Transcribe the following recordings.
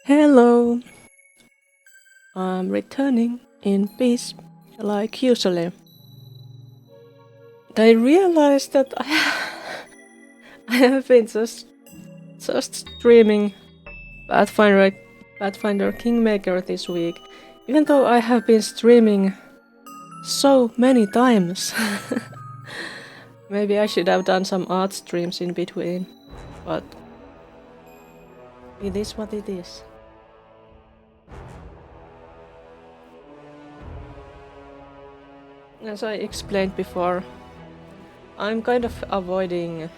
Hello, I'm returning in peace, like usually. I realized that I have been just streaming Pathfinder, Pathfinder Kingmaker this week, even though I have been streaming so many times. Maybe I should have done some art streams in between, but it is what it is. As I explained before, I'm kind of avoiding,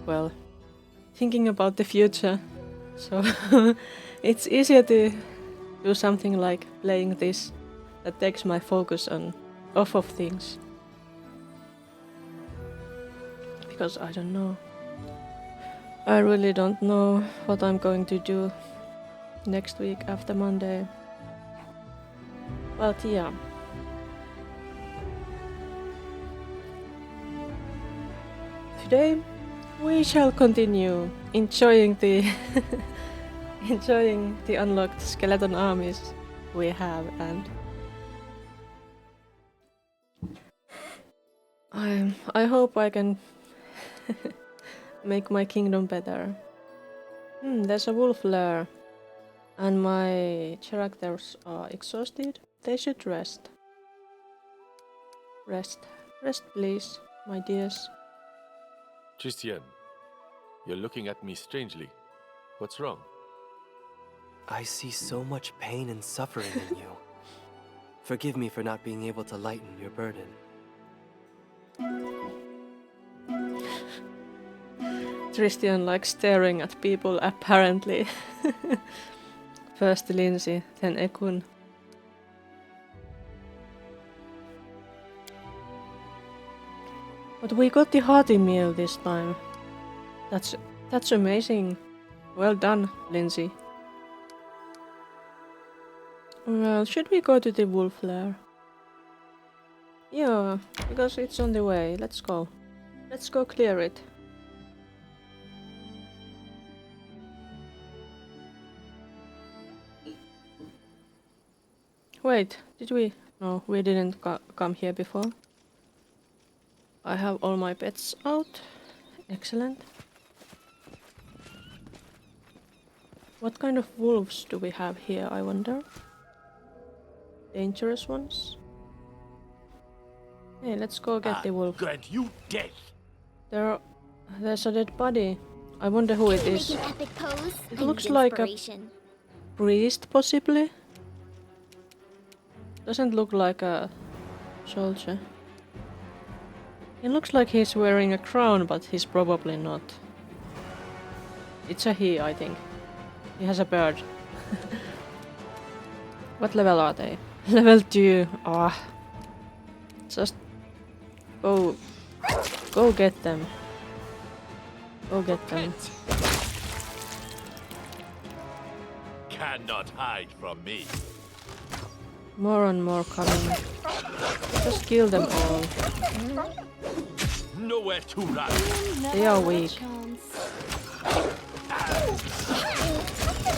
well, thinking about the future. So it's easier to do something like playing this that takes my focus off of things. Because I don't know. I really don't know what I'm going to do next week after Monday. But yeah. Today we shall continue enjoying the enjoying the unlocked skeleton armies we have, and I hope I can make my kingdom better. There's a wolf lair, and my characters are exhausted. They should rest. Rest, please, my dears. Christian, you're looking at me strangely. What's wrong? I see so much pain and suffering in you. Forgive me for not being able to lighten your burden. Christian likes staring at people, apparently. First Lindsay, then Ekun. But we got the hearty meal this time. That's amazing. Well done, Lindsay. Well, should we go to the wolf lair? Yeah, because it's on the way. Let's go. Let's go clear it. Wait, did we? No, we didn't come here before. I have all my pets out. Excellent. What kind of wolves do we have here, I wonder? Dangerous ones? Hey, let's go get the wolf. Grant you death! There's a dead body. I wonder who it is. It looks like a priest, possibly? Doesn't look like a soldier. It looks like he's wearing a crown, but he's probably not. It's a he, I think. He has a bird. What level are they? Level 2. Ah. Just go get them. Go get them. Cannot hide from me. More and more coming. Just kill them all. Nowhere to run. They are weak.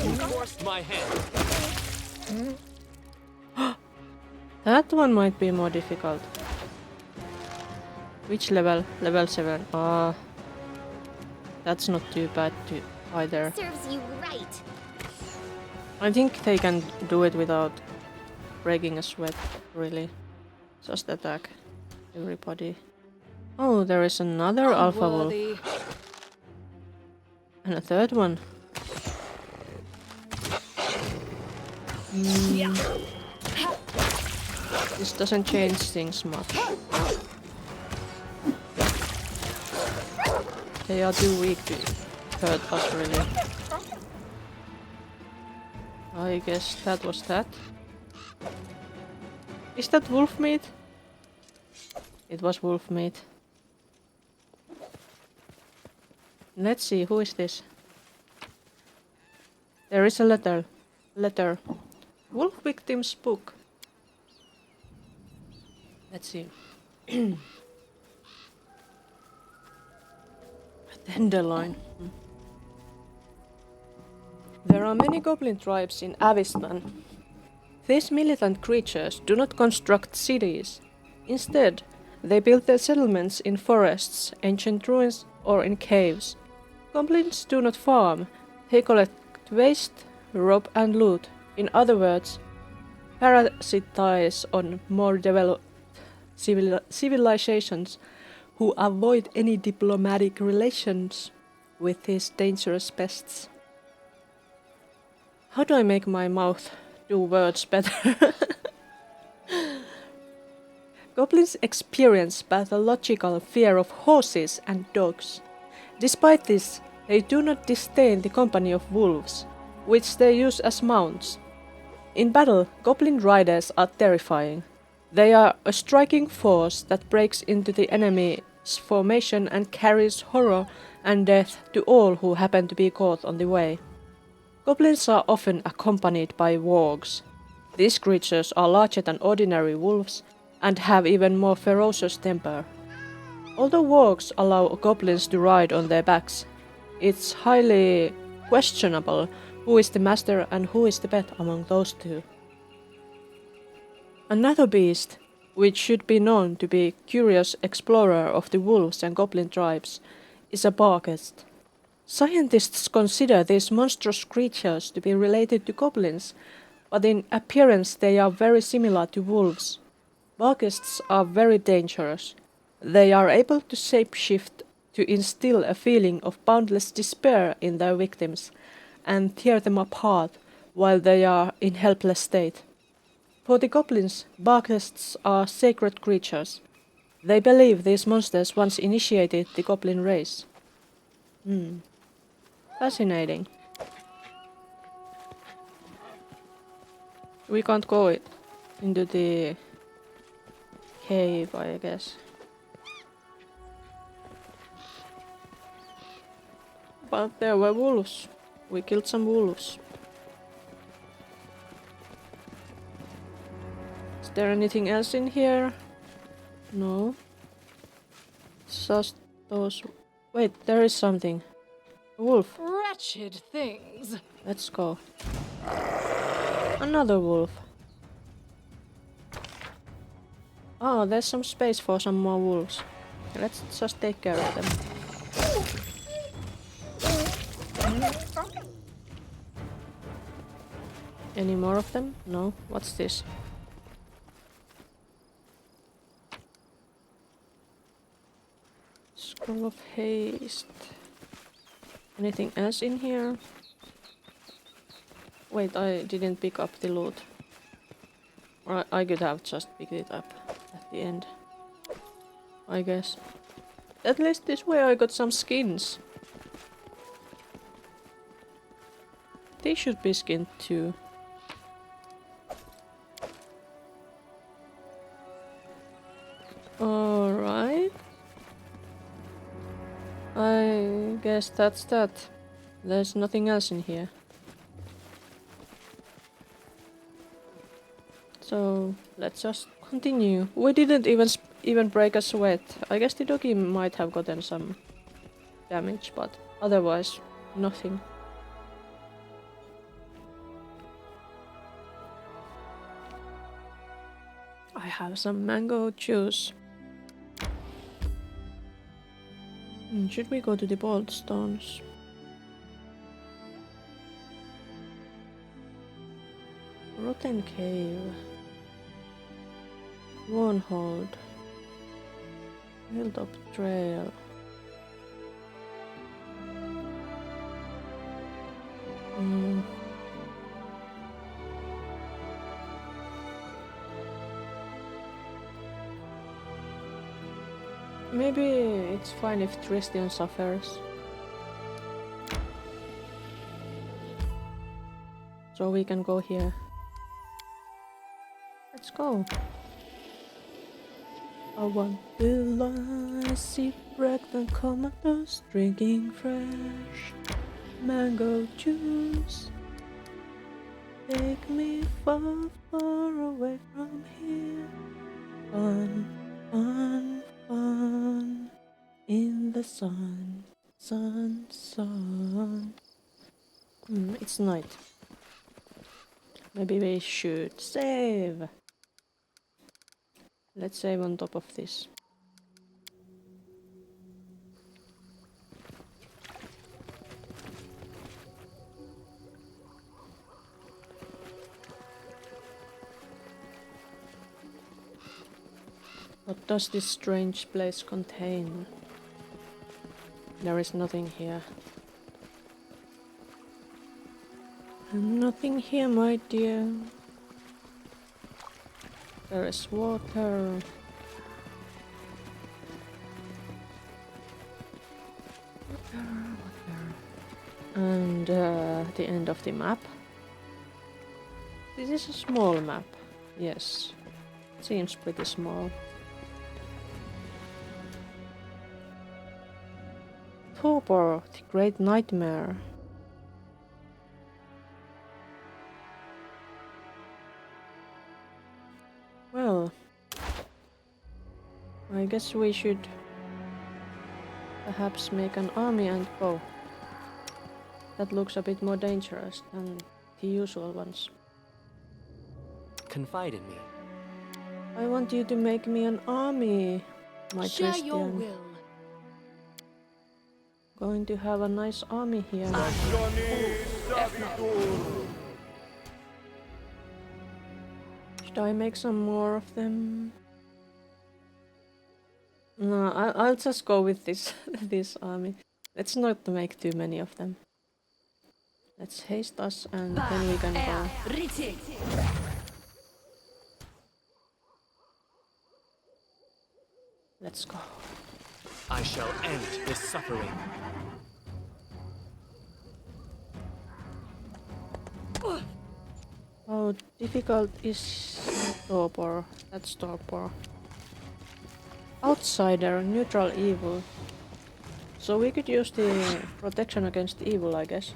You forced my hand. That one might be more difficult. Which level? Level 7. Ah. That's not too bad either. Serves you right. I think they can do it without breaking a sweat, really. Just attack everybody. Oh, there is another alpha wolf. And a third one. This doesn't change things much. They are too weak to hurt us, really. I guess that was that. Is that wolf meat? It was wolf meat. Let's see, who is this? There is a letter. Wolf victim's book. Let's see. Dandelion. There are many goblin tribes in Avistan. These militant creatures do not construct cities. Instead, they build their settlements in forests, ancient ruins, or in caves. Goblins do not farm. They collect waste, rob, and loot. In other words, parasitize on more developed civilizations who avoid any diplomatic relations with these dangerous pests. How do I make my mouth do words better? Goblins experience pathological fear of horses and dogs. Despite this, they do not disdain the company of wolves, which they use as mounts. In battle, goblin riders are terrifying. They are a striking force that breaks into the enemy's formation and carries horror and death to all who happen to be caught on the way. Goblins are often accompanied by wargs. These creatures are larger than ordinary wolves and have even more ferocious temper. Although wargs allow goblins to ride on their backs, it's highly questionable who is the master and who is the pet among those two. Another beast, which should be known to be a curious explorer of the wolves and goblin tribes, is a barghest. Scientists consider these monstrous creatures to be related to goblins, but in appearance they are very similar to wolves. Barghests are very dangerous. They are able to shapeshift to instill a feeling of boundless despair in their victims and tear them apart while they are in helpless state. For the goblins, barghests are sacred creatures. They believe these monsters once initiated the goblin race. Fascinating. We can't go into the cave, I guess. But there were wolves. We killed some wolves. Is there anything else in here? No. Just those... Wait, there is something. A wolf. Wretched things! Let's go. Another wolf. Oh, there's some space for some more wolves. Let's just take care of them. Any more of them? No. What's this? Scroll of haste. Anything else in here? Wait, I didn't pick up the loot. Or I could have just picked it up at the end. I guess. At least this way I got some skins. They should be skinned too. Alright. I guess that's that. There's nothing else in here. So let's just continue. We didn't even break a sweat. I guess the doggy might have gotten some damage, but otherwise nothing. I have some mango juice. Should we go to the bold stones? Rotten cave. Warnhold. Hilltop trail. Maybe it's fine if Tristan suffers. So we can go here. Let's go. I want the icy breakfast commandos drinking fresh mango juice. Take me far, far away from here. Fun, fun, fun. In the sun, sun, sun. It's night. Maybe we should save. Let's save on top of this. What does this strange place contain? There is nothing here. Nothing here, my dear. There is water. And the end of the map. This is a small map. Yes. Seems pretty small. Torpor, the Great Nightmare. Well, I guess we should perhaps make an army and go. That looks a bit more dangerous than the usual ones. Confide in me. I want you to make me an army, my Share Christian. your will. Going to have a nice army here. Should I make some more of them? No, I'll just go with this this army. Let's not make too many of them. Let's haste us and then we can go. Let's go. I shall end this suffering. How difficult is Torpor? That's Torpor. Outsider, neutral evil. So we could use the protection against evil, I guess.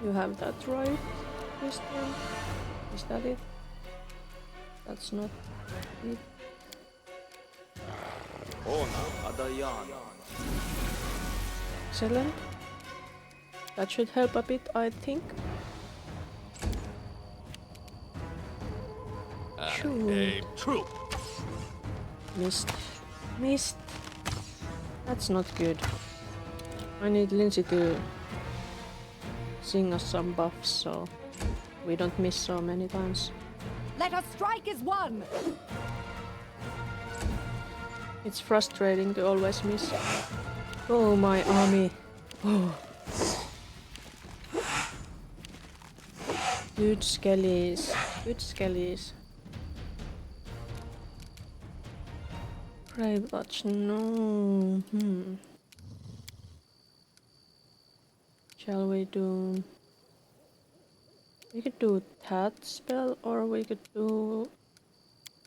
You have that right, Christian? Is that it? That's not it. Excellent. That should help a bit, I think. True. Missed. Missed. That's not good. I need Lindsay to sing us some buffs so we don't miss so many times. Let us strike as one! It's frustrating to always miss. Oh, my army. Oh. Good skellies. Good skellies. Brave Watch, no. Shall we do... We could do that spell, or we could do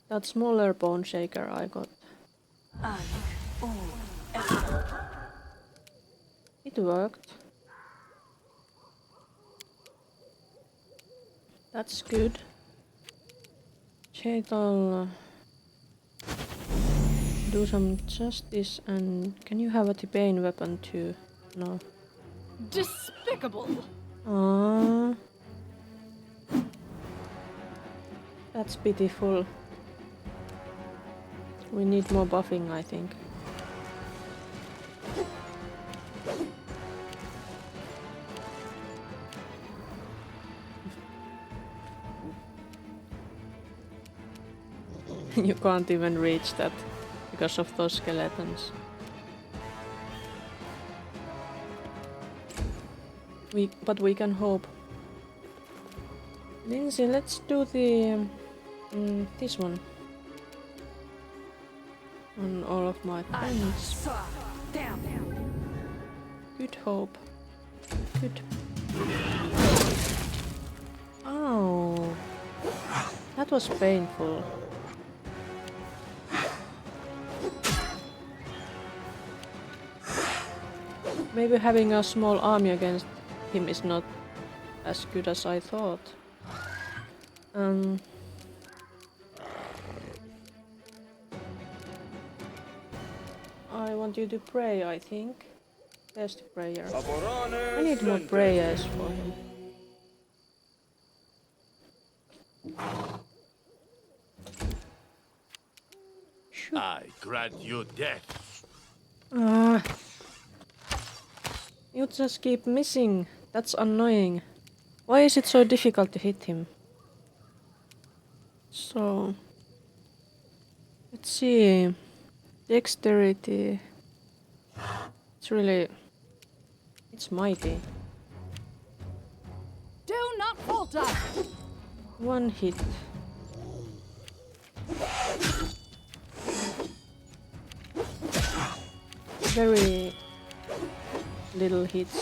that smaller bone shaker I got. It worked. That's good. Chetal, do some justice, and can you have a Tibane weapon too? No. Despicable! Aww. That's pitiful. We need more buffing, I think. You can't even reach that because of those skeletons. But we can hope. Lindsay, let's do the this one on all of my friends. Good hope. Good. Oh, that was painful. Maybe having a small army against him is not as good as I thought. I want you to pray, I think. There's the prayer. I need more prayers for him. Shoot. I grant you death. You just keep missing. That's annoying. Why is it so difficult to hit him? So... let's see... dexterity... it's really... it's mighty. Do not falter! One hit. Very little hits.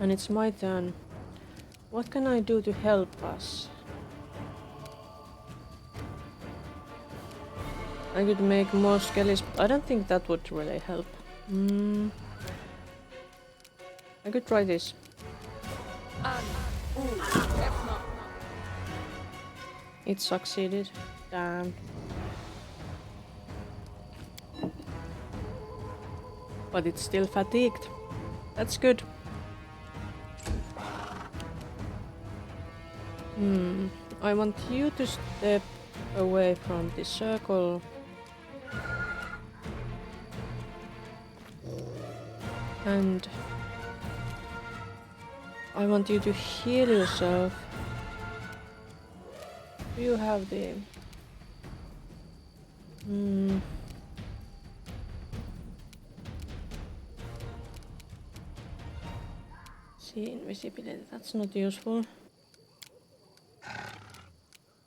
And it's my turn. What can I do to help us? I could make more skellies, but I don't think that would really help. I could try this. It succeeded. Damn. But it's still fatigued. That's good. I want you to step away from the circle. And I want you to heal yourself. Do you have the... see, invisibility, that's not useful.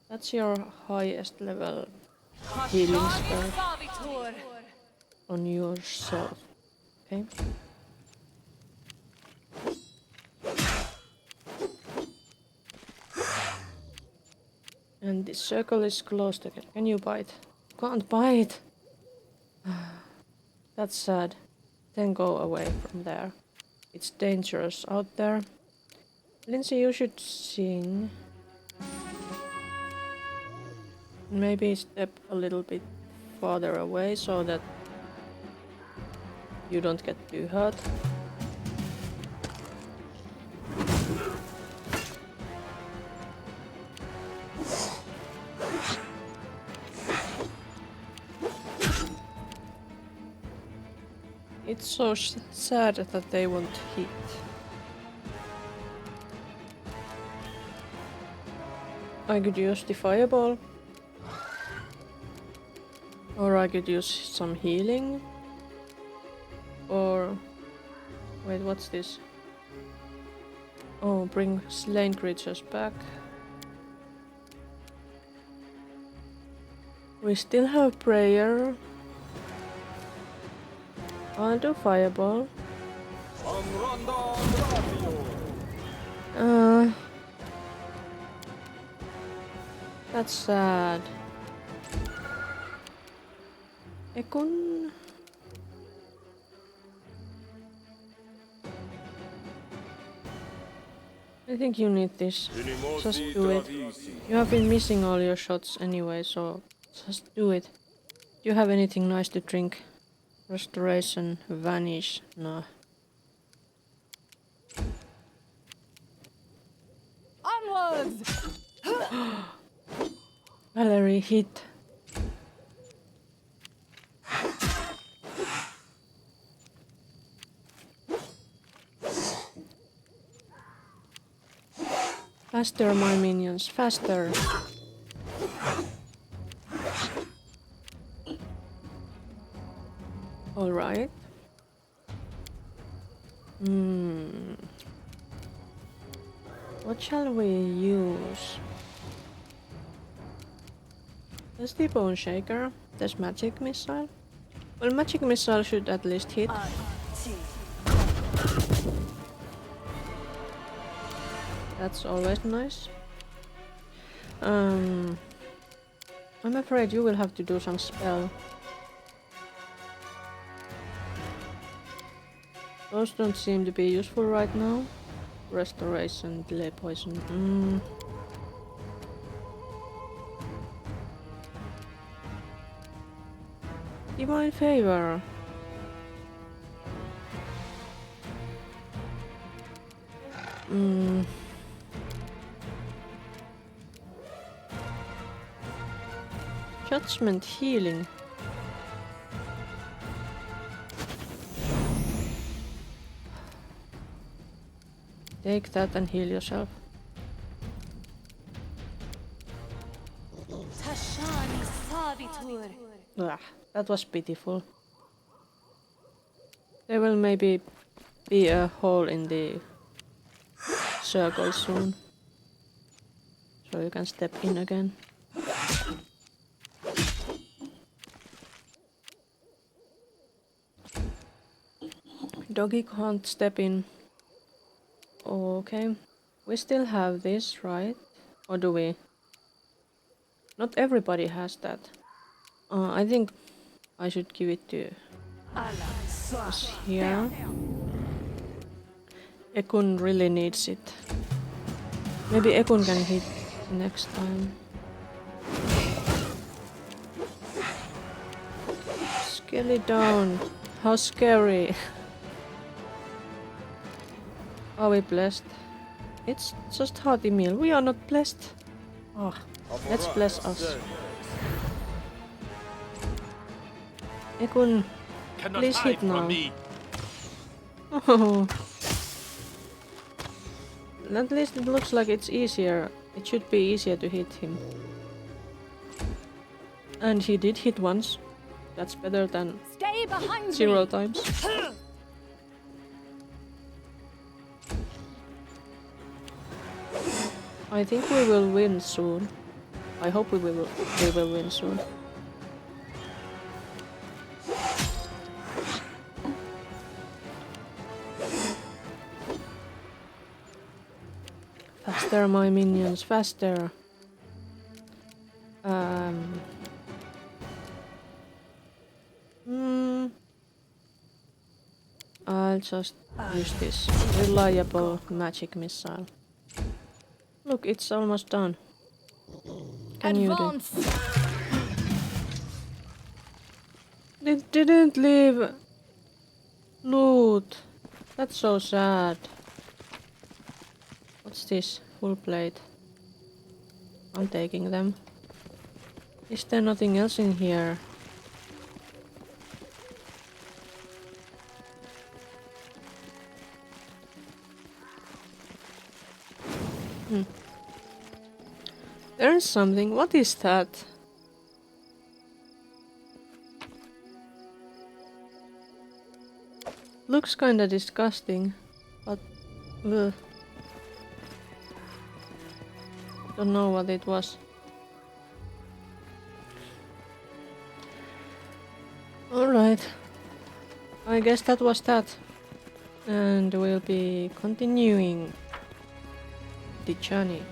That's your highest level healing spell on yourself. Okay. And the circle is closed again. Can you bite? Can't bite. That's sad. Then go away from there. It's dangerous out there. Lindsay, you should sing. Maybe step a little bit farther away so that you don't get too hurt. It's so sad that they won't hit. I could use the fireball. Or I could use some healing. Or... wait, what's this? Oh, bring slain creatures back. We still have prayer. I'll do fireball. That's sad. Ekun. I think you need this. Just do it. You have been missing all your shots anyway, so just do it. Do you have anything nice to drink? Restoration, vanish, no. Onwards! Valerie hit. Faster, my minions, faster. All right. What shall we use? There's the bone shaker. There's magic missile. Well, magic missile should at least hit. That's always nice. I'm afraid you will have to do some spell. Those don't seem to be useful right now. Restoration, delay poison. Divine favor. Judgment healing. Take that and heal yourself. Tashani Savitur. Ugh, that was pitiful. There will maybe be a hole in the circle soon. So you can step in again. Doggy can't step in. Okay. We still have this, right? Or do we? Not everybody has that. I think I should give it to us here. Ekun really needs it. Maybe Ekun can hit next time. Skelly down. How scary. Are we blessed? It's just hearty meal. We are not blessed. Oh, let's bless us. Ekun, please hit now. Oh. At least it looks like it's easier. It should be easier to hit him. And he did hit once. That's better than Stay behind 0 me. times. I think we will win soon. I hope we will win soon. Faster, my minions, faster. I'll just use this reliable magic missile. Look, it's almost done. Can you do? Advance. It didn't leave loot. That's so sad. What's this? Full plate. I'm taking them. Is there nothing else in here? There is something. What is that? Looks kinda disgusting, but ugh. Don't know what it was. Alright. I guess that was that. And we'll be continuing the journey.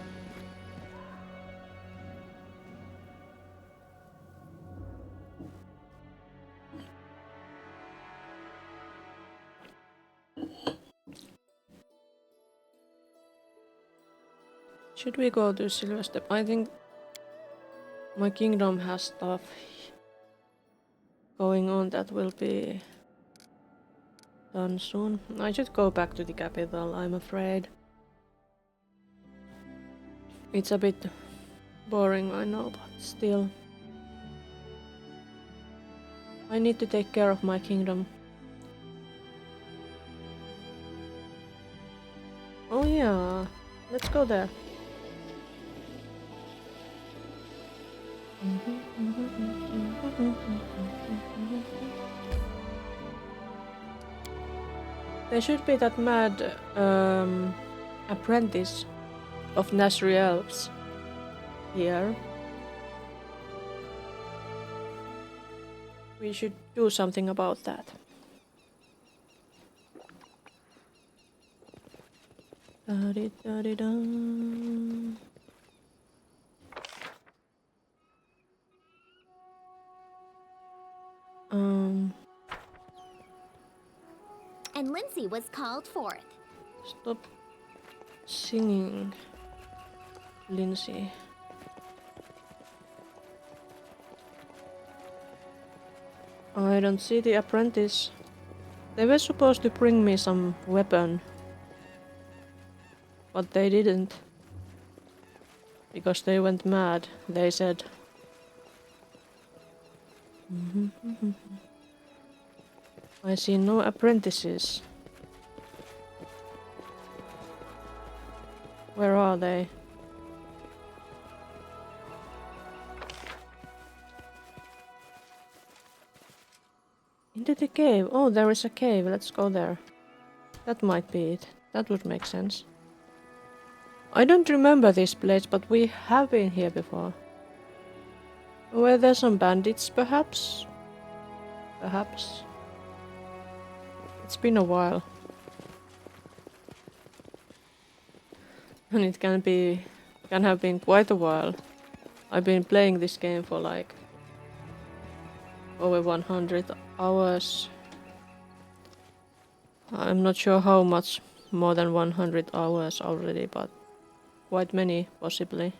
Should we go to Silver Step? I think my kingdom has stuff going on that will be done soon. I should go back to the capital, I'm afraid. It's a bit boring, I know, but still. I need to take care of my kingdom. Oh yeah, let's go there. There should be that mad apprentice of Nasri elves here. We should do something about that. Da-di-da-di-da. And Lindsay was called forth. Stop singing, Lindsay. I don't see the apprentice. They were supposed to bring me some weapon. But they didn't. Because they went mad, they said. I see no apprentices. Where are they? Into the cave. Oh, there is a cave. Let's go there. That might be it. That would make sense. I don't remember this place, but we have been here before. Were there some bandits, perhaps? Perhaps. It's been a while. And it can have been quite a while. I've been playing this game for like over 100 hours. I'm not sure how much more than 100 hours already, but quite many possibly.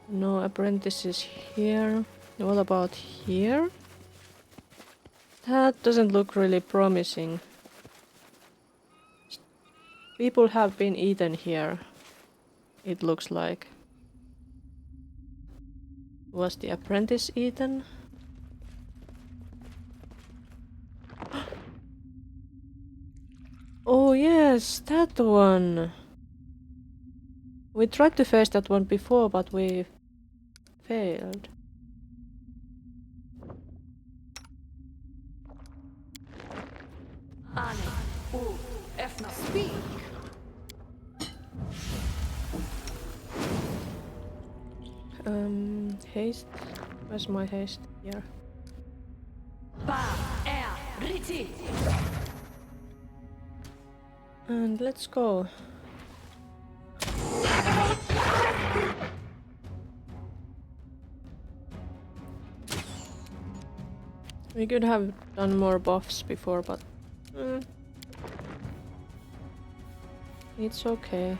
No apprentices here. What about here? That doesn't look really promising. People have been eaten here, it looks like. Was the apprentice eaten? Oh yes, that one! We tried to face that one before, but we failed. Speak. Haste? Where's my haste? Here. And let's go. We could have done more buffs before, but it's okay.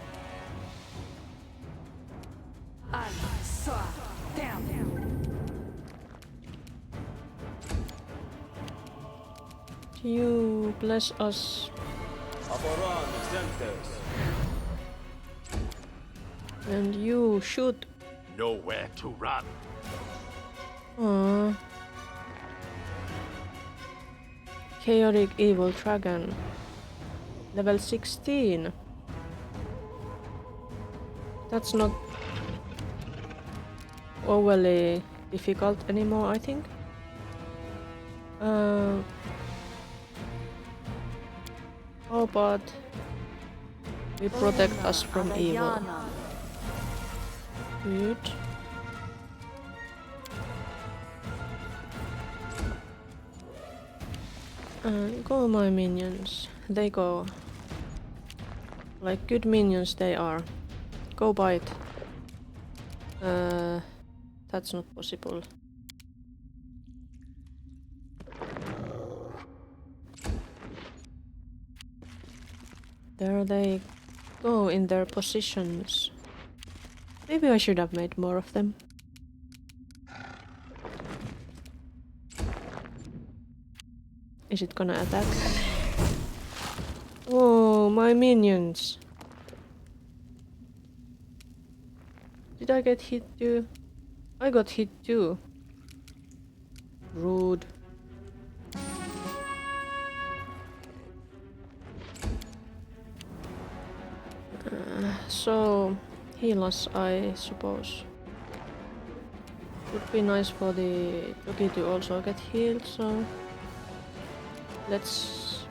You bless us. And you shoot. Nowhere to run. Aww. Chaotic Evil Dragon. Level 16. That's not overly difficult anymore, I think. Oh, but we protect us from evil. Good. Go my minions. They go. Like good minions they are. Go bite. That's not possible. There they go in their positions. Maybe I should have made more of them. Is it gonna attack? Oh, my minions! Did I get hit too? I got hit too. Rude. So, heal us, I suppose. Would be nice for the doggy to also get healed, so let's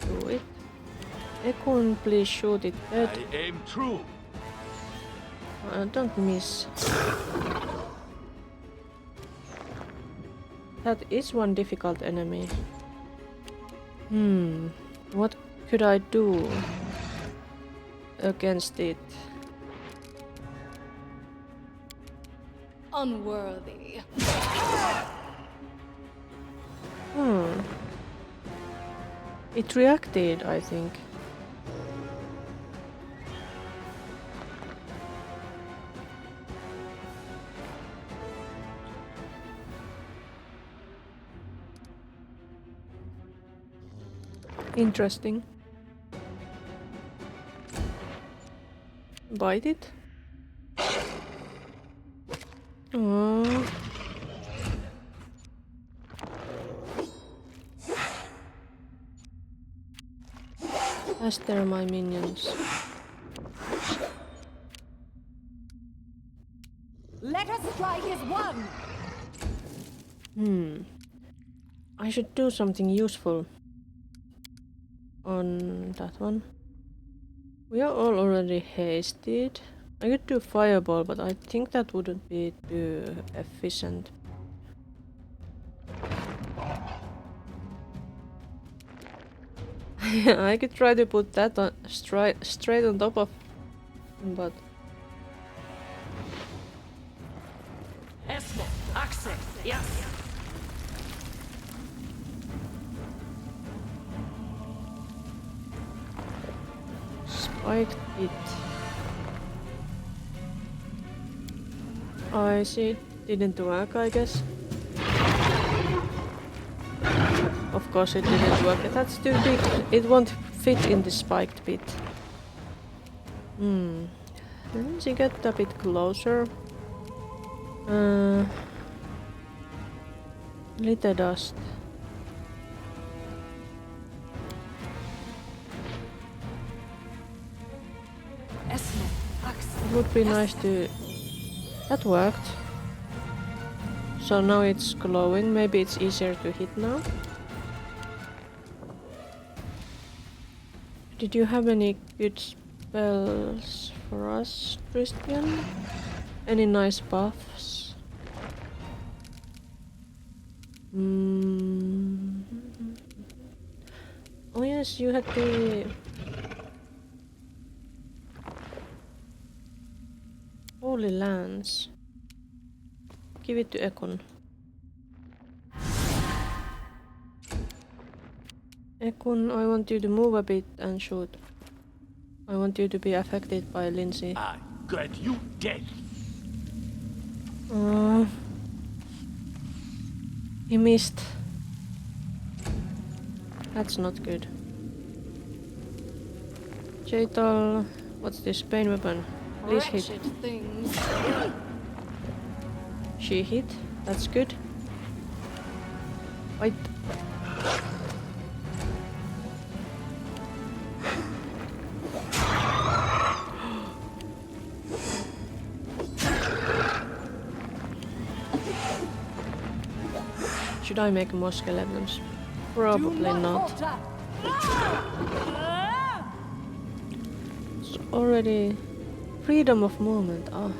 do it. Ekun, please shoot it dead. I aim true. Don't miss. That is one difficult enemy. What could I do against it? Unworthy. It reacted, I think. Interesting. Bite it. Oh. Faster, my minions. Let us strike as one. I should do something useful on that one. We are all already hasted. I could do fireball, but I think that wouldn't be too efficient. I could try to put that on straight on top of him, but Esmo, Axe, yes. spiked it. I see it didn't work, I guess. Of course it didn't work. That's too big. It won't fit in the spiked bit. Let's get a bit closer. Little dust. Esmo, Axe. It would be nice to... That worked. So now it's glowing. Maybe it's easier to hit now. Did you have any good spells for us, Christian? Any nice buffs? Oh yes, you had the... Holy Lance. Give it to Ekon. Ekon, I want you to move a bit and shoot. I want you to be affected by Lindsay. I got you dead. He missed. That's not good. Jaital, what's this pain weapon? Please hit. Things. She hit. That's good. Wait. Should I make more skeletons? Probably not. It's already freedom of movement. Ah,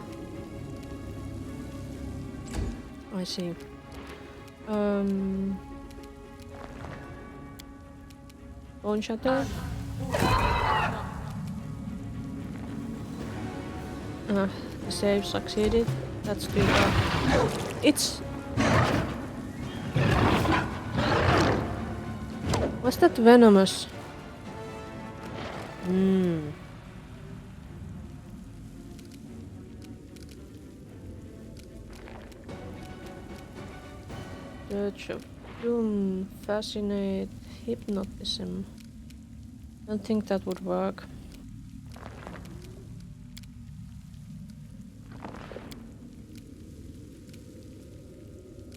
I see. Bone shatter. The save succeeded. That's too bad. It's... Was that venomous? Search of Doom, Fascinate, Hypnotism. Don't think that would work.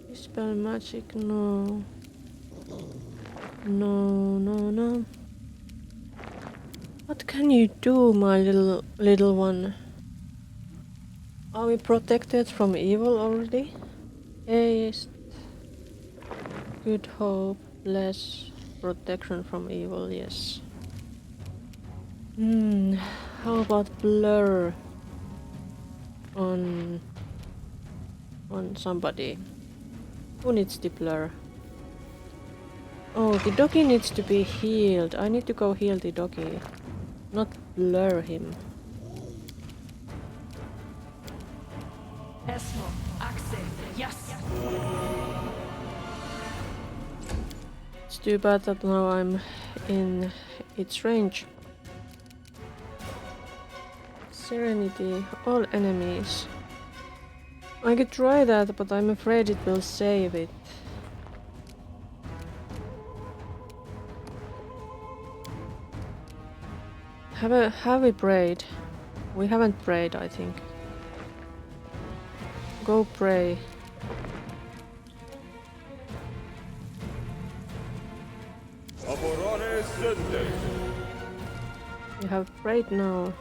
Dispel magic, no. No. What can you do, my little one? Are we protected from evil already? Haste. Good hope, less protection from evil, yes. How about blur on somebody? Who needs the blur? Oh, the doggy needs to be healed. I need to go heal the doggy, not blur him. Esmo, Axe, yes. It's too bad that now I'm in its range. Serenity, all enemies. I could try that, but I'm afraid it will save it. Have we prayed? We haven't prayed, I think. Go pray. You have prayed now.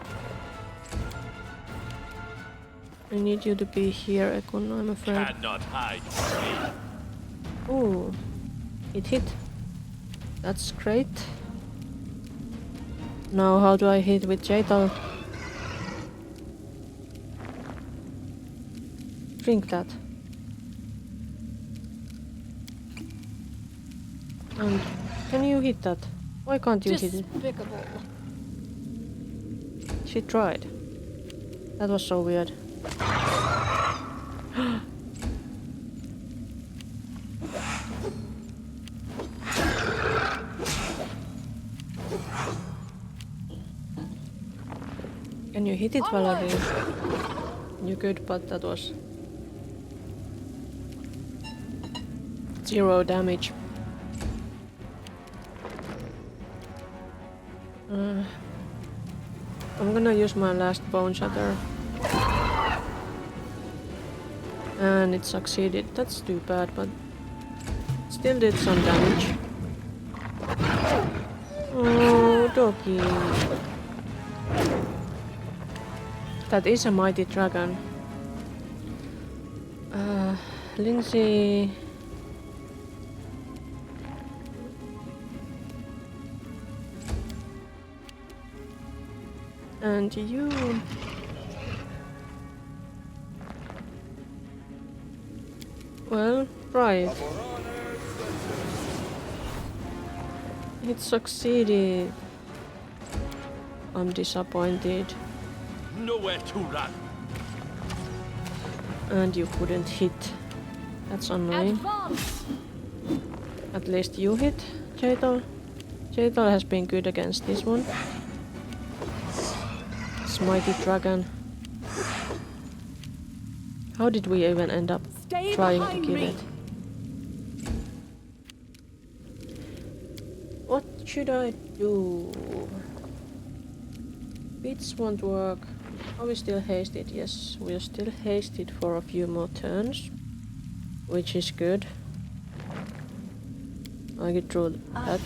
I need you to be here, Ekun, I'm afraid. Cannot hide. Ooh, it hit. That's great. Now how do I hit with Jaital? Drink that. And can you hit that? Why can't you hit it? Despicable. She tried. That was so weird. Can you hit it, Valerie? You could, but that was 0 damage. I'm gonna use my last bone shatter. And it succeeded. That's too bad, but still did some damage. Oh, doggy. That is a mighty dragon. Lindsay. And you. Well, right. It succeeded. I'm disappointed. Nowhere to run. And you couldn't hit. That's annoying. Advance. At least you hit, Jaital. Jaital has been good against this one. This mighty dragon. How did we even end up Stay trying to behind kill me. it? What should I do? Bits won't work. Are we still hasted? Yes, we're still hasted for a few more turns. Which is good. I could draw that.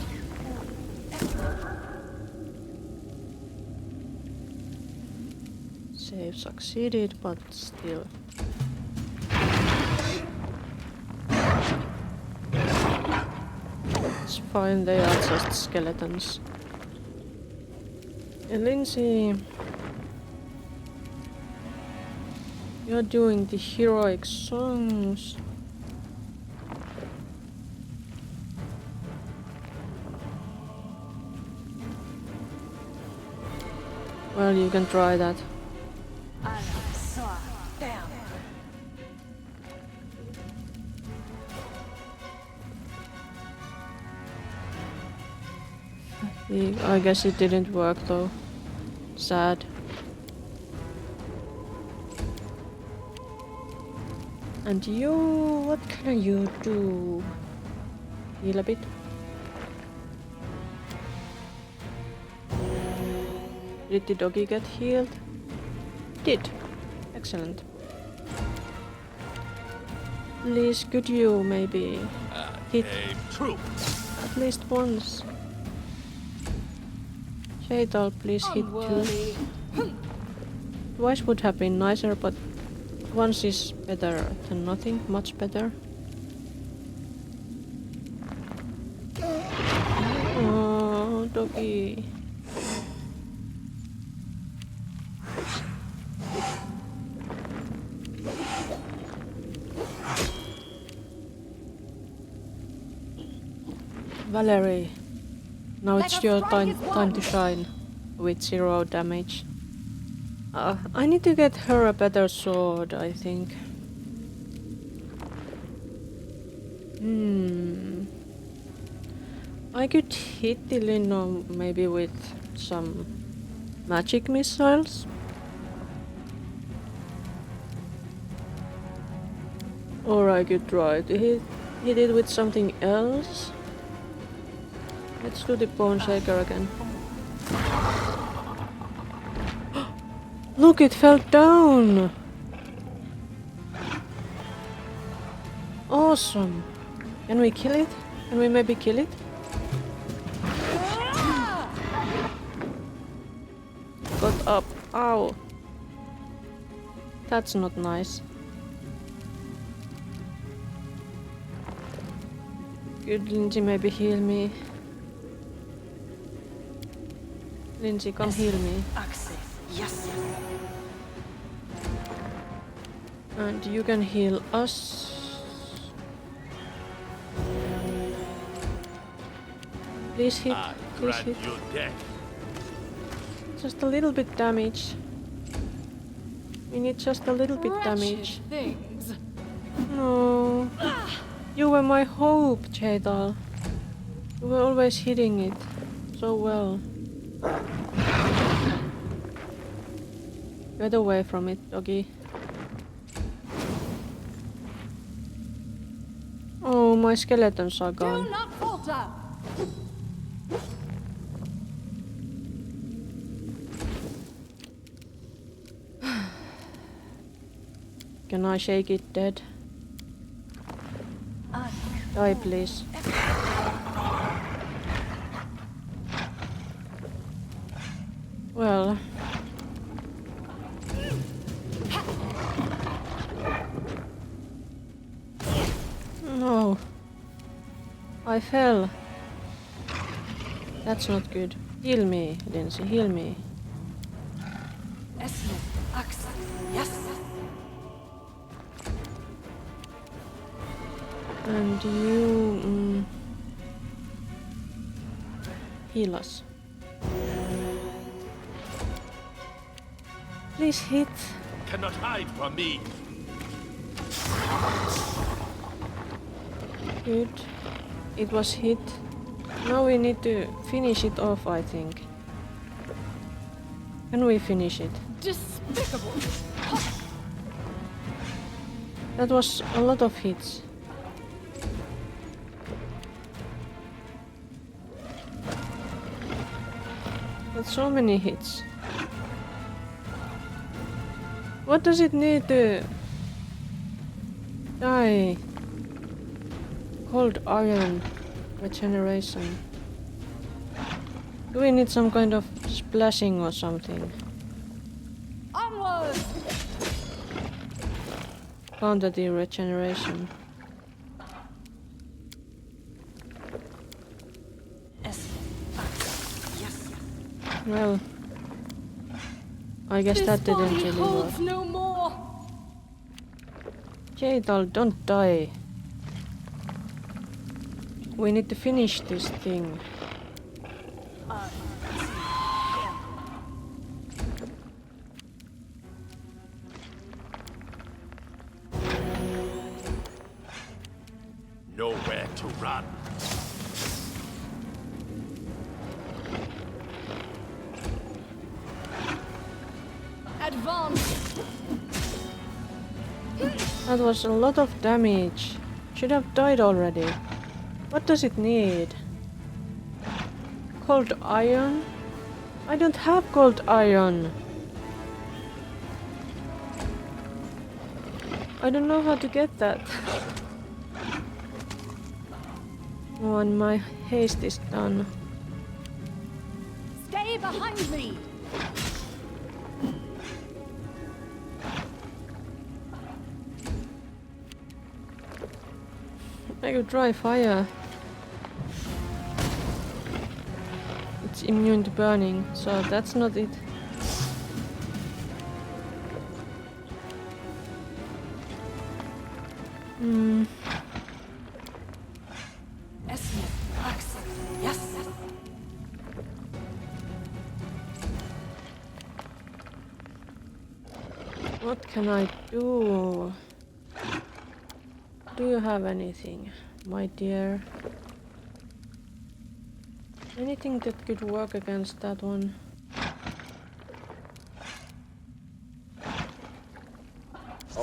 Save succeeded, but still. It's fine, they are just skeletons. And Lindsay, you're doing the heroic songs. Well, you can try that. I guess it didn't work though. Sad. And you, what can you do? Heal a bit. Did the doggy get healed? Did. Excellent. Please, could you maybe hit True. at least once? Jaital, please hit two. Unworthy. Twice would have been nicer, but once is better than nothing, much better. Oh, doggy. Valerie, now Let it's us your strike as time one. to shine with 0 damage. I need to get her a better sword, I think. I could hit the Lino maybe with some magic missiles. Or I could try to hit it with something else. Let's do the bone shaker again. Look, it fell down! Awesome! Can we kill it? Can we maybe kill it? Got up. Ow! That's not nice. Could Lindsay maybe heal me? Lindsay, come heal me. Axel. Yes. And you can heal us. Please hit. I Please grant hit. you death. Just a little bit damage. We need just a little bit damage. Things. No. You were my hope, Jadal. You were always hitting it so well. Get away from it, doggy. Oh, my skeletons are Do gone. not falter. Can I shake it dead? Die, please. Well. No. I fell. That's not good. Heal me, Lindsay, heal me. Esmond. Axel. Yes. And you heal us. Please hit. Cannot hide from me. Good. It was hit. Now we need to finish it off, I think. Can we finish it? Despicable. That was a lot of hits. That's so many hits. What does it need to die? Cold iron regeneration. Do we need some kind of splashing or something? Onward. Counter the regeneration. Esmond. Axel. Yes. Well, I guess that didn't This body really work. holds no more. Jadal, don't die. We need to finish this thing. Nowhere to run. Advance. That was a lot of damage. Should have died already. What does it need? Cold iron? I don't have cold iron. I don't know how to get that. Oh, and my haste is done. Stay behind me. I could try fire. It's immune to burning, so that's not it. Esmond. Axel. Yes. What can I do? Do you have anything, my dear? Anything that could work against that one?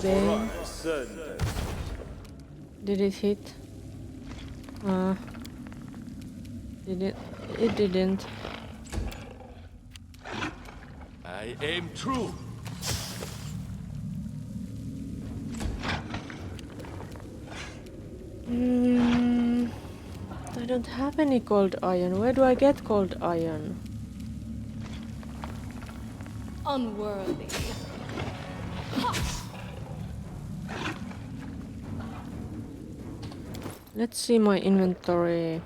Bang. Did it hit? Did it? It didn't. I aim true. don't have any cold iron. Where do I get cold iron? Unworthy. Let's see my inventory.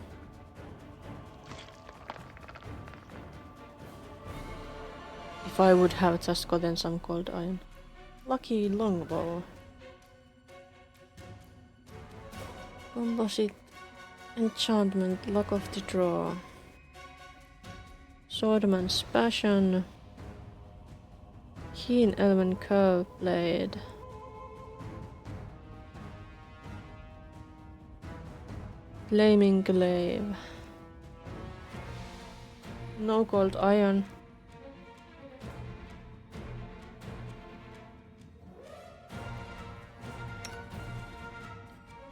If I would have just gotten some cold iron. Lucky longbow. Composite enchantment, luck of the draw. Swordman's passion. Keen elven curve blade. Flaming glaive. No cold iron.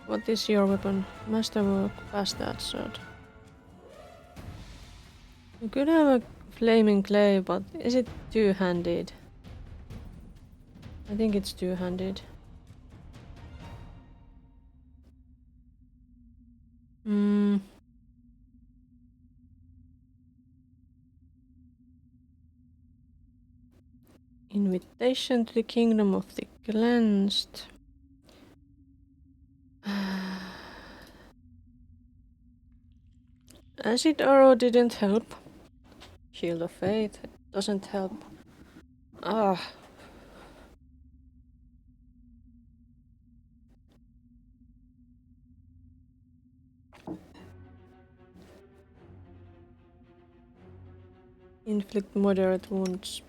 What is your weapon? Masterwork, bastard sword. You could have a flaming glaive, but is it two-handed? I think it's two-handed. Invitation to the Kingdom of the Cleansed. Acid arrow didn't help. Shield of Faith doesn't help. Ah. Inflict moderate wounds.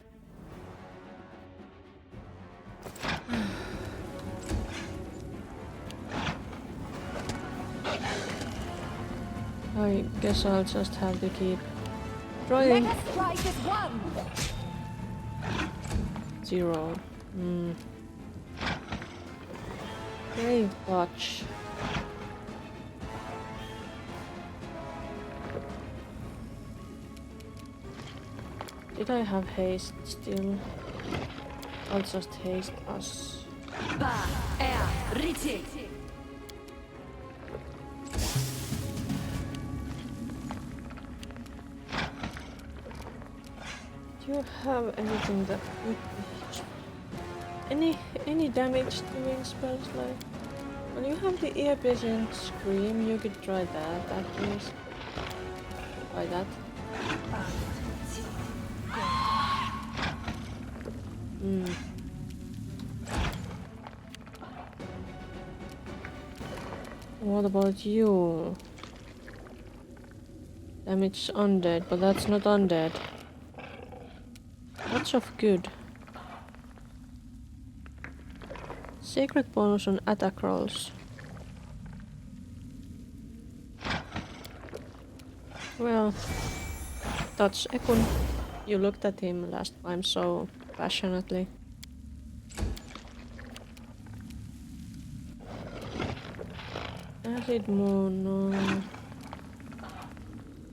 I guess I'll just have to keep trying. Mega strike is one. 0. Brave touch. Did I have haste still? I'll just haste us. Rite. Do you have anything that would be any damage doing spells like? Well, you have the ear-piercing scream. You could try that at least. Try that. What about you? Damage undead, but that's not undead. Lots of good. Secret bonus on attack rolls. Well, touch Ekun. You looked at him last time so passionately. Acid moon, no.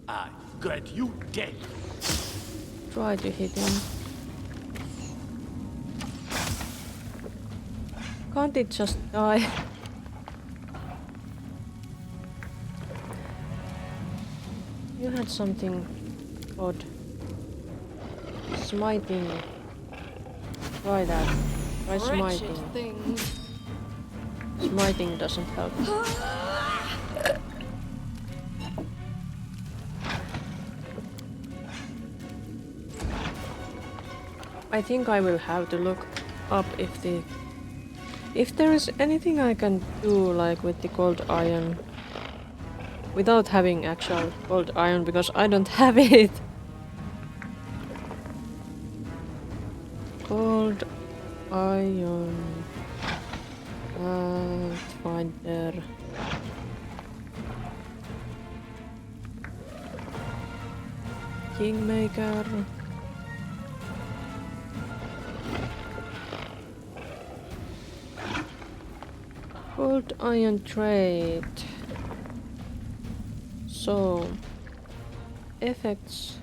I got you dead. Try to hit him. Can't it just die? You had something odd. Smiting. Try that. Try Wretched smiting. things. Smiting doesn't help. I think I will have to look up if there is anything I can do like with the cold iron without having actual cold iron because I don't have it. Cold iron. Pathfinder. Kingmaker. Cold iron trait. So effects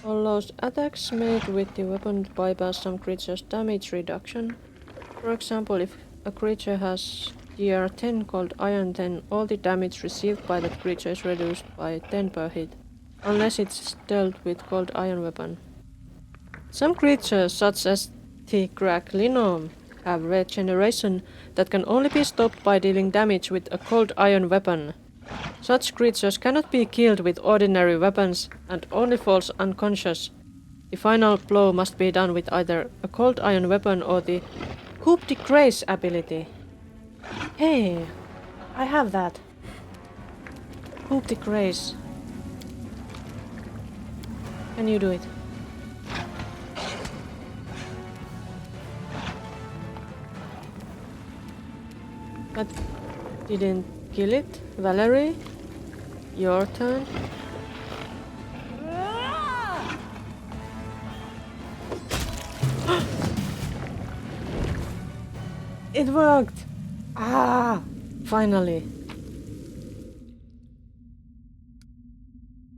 allows attacks made with the weapon to bypass some creature's damage reduction. For example, if a creature has tier 10 called Iron 10, all the damage received by that creature is reduced by 10 per hit, unless it's dealt with cold iron weapon. Some creatures, such as the Linum, have regeneration that can only be stopped by dealing damage with a cold iron weapon. Such creatures cannot be killed with ordinary weapons and only falls unconscious. The final blow must be done with either a cold iron weapon or the Coup de Grace ability. Hey, I have that. Coup de Grace. Can you do it? That didn't kill it. Valerie, your turn. It worked! Ah! Finally.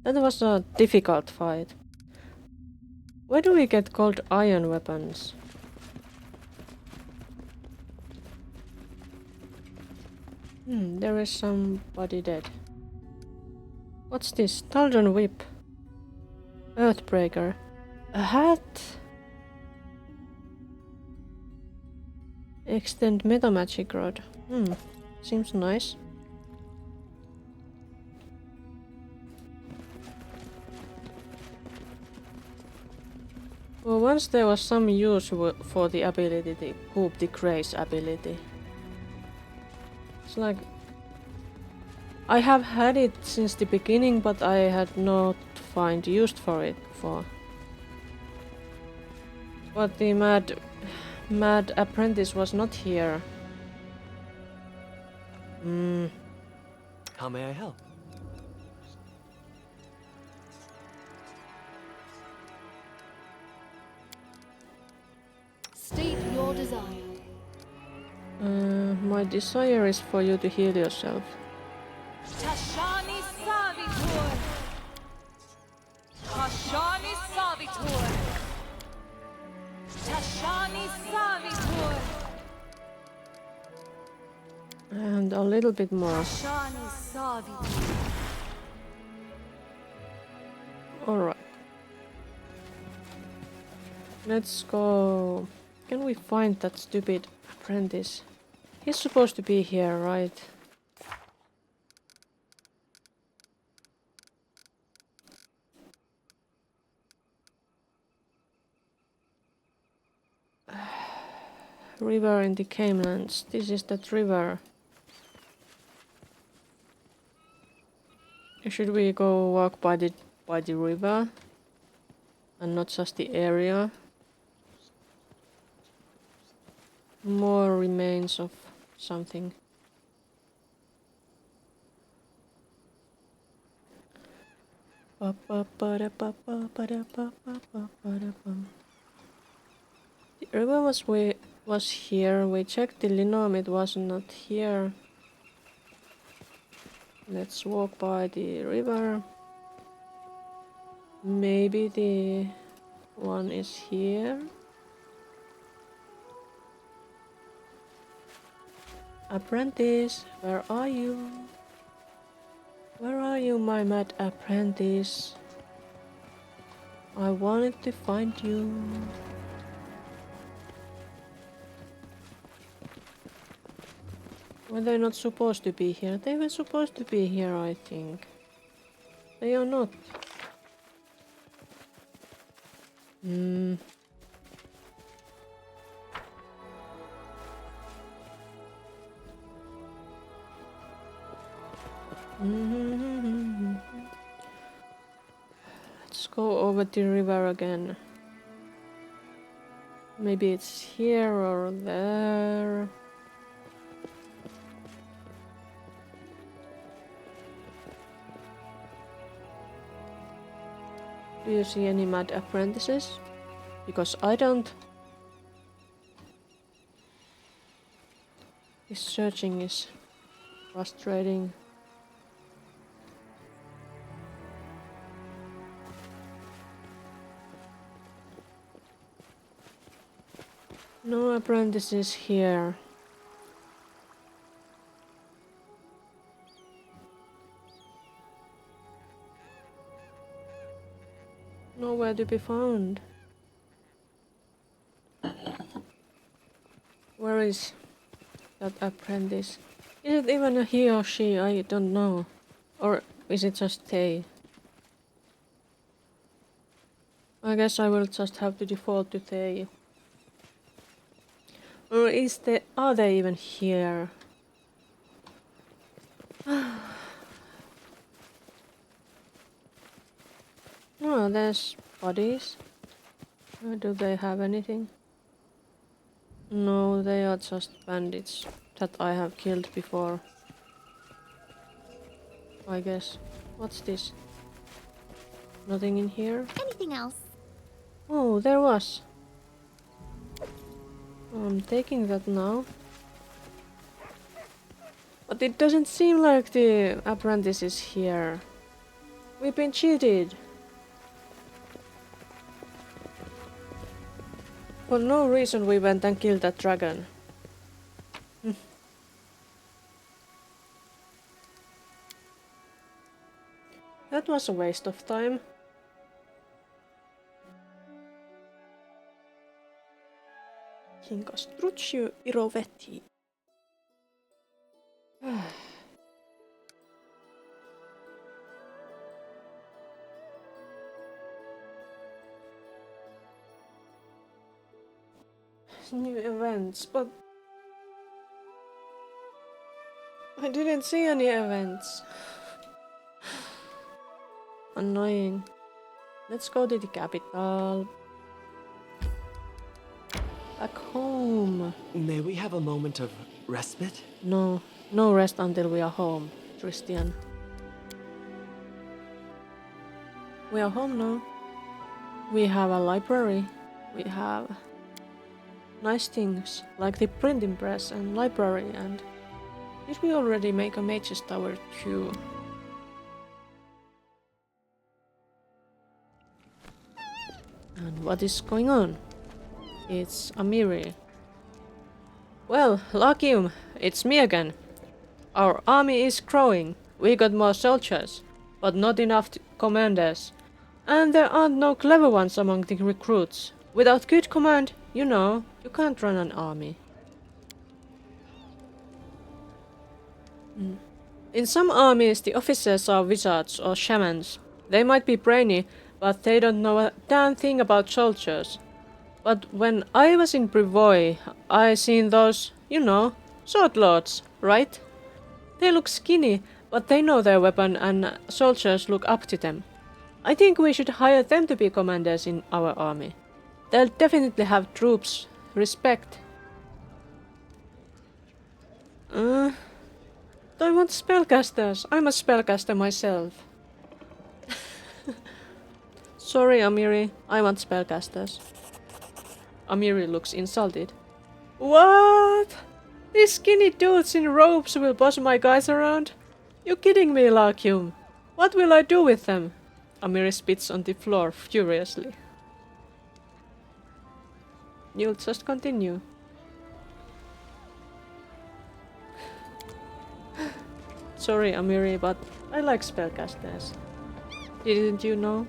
That was a difficult fight. Where do we get cold iron weapons? There is somebody dead. What's this? Taldan Whip. Earthbreaker. A hat? Extend Meta Magic Rod. Seems nice. Well, once there was some use for the ability, the Coup de Grace ability. It's like... I have had it since the beginning, but I had not found use for it before. But the mad apprentice was not here. How may I help? State your desire. My desire is for you to heal yourself. Tashani Savitur. Tashani Savitur. Tashani Savitur. And a little bit more. Tashani Savitur. Alright. Let's go. Can we find that stupid apprentice? He's supposed to be here, right? River in the Camelands. This is that river. Should we go walk by the river? And not just the area? More remains of something. The river was here. We checked the Linum, it was not here. Let's walk by the river. Maybe the one is here. Apprentice, where are you? Where are you, my mad apprentice? I wanted to find you. Were they not supposed to be here? They were supposed to be here, I think. They are not. Let's go over the river again. Maybe it's here or there. Do you see any mad apprentices? Because I don't. This searching is frustrating. No apprentices here. Nowhere to be found. Where is that apprentice? Is it even a he or she? I don't know. Or is it just they? I guess I will just have to default to they. Or are they even here? No, there's bodies. Do they have anything? No, they are just bandits that I have killed before. I guess. What's this? Nothing in here? Anything else? Oh, there was. I'm taking that now. But it doesn't seem like the apprentice is here. We've been cheated. For no reason we went and killed that dragon. That was a waste of time. Hinkastruccio iroveti. New events, but I didn't see any events. Annoying. Let's go to the capital. Back home. May we have a moment of respite? No, no rest until we are home, Christian. We are home now. We have a library. We have nice things like the printing press and library, and did we already make a mage's tower too? And what is going on? It's Amiri. Well, Lakium, it's me again. Our army is growing. We got more soldiers, but not enough commanders. And there aren't no clever ones among the recruits. Without good command, you know, you can't run an army. In some armies, the officers are wizards or shamans. They might be brainy, but they don't know a damn thing about soldiers. But when I was in Brivoy, I seen those, you know, sword lords, right? They look skinny, but they know their weapon and soldiers look up to them. I think we should hire them to be commanders in our army. They'll definitely have troops. Respect. Do I want spellcasters? I'm a spellcaster myself. Sorry, Amiri. I want spellcasters. Amiri looks insulted. What? These skinny dudes in robes will boss my guys around? You kidding me, Lakium? What will I do with them? Amiri spits on the floor furiously. You'll just continue. Sorry, Amiri, but I like spellcasters. Didn't you know?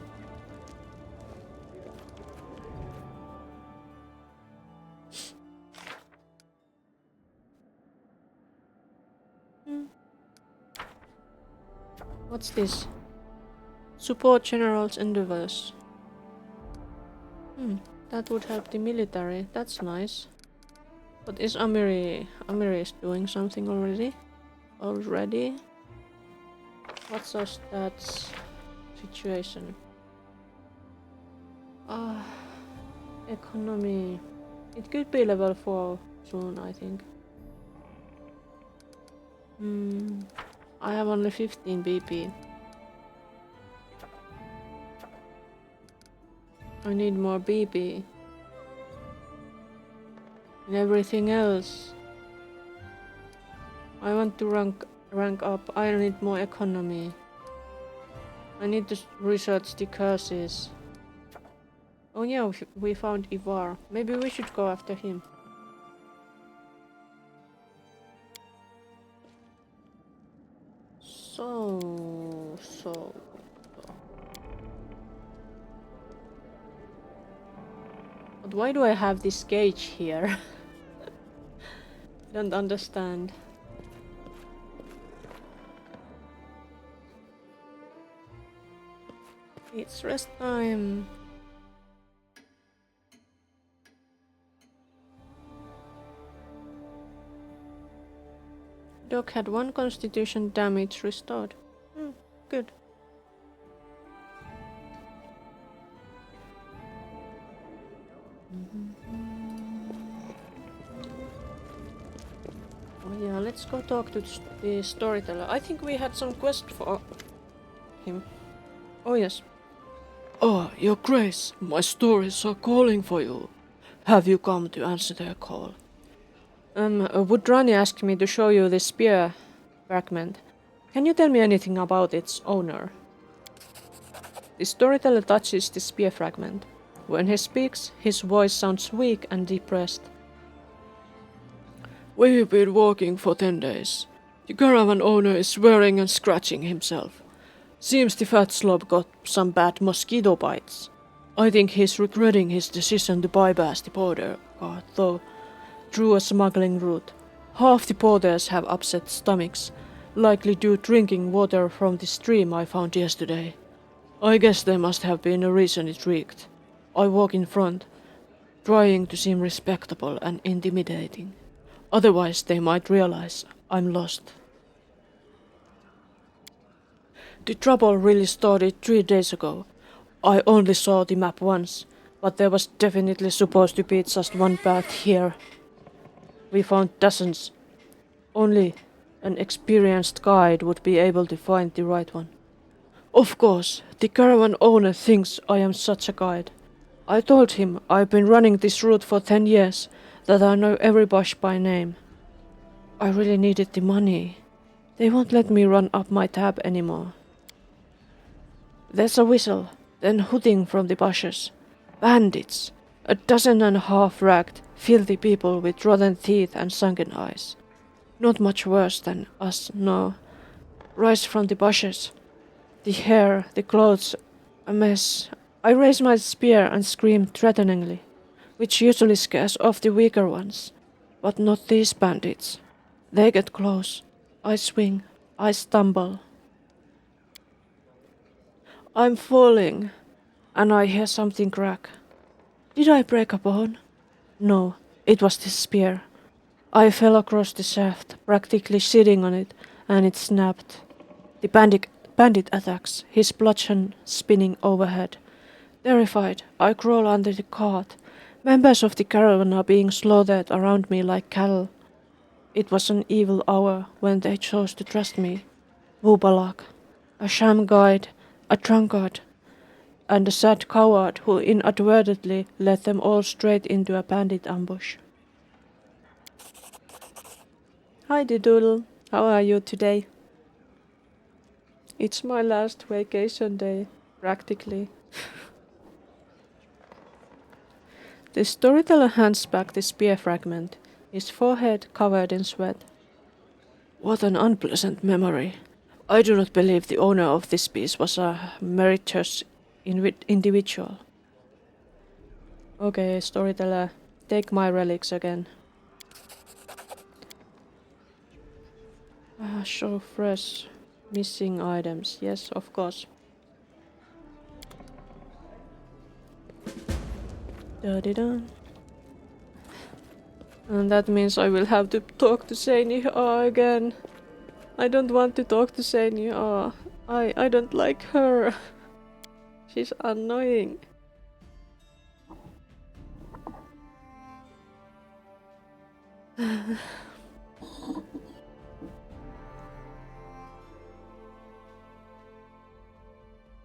What's this? Support general's endeavors. That would help the military. That's nice. But is Amiri is doing something already? What's our stats situation? Economy. It could be level 4 soon, I think. I have only 15 BP. I need more BP. And everything else. I want to rank up. I need more economy. I need to research the curses. Oh yeah, we found Ivar. Maybe we should go after him. So. But why do I have this gauge here? Don't understand. It's rest time. Dog had 1 constitution damage restored. Good. Oh yeah, let's go talk to the storyteller. I think we had some quest for him. Oh yes. Oh, your grace, my stories are calling for you. Have you come to answer their call? Wudrani asked me to show you this spear fragment. Can you tell me anything about its owner? The storyteller touches the spear fragment. When he speaks, his voice sounds weak and depressed. We've been walking for 10 days. The caravan owner is swearing and scratching himself. Seems the fat slob got some bad mosquito bites. I think he's regretting his decision to bypass the border guard, though, through a smuggling route. Half the porters have upset stomachs, likely due drinking water from the stream I found yesterday. I guess there must have been a reason it leaked. I walk in front, trying to seem respectable and intimidating. Otherwise they might realize I'm lost. The trouble really started 3 days ago. I only saw the map once, but there was definitely supposed to be just one path here. We found dozens. Only an experienced guide would be able to find the right one. Of course, the caravan owner thinks I am such a guide. I told him I've been running this route for 10 years, that I know every bush by name. I really needed the money. They won't let me run up my tab anymore. There's a whistle, then hooting from the bushes. Bandits! 12 ragged, filthy people with rotten teeth and sunken eyes. Not much worse than us, no. Rise from the bushes. The hair, the clothes, a mess. I raise my spear and scream threateningly, which usually scares off the weaker ones. But not these bandits. They get close. I swing. I stumble. I'm falling, and I hear something crack. Did I break a bone? No, it was the spear. I fell across the shaft, practically sitting on it, and it snapped. The bandit attacks, his bludgeon spinning overhead. Terrified, I crawl under the cart. Members of the caravan are being slaughtered around me like cattle. It was an evil hour when they chose to trust me. Wubalak, a sham guide, a drunkard, and a sad coward who inadvertently led them all straight into a bandit ambush. Hi Doodle, how are you today? It's my last vacation day, practically. The storyteller hands back the spear fragment, his forehead covered in sweat. What an unpleasant memory. I do not believe the owner of this piece was a meritorious individual. Okay, storyteller, take my relics again. Show fresh missing items. Yes, of course. Da-di-da. And that means I will have to talk to Seini again. I don't want to talk to Seini. I don't like her. She's annoying.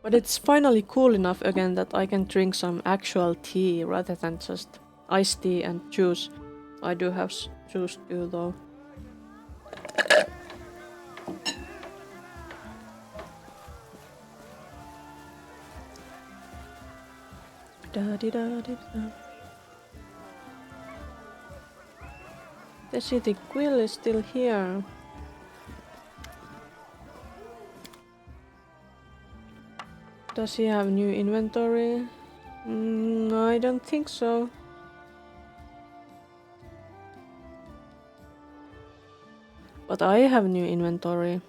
But it's finally cool enough again that I can drink some actual tea rather than just iced tea and juice. I do have juice too though. Da-di-da-di-da. They see the quill is still here. Does he have new inventory? I don't think so. But I have new inventory.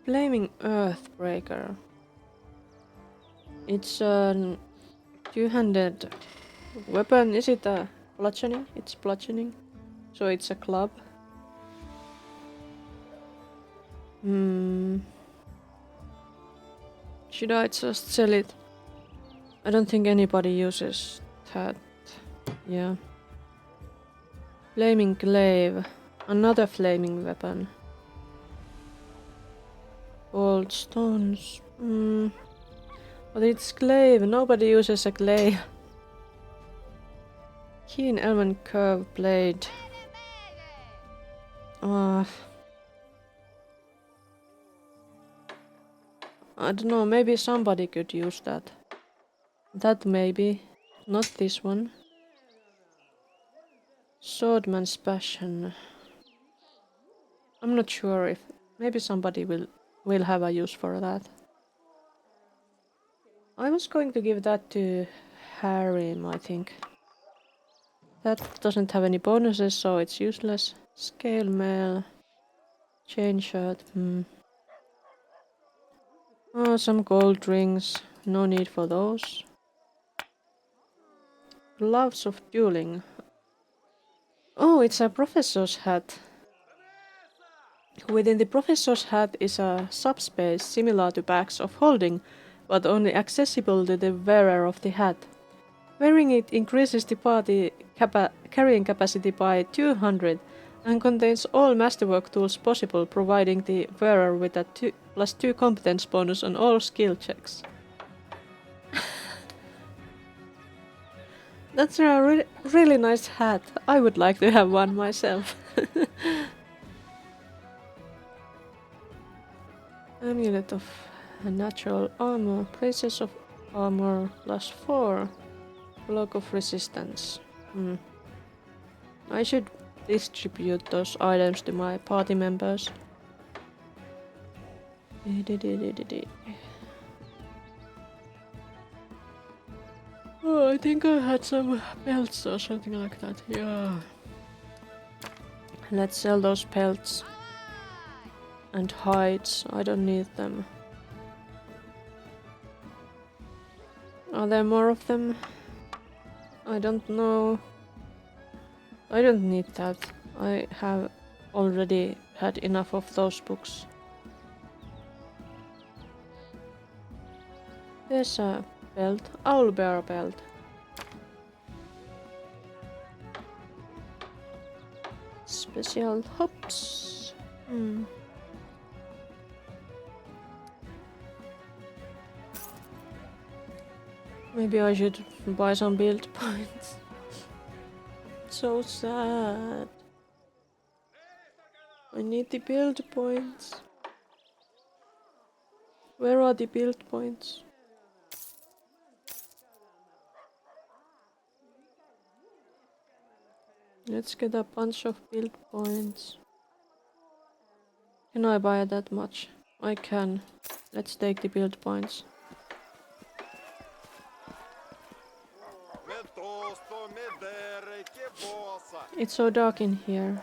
Flaming Earthbreaker. It's a two-handed weapon. Is it a bludgeoning? It's bludgeoning. So it's a club. Should I just sell it? I don't think anybody uses that. Yeah. Flaming glaive. Another flaming weapon. Old stones. But it's glaive. Nobody uses a glaive. Keen elven curve blade. I don't know, maybe somebody could use that. That maybe. Not this one. Swordman's passion. I'm not sure if maybe somebody will have a use for that. I was going to give that to Harim, I think. That doesn't have any bonuses, so it's useless. Scale mail. Chain shirt. Oh, some gold rings. No need for those. Gloves of dueling. Oh, it's a professor's hat. Within the professor's hat is a subspace similar to bags of holding, but only accessible to the wearer of the hat. Wearing it increases the party carrying capacity by 200 and contains all masterwork tools possible, providing the wearer with a +2 competence bonus on all skill checks. That's a really nice hat. I would like to have one myself. Amulet of natural armor. Braces of armor +4. Block of resistance. I should distribute those items to my party members. Oh, I think I had some pelts or something like that. Yeah. Let's sell those pelts. And hides. I don't need them. Are there more of them? I don't know. I don't need that. I have already had enough of those books. There's a belt. Owlbear belt. Special hops. Maybe I should buy some build points. So sad. I need the build points. Where are the build points? Let's get a bunch of build points. Can I buy that much? I can. Let's take the build points. It's so dark in here.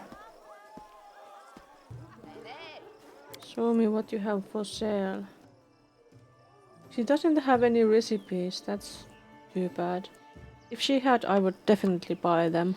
Show me what you have for sale. She doesn't have any recipes, that's too bad. If she had, I would definitely buy them.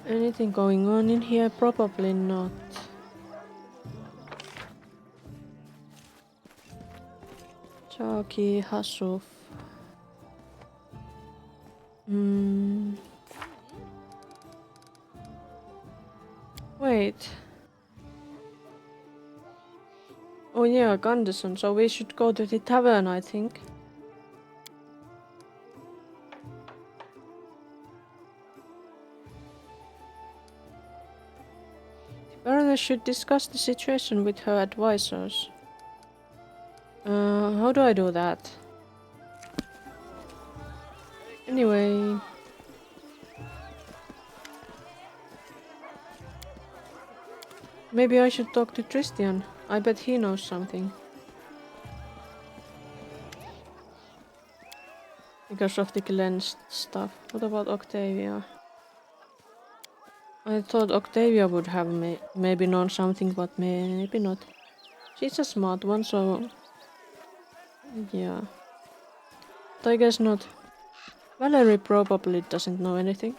Anything going on in here? Probably not. Chalky, Hasuf. Wait. Oh yeah, Gunderson, so we should go to the tavern, I think. The Baroness should discuss the situation with her advisors. How do I do that? Anyway. Maybe I should talk to Christian. I bet he knows something. Because of the cleansed stuff. What about Octavia? I thought Octavia would have maybe known something, but maybe not. She's a smart one, so... yeah. But I guess not. Valerie probably doesn't know anything.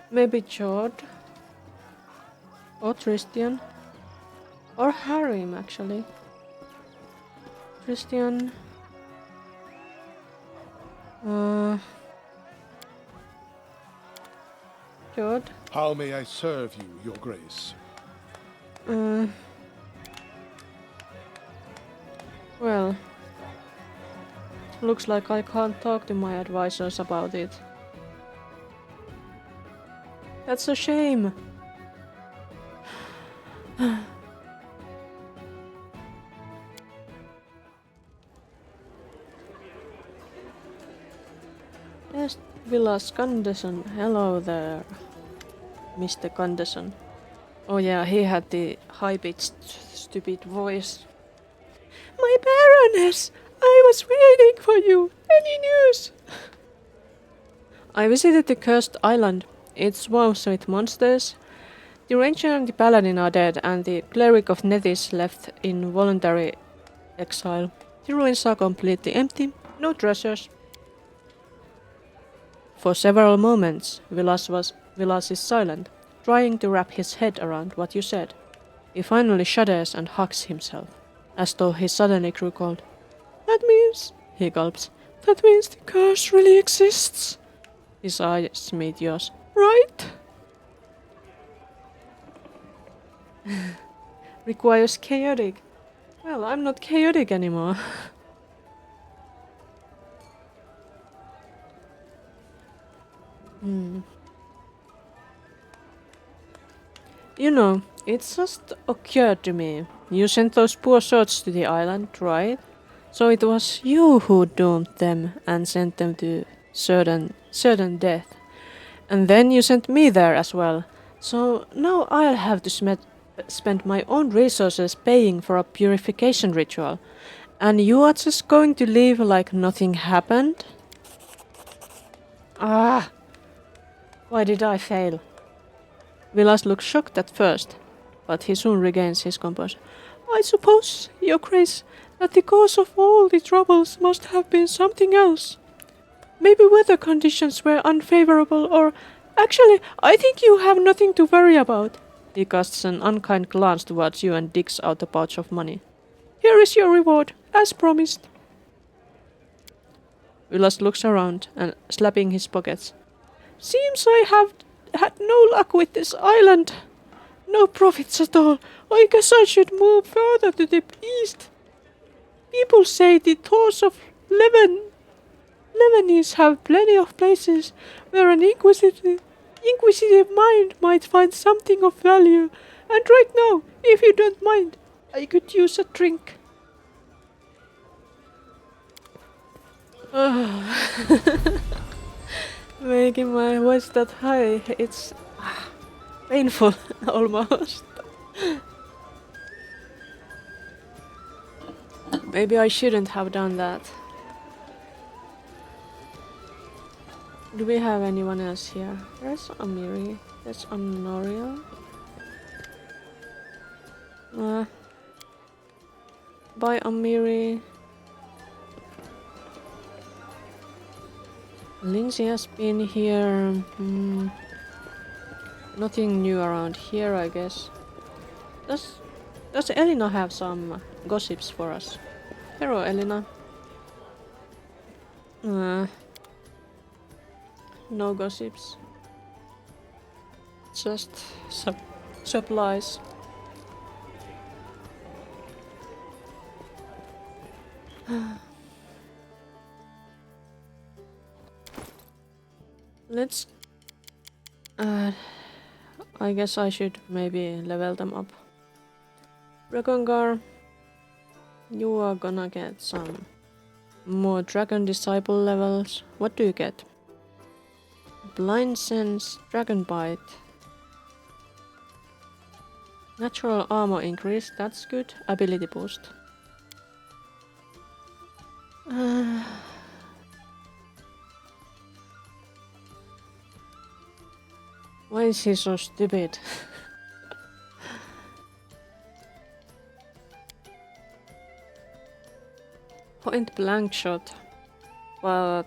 Maybe Jord. Or Christian. Or Harim, actually. Christian... Jord. How may I serve you, Your Grace? Well... looks like I can't talk to my advisors about it. That's a shame. Yes, Vilas Candeson. Hello there, Mr. Candeson. Oh yeah, he had the high-pitched, stupid voice. My Baroness! I was waiting for you! Any news? I visited the cursed island. It swarms with monsters. The ranger and the paladin are dead, and the cleric of Nethys left in voluntary exile. The ruins are completely empty, no treasures. For several moments, Vilas is silent, trying to wrap his head around what you said. He finally shudders and hugs himself, as though he suddenly grew cold. That means, he gulps, that means the curse really exists. His eyes meet yours. Right? Requires chaotic. Well, I'm not chaotic anymore. You know, it just occurred to me. You sent those poor souls to the island, right? So it was you who doomed them and sent them to certain death. And then you sent me there as well. So now I'll have to spend my own resources paying for a purification ritual. And you are just going to leave like nothing happened? Ah! Why did I fail? Vilas looks shocked at first, but he soon regains his composure. I suppose, Your Grace, that the cause of all the troubles must have been something else. Maybe weather conditions were unfavorable, or... Actually, I think you have nothing to worry about. He casts an unkind glance towards you and digs out a pouch of money. Here is your reward, as promised. Vilas looks around and slapping his pockets. Seems I have had no luck with this island. No profits at all. I guess I should move further to the east. People say the Tours of Lebanese have plenty of places where an inquisitive mind might find something of value. And right now, if you don't mind, I could use a drink. Making my voice that high, it's painful almost. Maybe I shouldn't have done that. Do we have anyone else here? There's Amiri. There's Honoria. Bye, Amiri. Lindsay has been here. Nothing new around here, I guess. Does Elena have some gossips for us? Hello, Elena. No gossips. Just supplies. Let's... I guess I should maybe level them up. Dragongar, you are gonna get some more Dragon Disciple levels. What do you get? Blind Sense, Dragon Bite. Natural armor increase, that's good. Ability boost. Why is he so stupid? Point blank shot. But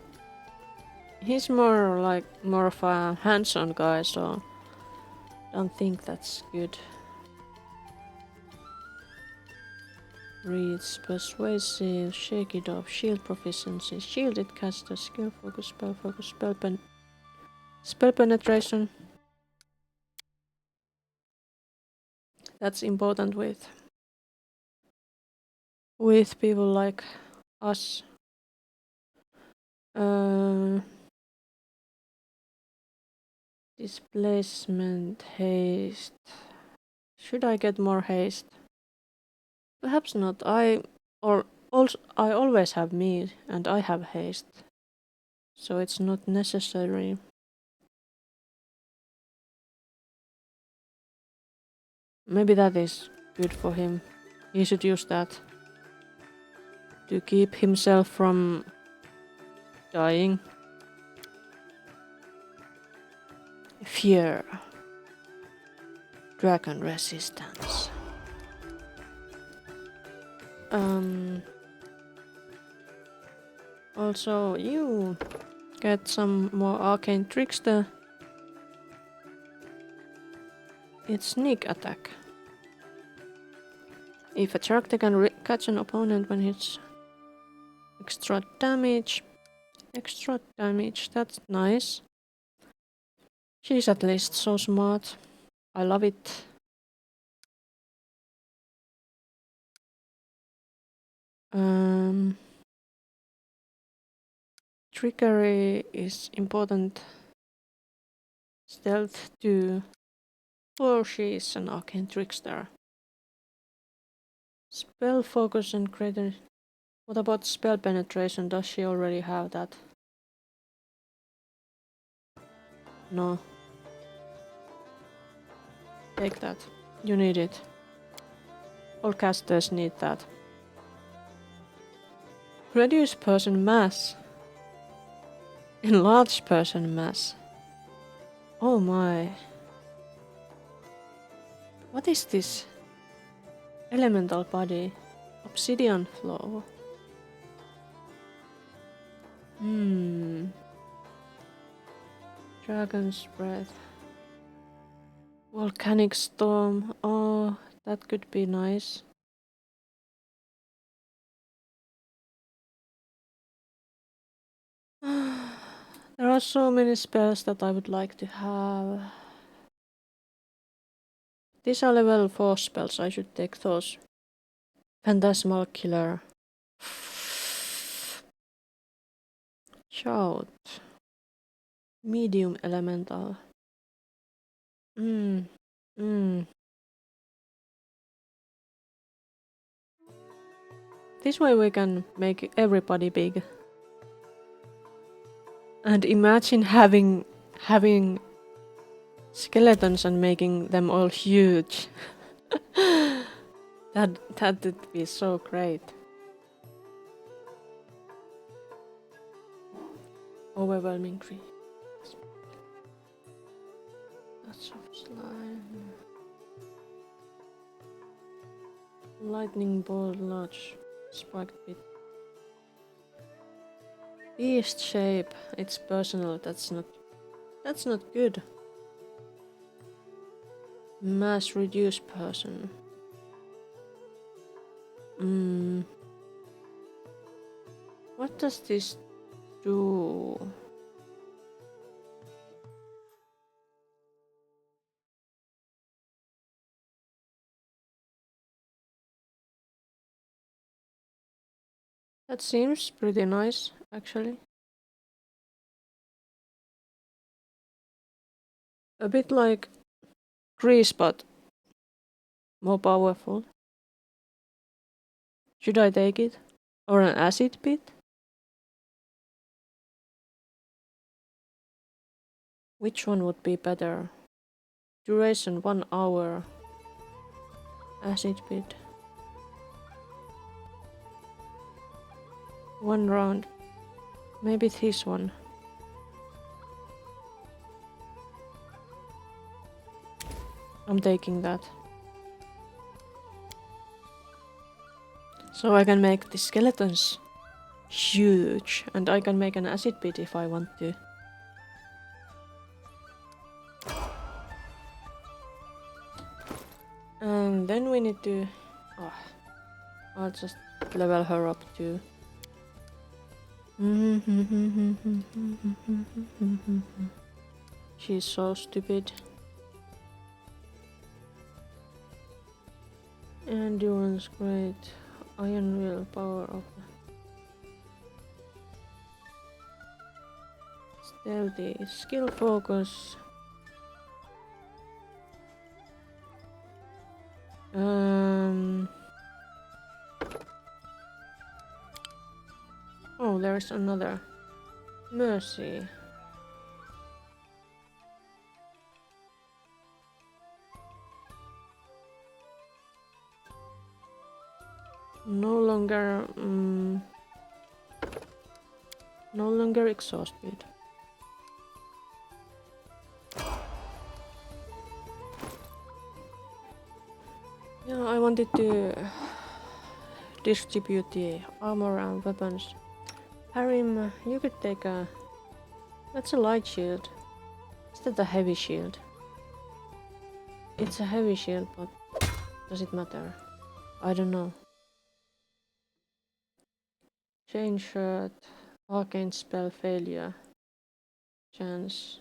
he's more of a hands-on guy, so don't think that's good. Reads, persuasive, shake it off, shield proficiency, shielded caster, skill focus, spell penetration. That's important with people like us. Displacement, haste. Should I get more haste? Perhaps not. I always have meat and I have haste, so it's not necessary. Maybe that is good for him. He should use that to keep himself from dying. Fear. Dragon resistance. Also, you get some more arcane trickster. It's sneak attack. If a character can catch an opponent when it's extra damage. Extra damage, that's nice. She's at least so smart. I love it. Trickery is important. Stealth too. Or she is an arcane trickster. Spell focus and greater. What about spell penetration? Does she already have that? No. Take that. You need it. All casters need that. Reduce person mass. Enlarge person mass. Oh my. What is this? Elemental body. Obsidian flow. Dragon's breath. Volcanic storm. Oh, that could be nice. There are so many spells that I would like to have. These are level 4 spells, I should take those. Phantasmal Killer. Shout. Medium Elemental. This way we can make everybody big. And imagine having skeletons and making them all huge. that would be so great. Overwhelming tree. That's of slime. Lightning bolt, large spiked bit. Beast shape. It's personal. That's not good. Mass reduce person. What does this do? That seems pretty nice, actually. A bit like Grease, but more powerful. Should I take it? Or an acid pit? Which one would be better? Duration 1 hour. Acid bit. 1 round. Maybe this one. I'm taking that. So I can make the skeletons huge, and I can make an acid pit if I want to. And then we need to... Oh, I'll just level her up too. She's so stupid. Endurance great. Iron will power up. Stealthy. Skill focus. Oh, there's another. Mercy. No longer exhausted. Yeah, I wanted to distribute the armor and weapons. Harim, you could take a... That's a light shield. Is that a heavy shield? It's a heavy shield, but does it matter? I don't know. Chain shirt, arcane spell failure chance.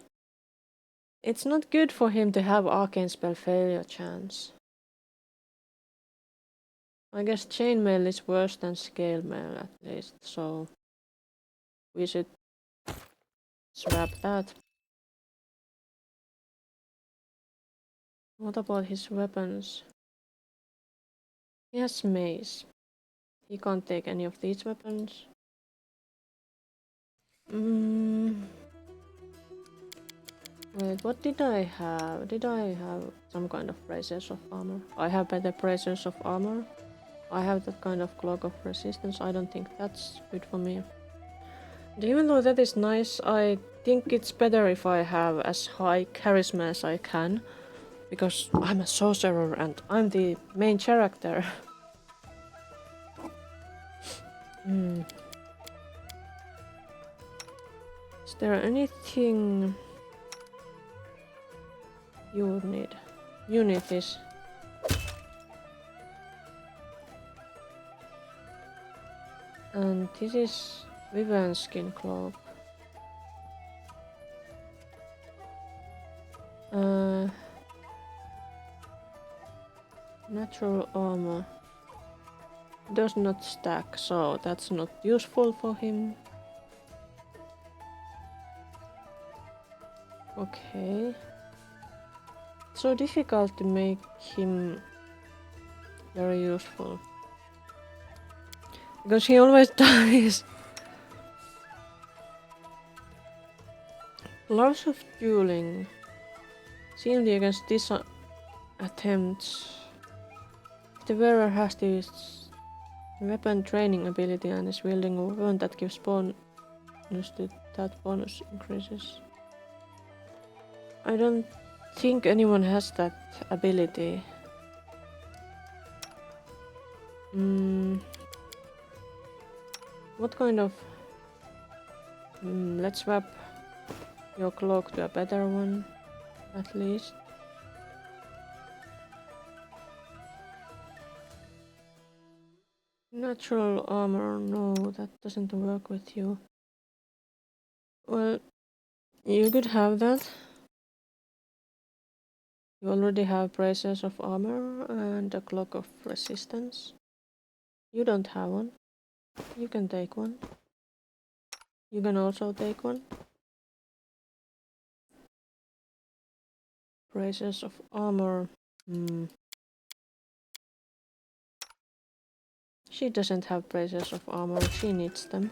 It's not good for him to have arcane spell failure chance. I guess chainmail is worse than scale mail at least, so we should swap that. What about his weapons? He has mace. He can't take any of these weapons. Wait, what did I have? Did I have some kind of braces of armor? I have better braces of armor. I have that kind of cloak of resistance. I don't think that's good for me. And even though that is nice, I think it's better if I have as high charisma as I can. Because I'm a sorcerer and I'm the main character. Is there anything you would need? You need this. And this is Wyvern skin cloak. Natural armor. Does not stack, so that's not useful for him. Okay. So difficult to make him very useful. Because he always dies. Loss of dueling. Seemed against this attempts. The wearer has this weapon training ability and is wielding a weapon that gives bonus to that bonus increases. I don't think anyone has that ability. What kind of... let's swap your cloak to a better one, at least. Natural armor, no, that doesn't work with you. Well, you could have that. You already have braces of armor and a cloak of resistance. You don't have one. You can take one. You can also take one. Braces of armor. She doesn't have braces of armor, she needs them.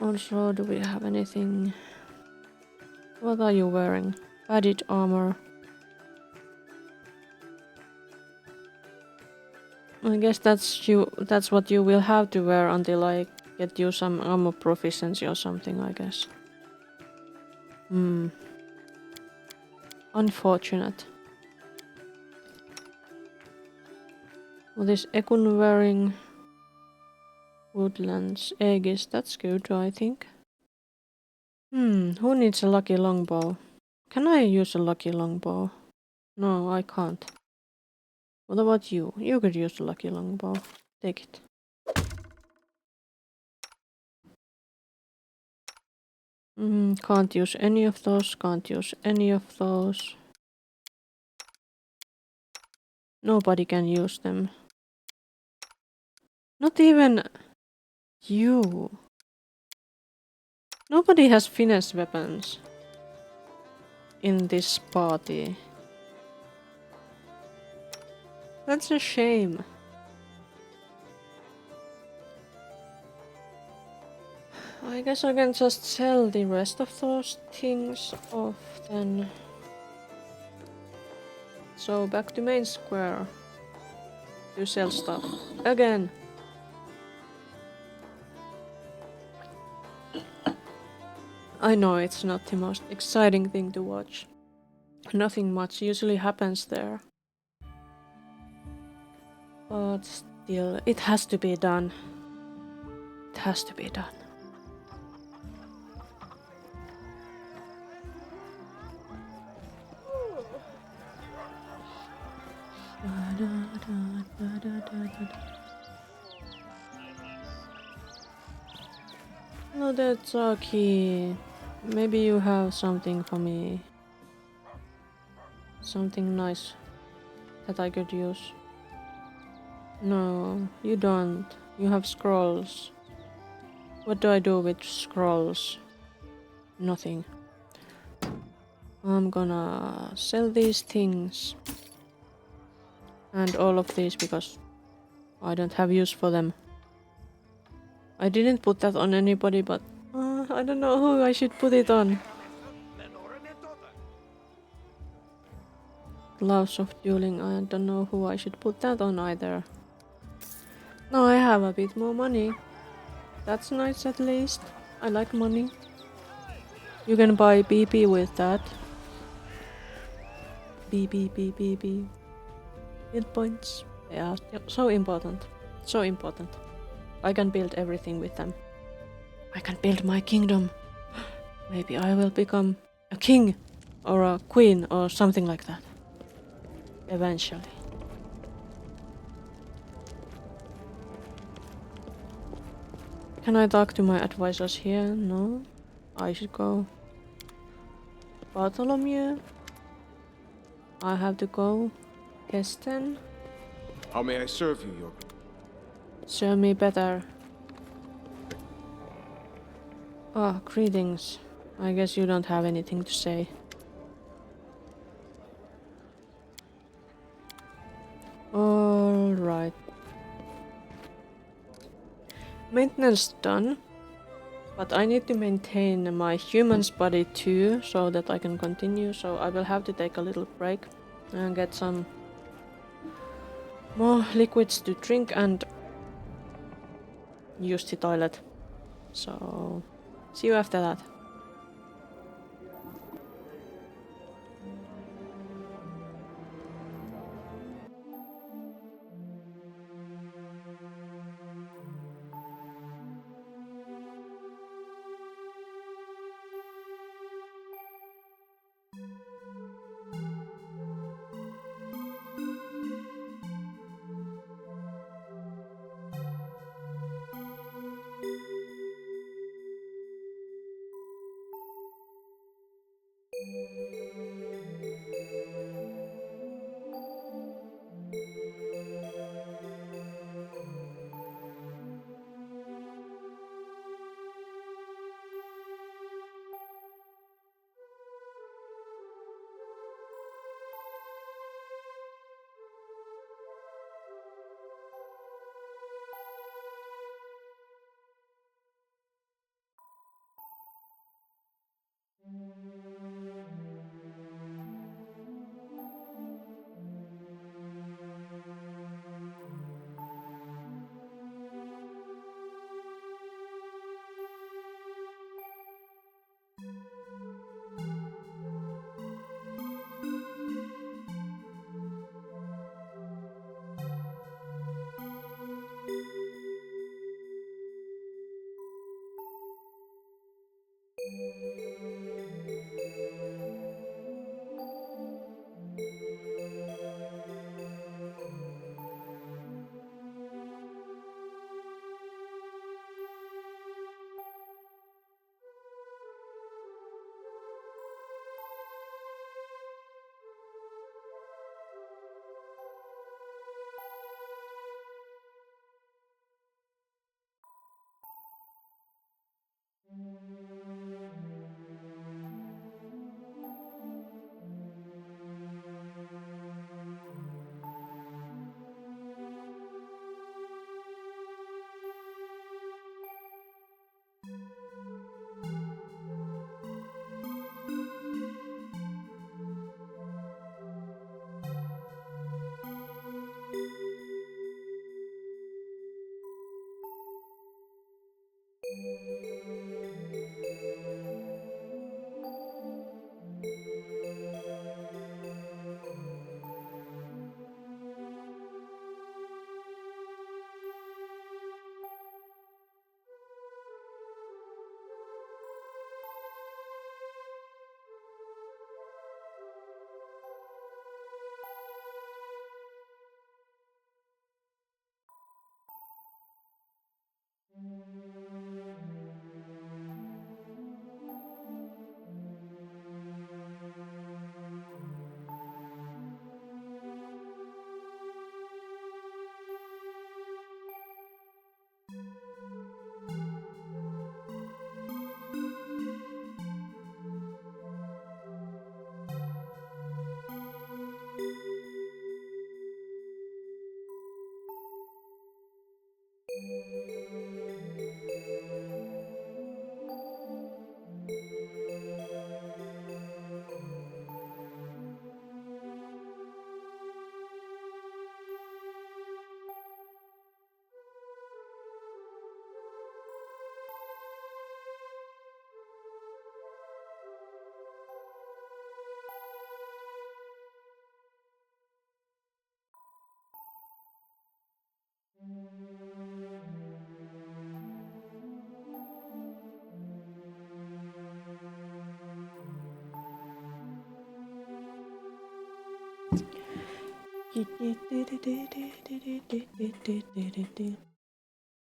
Also, do we have anything? What are you wearing? Padded armor. I guess that's what you will have to wear until I get you some armor proficiency or something, I guess. Unfortunate. What is Ekun wearing? Woodlands. Aegis, that's good, I think. Who needs a lucky longbow? Can I use a lucky longbow? No, I can't. What about you? You could use a lucky longbow. Take it. Can't use any of those, can't use any of those. Nobody can use them. Not even you. Nobody has finesse weapons in this party. That's a shame. I guess I can just sell the rest of those things off then. So back to main square to sell stuff again. I know it's not the most exciting thing to watch. Nothing much usually happens there. But still, it has to be done. It has to be done. Hello there, Taki. Maybe you have something for me. Something nice that I could use. No, you don't. You have scrolls. What do I do with scrolls? Nothing. I'm gonna sell these things. And all of these because I don't have use for them. I didn't put that on anybody, but I don't know who I should put it on. Gloves of dueling, I don't know who I should put that on either. Now I have a bit more money. That's nice at least. I like money. You can buy BP with that. BP. Build points. They are so important. So important. I can build everything with them. I can build my kingdom. Maybe I will become a king or a queen or something like that. Eventually. Can I talk to my advisors here? No. I should go. Bartholomew. I have to go. Kesten. How may I serve you, Your Serve me better. Oh, greetings. I guess you don't have anything to say. Alright. Maintenance done. But I need to maintain my human's body too, so that I can continue. So I will have to take a little break and get some more liquids to drink and use the toilet. So see you after that.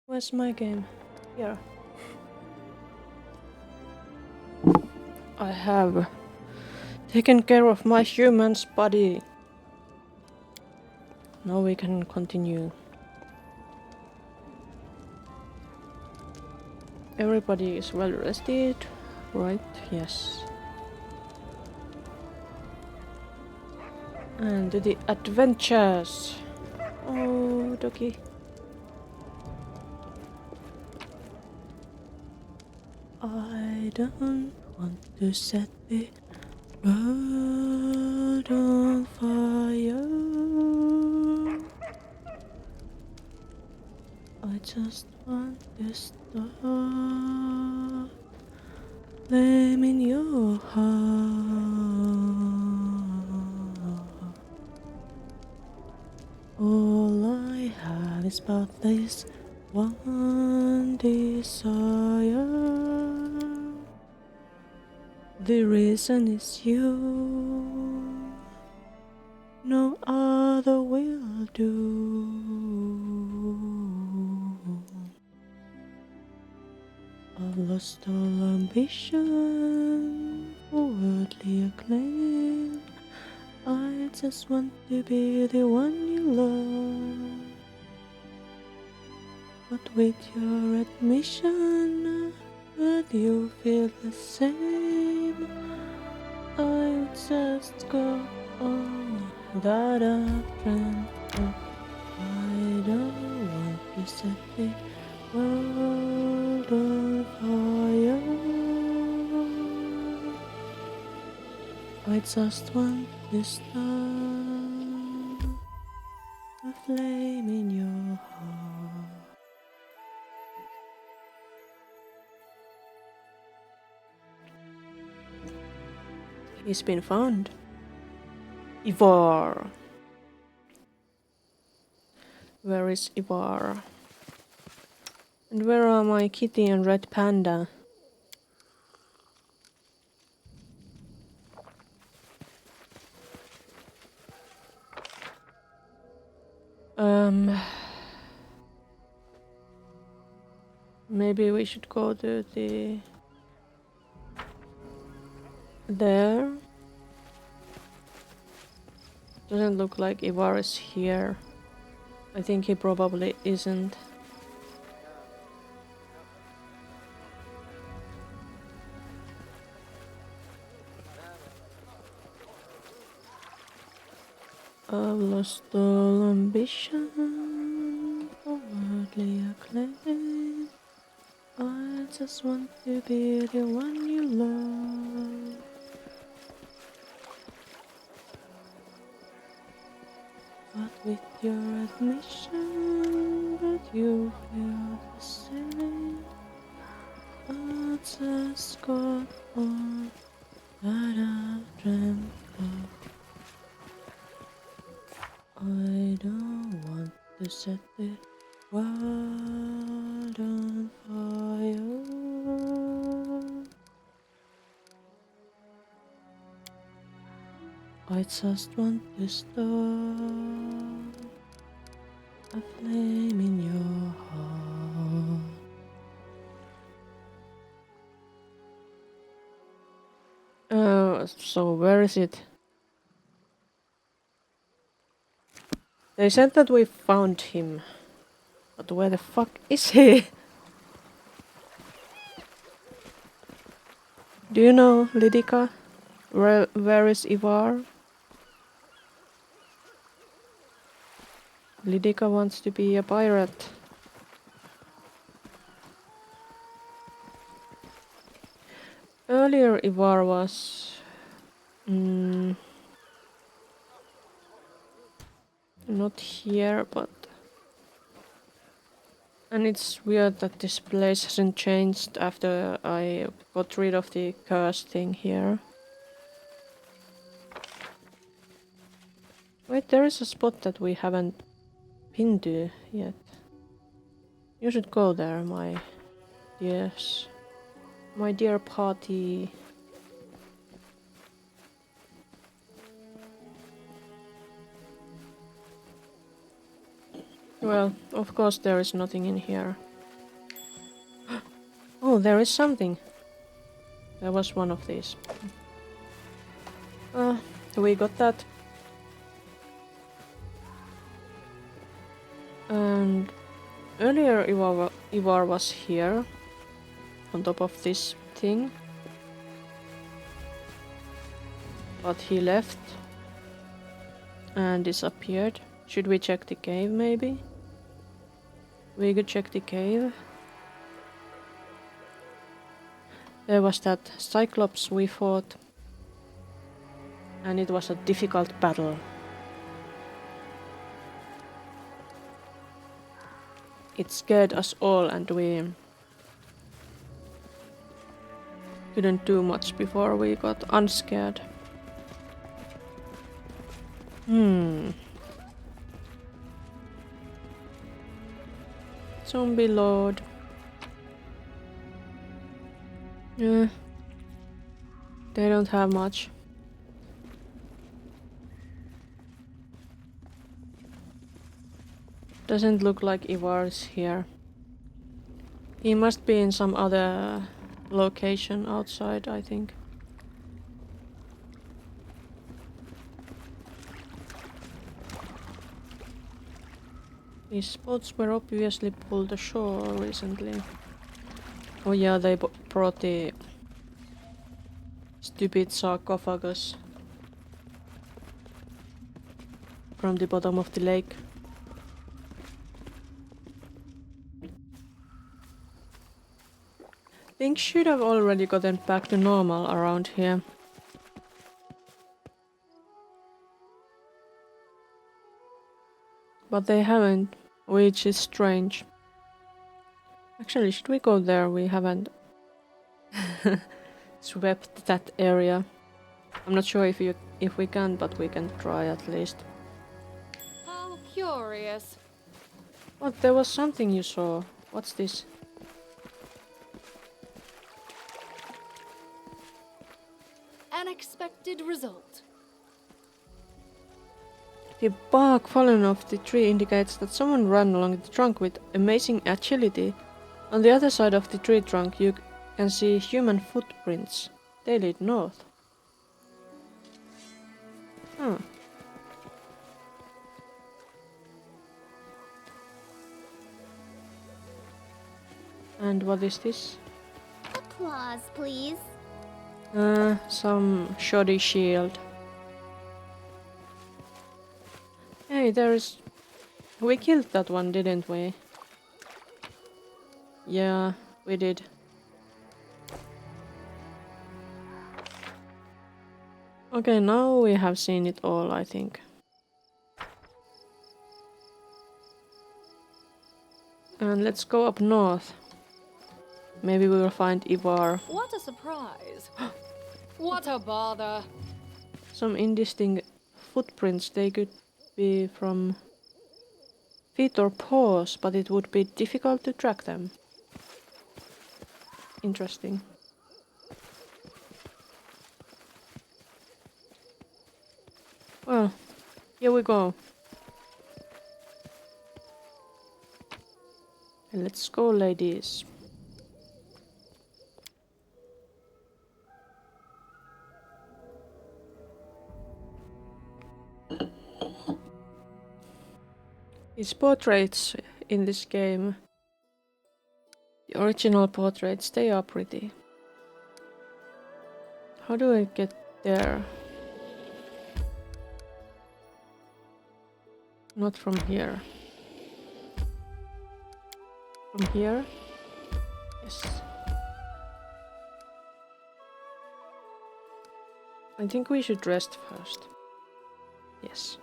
Where's my game? Here. I have taken care of my human's body. Now we can continue. Everybody is well rested, right? Yes. And to the adventures. Oh, doggy. I don't want to set the world on fire. I just want to stop flame in your heart. All I have is but this one desire. The reason is you. No other will do. I've lost all ambition for worldly acclaim. I just want to be the one you love. But with your admission that you feel the same, I just go on that a friend. I don't want to set the world on fire. I just want to start a flame in your heart. He's been found. Ivar. Where is Ivar? And where are my kitty and red panda? Maybe we should go to the... There. Doesn't look like Ivar is here. I think he probably isn't. I've lost all ambition for worldly acclaim. I just want to be the one you love. But with your admission that you feel the same, I just got one that I've dreamt of. I don't want to set the world on fire. I just want to start a flame in your heart. So where is it? They said that we found him. But where the fuck is he? Do you know, Lidica? Where is Ivar? Lidica wants to be a pirate. Earlier Ivar was... not here, but... And it's weird that this place hasn't changed after I got rid of the curse thing here. Wait, there is a spot that we haven't been to yet. You should go there, my dears. My dear party. Well, of course there is nothing in here. Oh, there is something. There was one of these. We got that. And earlier Ivar was here, on top of this thing. But he left and disappeared. Should we check the cave maybe? We could check the cave. There was that Cyclops we fought. And it was a difficult battle. It scared us all and we couldn't do much before we got unscared. Zombie Lord. Yeah. They don't have much. Doesn't look like Ivar's here. He must be in some other location outside, I think. These spots were obviously pulled ashore recently. Oh yeah, they brought the stupid sarcophagus from the bottom of the lake. Things should have already gotten back to normal around here. But they haven't, which is strange. Actually, should we go there? We haven't swept that area. I'm not sure if we can, but we can try at least. How curious. What? There was something you saw. What's this? Unexpected result. The bark fallen off the tree indicates that someone ran along the trunk with amazing agility. On the other side of the tree trunk you can see human footprints. They lead north. Hmm. And what is this? Applause, please. Some shoddy shield. Hey, there's... We killed that one, didn't we? Yeah, we did. Okay, now we have seen it all, I think. And let's go up north. Maybe we will find Ivar. What a surprise. What a bother. Some indistinct footprints, they could be from feet or paws, but it would be difficult to track them. Interesting. Well, here we go. Let's go, ladies. These portraits in this game, the original portraits, they are pretty. How do I get there? Not from here. From here? Yes. I think we should rest first. Yes.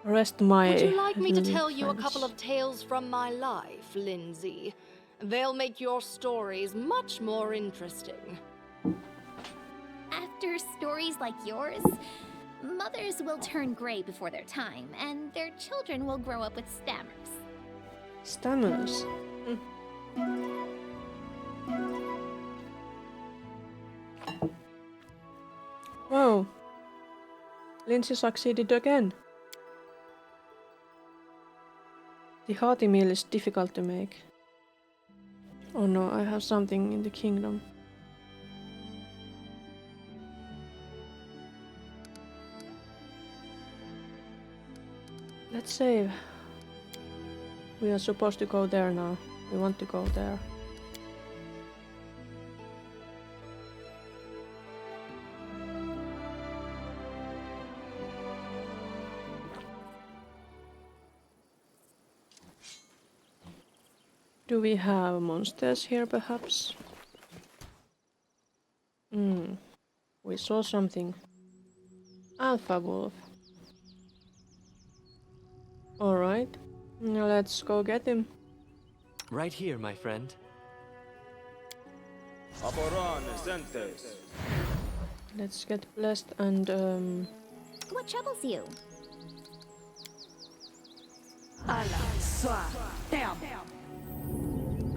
Rest my... Would you like me to tell you a friends. couple of tales from my life, Lindsay? They'll make your stories much more interesting. After stories like yours, mothers will turn gray before their time, and their children will grow up with stammers. Stammers? Wow. Lindsay succeeded again. The hearty meal is difficult to make. Oh no, I have something in the kingdom. Let's save. We are supposed to go there now. We want to go there. Do we have monsters here, perhaps? We saw something. Alpha wolf. Alright. Now let's go get him. Right here, my friend. Let's get blessed and What troubles you?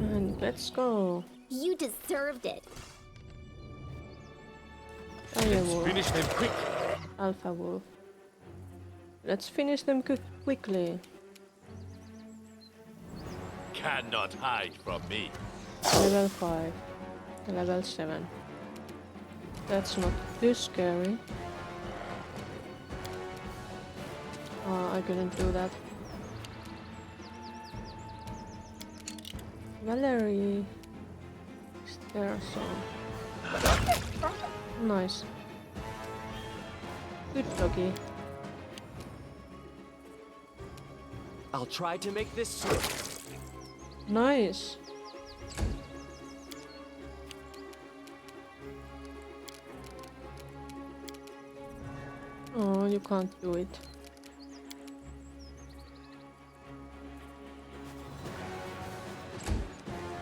and let's go. You deserved it. Dire wolf. Finish them quick. Alpha wolf. Let's finish them quickly. Cannot hide from me. Level 5. Level 7. That's not too scary. I couldn't do that. Valerie is there, so nice. Good doggy. I'll try to make this swift. Nice. Oh, you can't do it.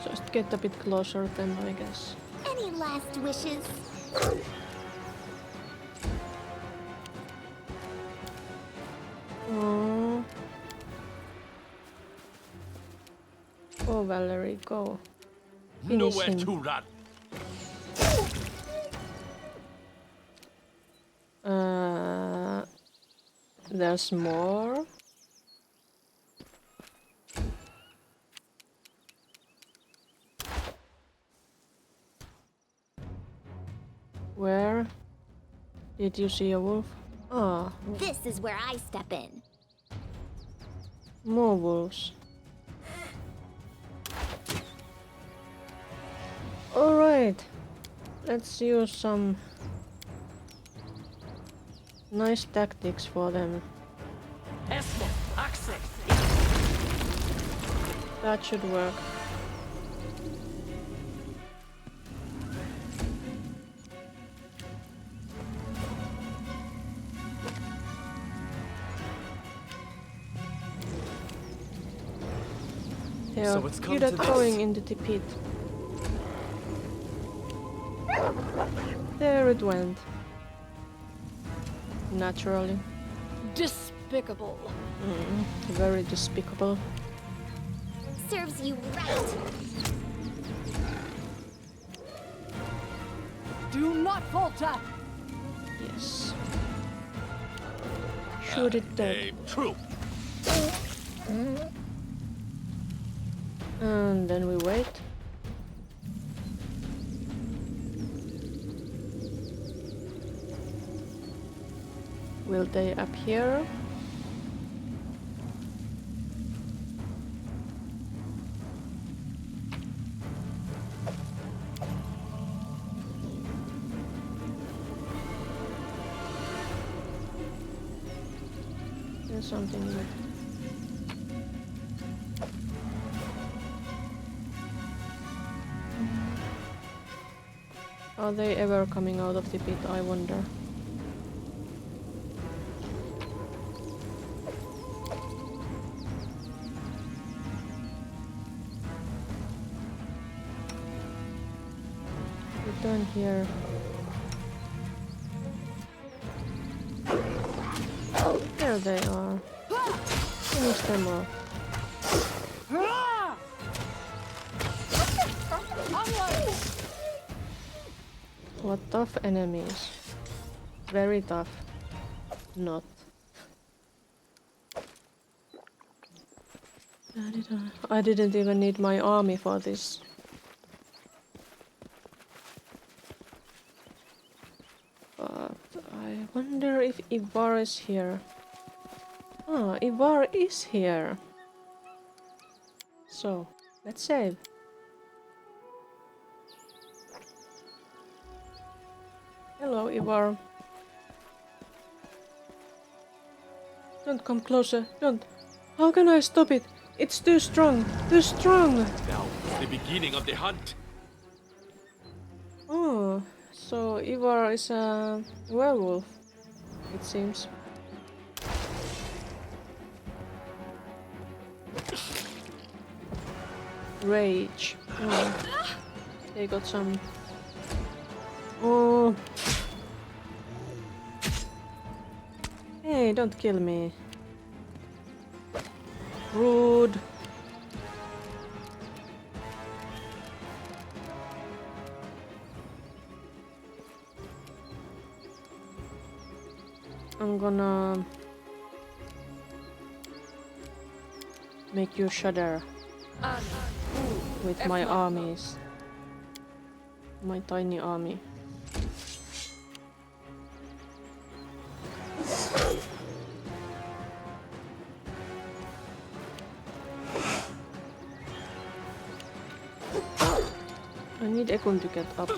Just get a bit closer then, I guess. Any last wishes? Oh. Go, Valerie, go. Finish Nowhere him. to run. There's more. Where did you see a wolf? Ah, This is where I step in. more wolves. Alright, let's use some nice tactics for them. That should work. Yeah, So it's come you to that this. going into the pit. There it went. Naturally. Despicable. Very despicable. Serves you right. Do not falter. Yes. Shoot it dead. Name true. And then we wait. Will they appear? There's something in it. Are they ever coming out of the pit, I wonder? Return here. There they are. Finish them off. What tough enemies. Very tough. Not. I didn't even need my army for this. But I wonder if Ivar is here. Ah, Ivar is here. So, let's save. Hello, Ivar. Don't come closer. Don't. How can I stop it? It's too strong. Too strong. Now is the beginning of the hunt. Oh, so Ivar is a werewolf, it seems. Rage. Oh. They got some. Oh. Hey, don't kill me. Rude. I'm gonna make you shudder with my armies. My tiny army. I need Ekun to get up.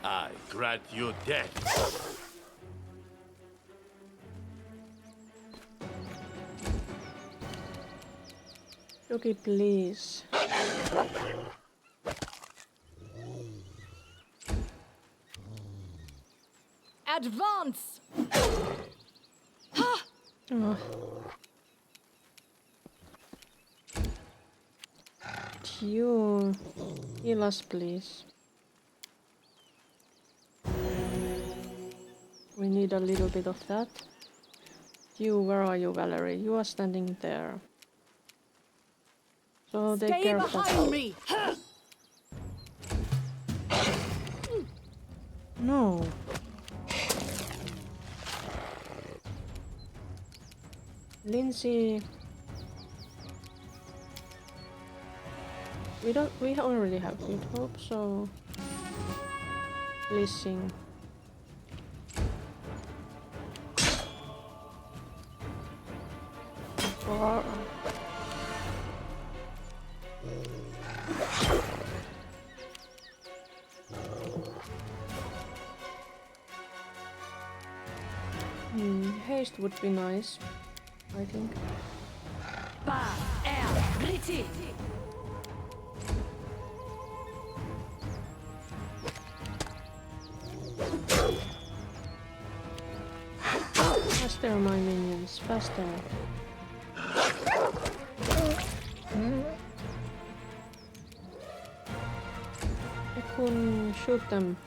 I grant you death. Okay, please. Advance! Oh. You heal us, please. We need a little bit of that. You, where are you, Valerie? You are standing there. So take Stay care of that. behind me! No. Lindsay. We already have good hope, so blessing. Or haste would be nice, I think. Faster, my minions, faster. I can shoot them.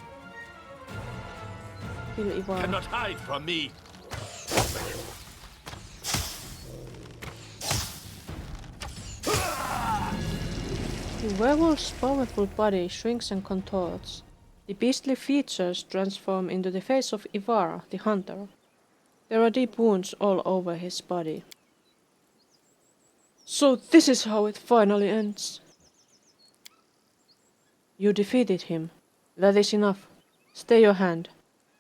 Kill Ivar. Cannot hide from me. The werewolf's powerful body shrinks and contorts. The beastly features transform into the face of Ivar, the hunter. There are deep wounds all over his body. So this is how it finally ends. You defeated him. That is enough. Stay your hand.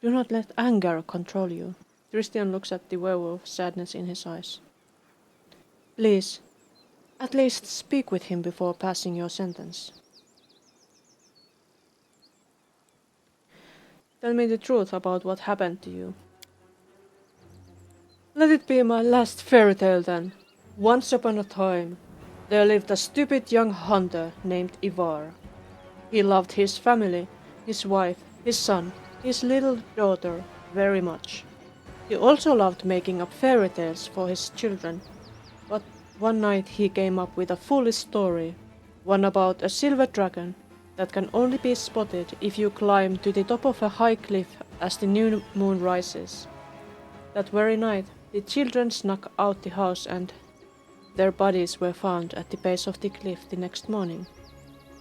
Do not let anger control you. Christian looks at the werewolf, sadness in his eyes. Please, at least speak with him before passing your sentence. Tell me the truth about what happened to you. Let it be my last fairy tale then. Once upon a time, there lived a stupid young hunter named Ivar. He loved his family, his wife, his son, his little daughter very much. He also loved making up fairy tales for his children. But one night he came up with a foolish story, one about a silver dragon that can only be spotted if you climb to the top of a high cliff as the new moon rises. That very night, the children snuck out the house and their bodies were found at the base of the cliff the next morning.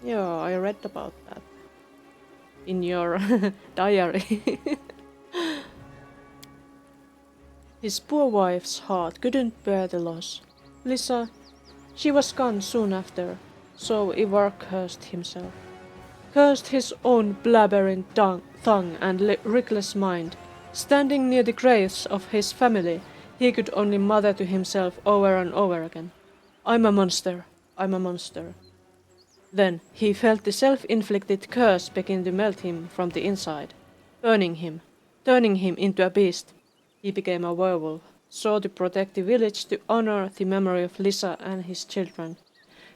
Yeah, I read about that in your diary. His poor wife's heart couldn't bear the loss. Lisa, she was gone soon after, so Ivar cursed himself. Cursed his own blabbering tongue and reckless mind. Standing near the graves of his family, he could only mutter to himself over and over again, I'm a monster, I'm a monster. Then he felt the self-inflicted curse begin to melt him from the inside, burning him, turning him into a beast. He became a werewolf, sought to protect the village to honor the memory of Lisa and his children.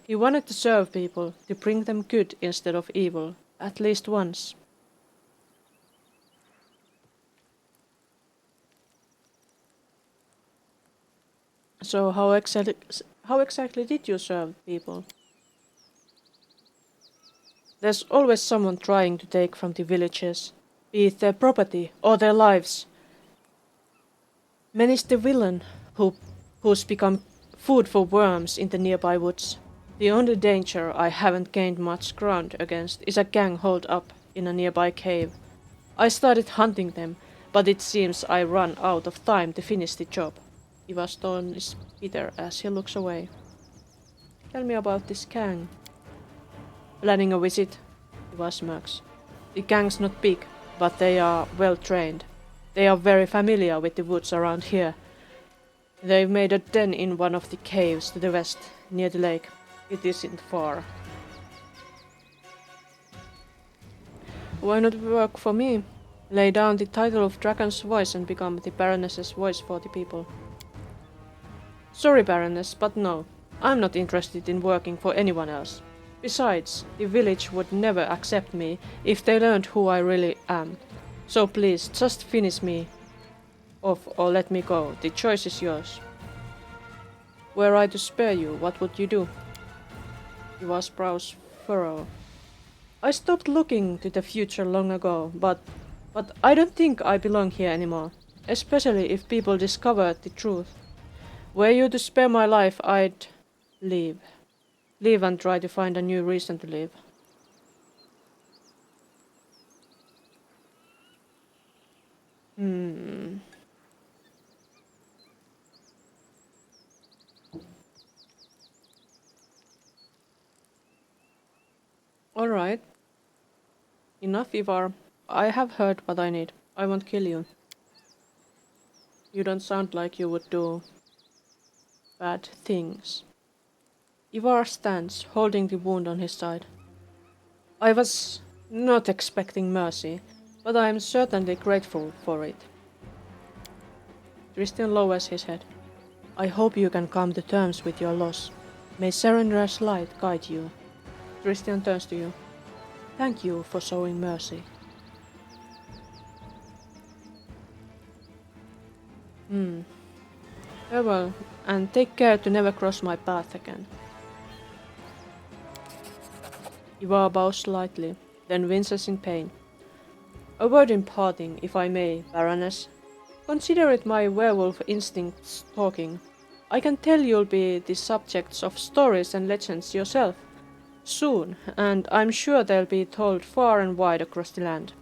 He wanted to serve people, to bring them good instead of evil, at least once. So how exactly did you serve people? There's always someone trying to take from the villagers, be it their property or their lives. Many's the villain who's become food for worms in the nearby woods. The only danger I haven't gained much ground against is a gang holed up in a nearby cave. I started hunting them, but it seems I run out of time to finish the job. Ivar's tone is bitter as he looks away. Tell me about this gang. Planning a visit, Ivar smirks. The gang's not big, but they are well trained. They are very familiar with the woods around here. They've made a den in one of the caves to the west, near the lake. It isn't far. Why not work for me? Lay down the title of Dragon's Voice and become the Baroness's voice for the people. Sorry, Baroness, but no. I'm not interested in working for anyone else. Besides, the village would never accept me if they learned who I really am. So please, just finish me off or let me go. The choice is yours. Were I to spare you, what would you do? Ivar's brows furrow. I stopped looking to the future long ago, but I don't think I belong here anymore. Especially if people discovered the truth. Were you to spare my life, I'd leave. Leave and try to find a new reason to live. Enough, Ivar. I have heard what I need. I won't kill you. You don't sound like you would do bad things. Ivar stands, holding the wound on his side. I was not expecting mercy, but I am certainly grateful for it. Christian lowers his head. I hope you can come to terms with your loss. May Serendra's light guide you. Christian turns to you. Thank you for showing mercy. Farewell, and take care to never cross my path again. Ivar bows slightly, then winces in pain. A word in parting, if I may, Baroness. Consider it my werewolf instincts talking. I can tell you'll be the subjects of stories and legends yourself. Soon, and I'm sure they'll be told far and wide across the land.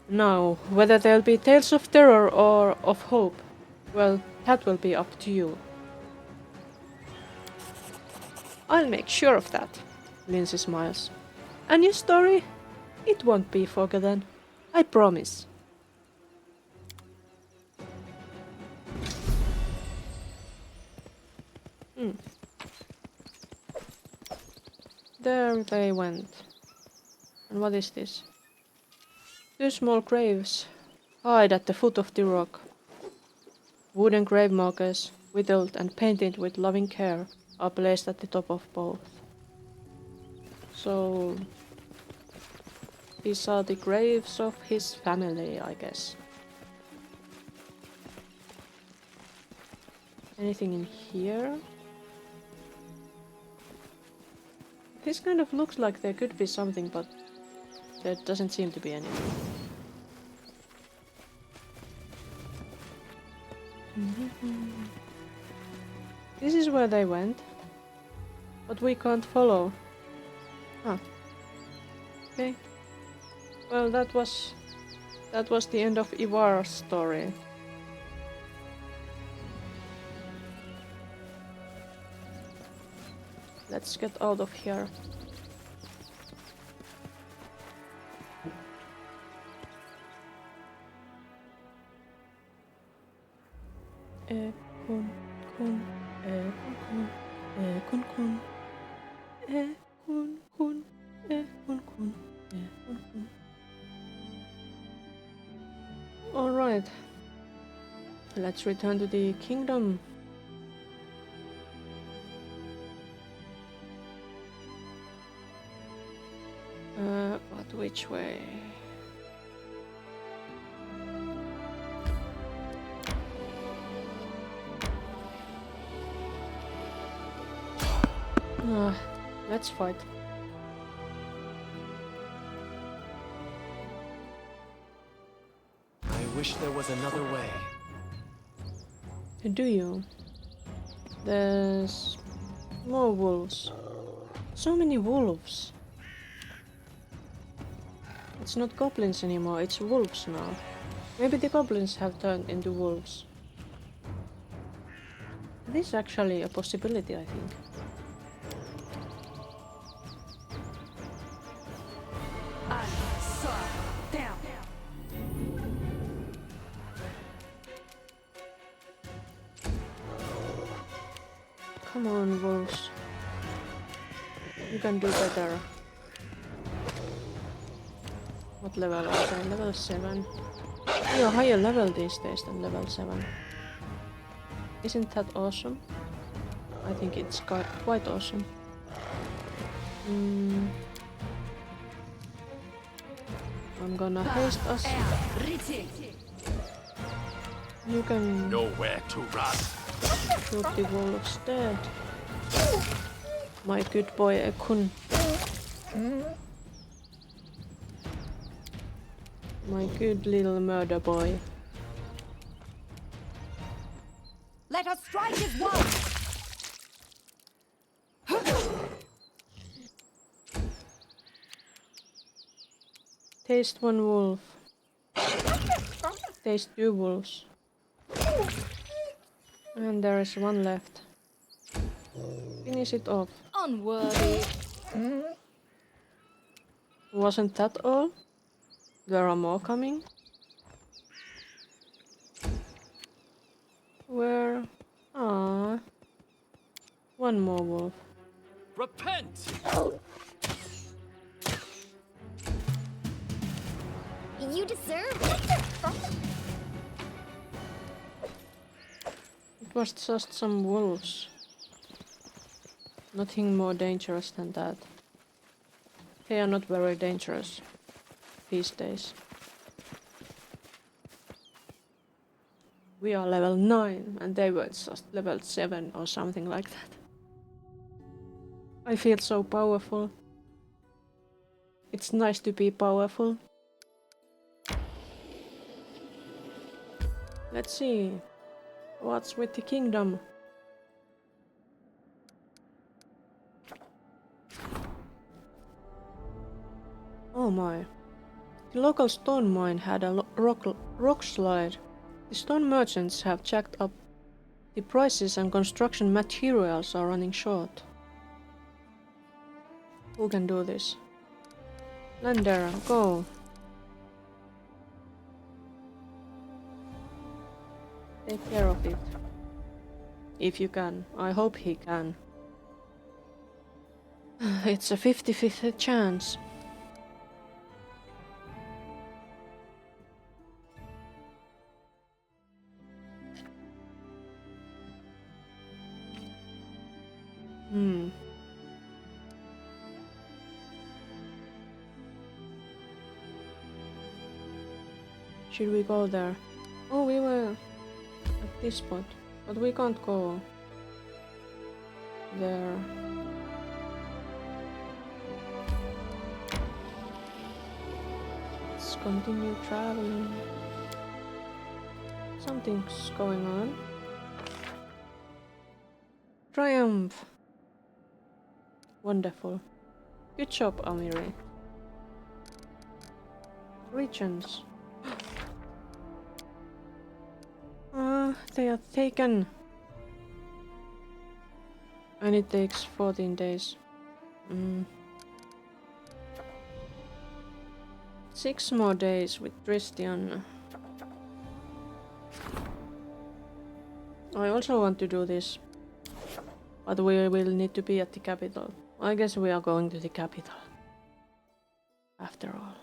Now, whether they'll be tales of terror or of hope, well, that will be up to you. I'll make sure of that, Lindsay smiles. And your story? It won't be forgotten. I promise. There they went. And what is this? 2 small graves hide at the foot of the rock. Wooden grave markers, whittled and painted with loving care, are placed at the top of both. So these are the graves of his family, I guess. Anything in here? This kind of looks like there could be something, but there doesn't seem to be anything. This is where they went, but we can't follow. Huh. Okay. Well, that was the end of Ivar's story. Let's get out of here. Kun. All right. Let's return to the kingdom. But which way? Let's fight. I wish there was another way. Do you? There's more wolves. So many wolves. It's not goblins anymore, it's wolves now. Maybe the goblins have turned into wolves. This is actually a possibility, I think. Come on, wolves. You can do better. What level are they? Level 7. You're higher level these days than level 7. Isn't that awesome? I think it's quite awesome. I'm gonna haste us. You can Nowhere to run. shoot the wolves dead. My good boy Ekun. My good little murder boy. Let us strike as one! Taste 1 wolf. Taste 2 wolves. And there is 1 left. Finish it off. Unworthy. Wasn't that all? There are more coming. Where? Ah, one more wolf. Repent! You deserve it. It was just some wolves. Nothing more dangerous than that. They are not very dangerous these days. We are level 9 and they were just level 7 or something like that. I feel so powerful. It's nice to be powerful. Let's see. What's with the kingdom? Oh my. The local stone mine had a rock slide. The stone merchants have jacked up the prices and construction materials are running short. Who can do this? Lander, go! Take care of it. If you can. I hope he can. It's a 50-50 chance. Should we go there? Oh, we were at this spot, but we can't go there. Let's continue traveling. Something's going on. Triumph! Wonderful. Good job, Amiri. Regions. They are taken. And it takes 14 days. 6 more days with Tristian. I also want to do this. But we will need to be at the capital. I guess we are going to the capital. After all.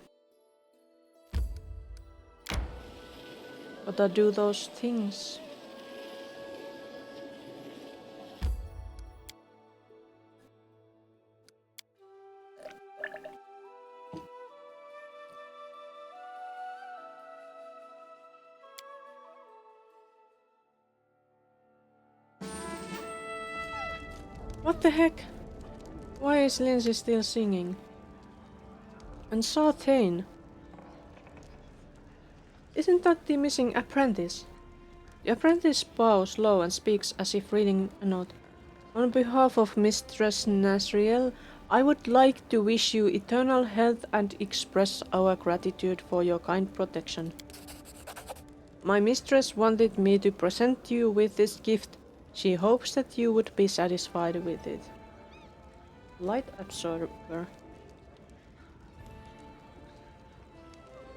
But I do those things. What the heck? Why is Lindsay still singing? And Sartain? Isn't that the missing apprentice? The apprentice bows low and speaks as if reading a note. On behalf of Mistress Nasriel, I would like to wish you eternal health and express our gratitude for your kind protection. My mistress wanted me to present you with this gift. She hopes that you would be satisfied with it. Light absorber.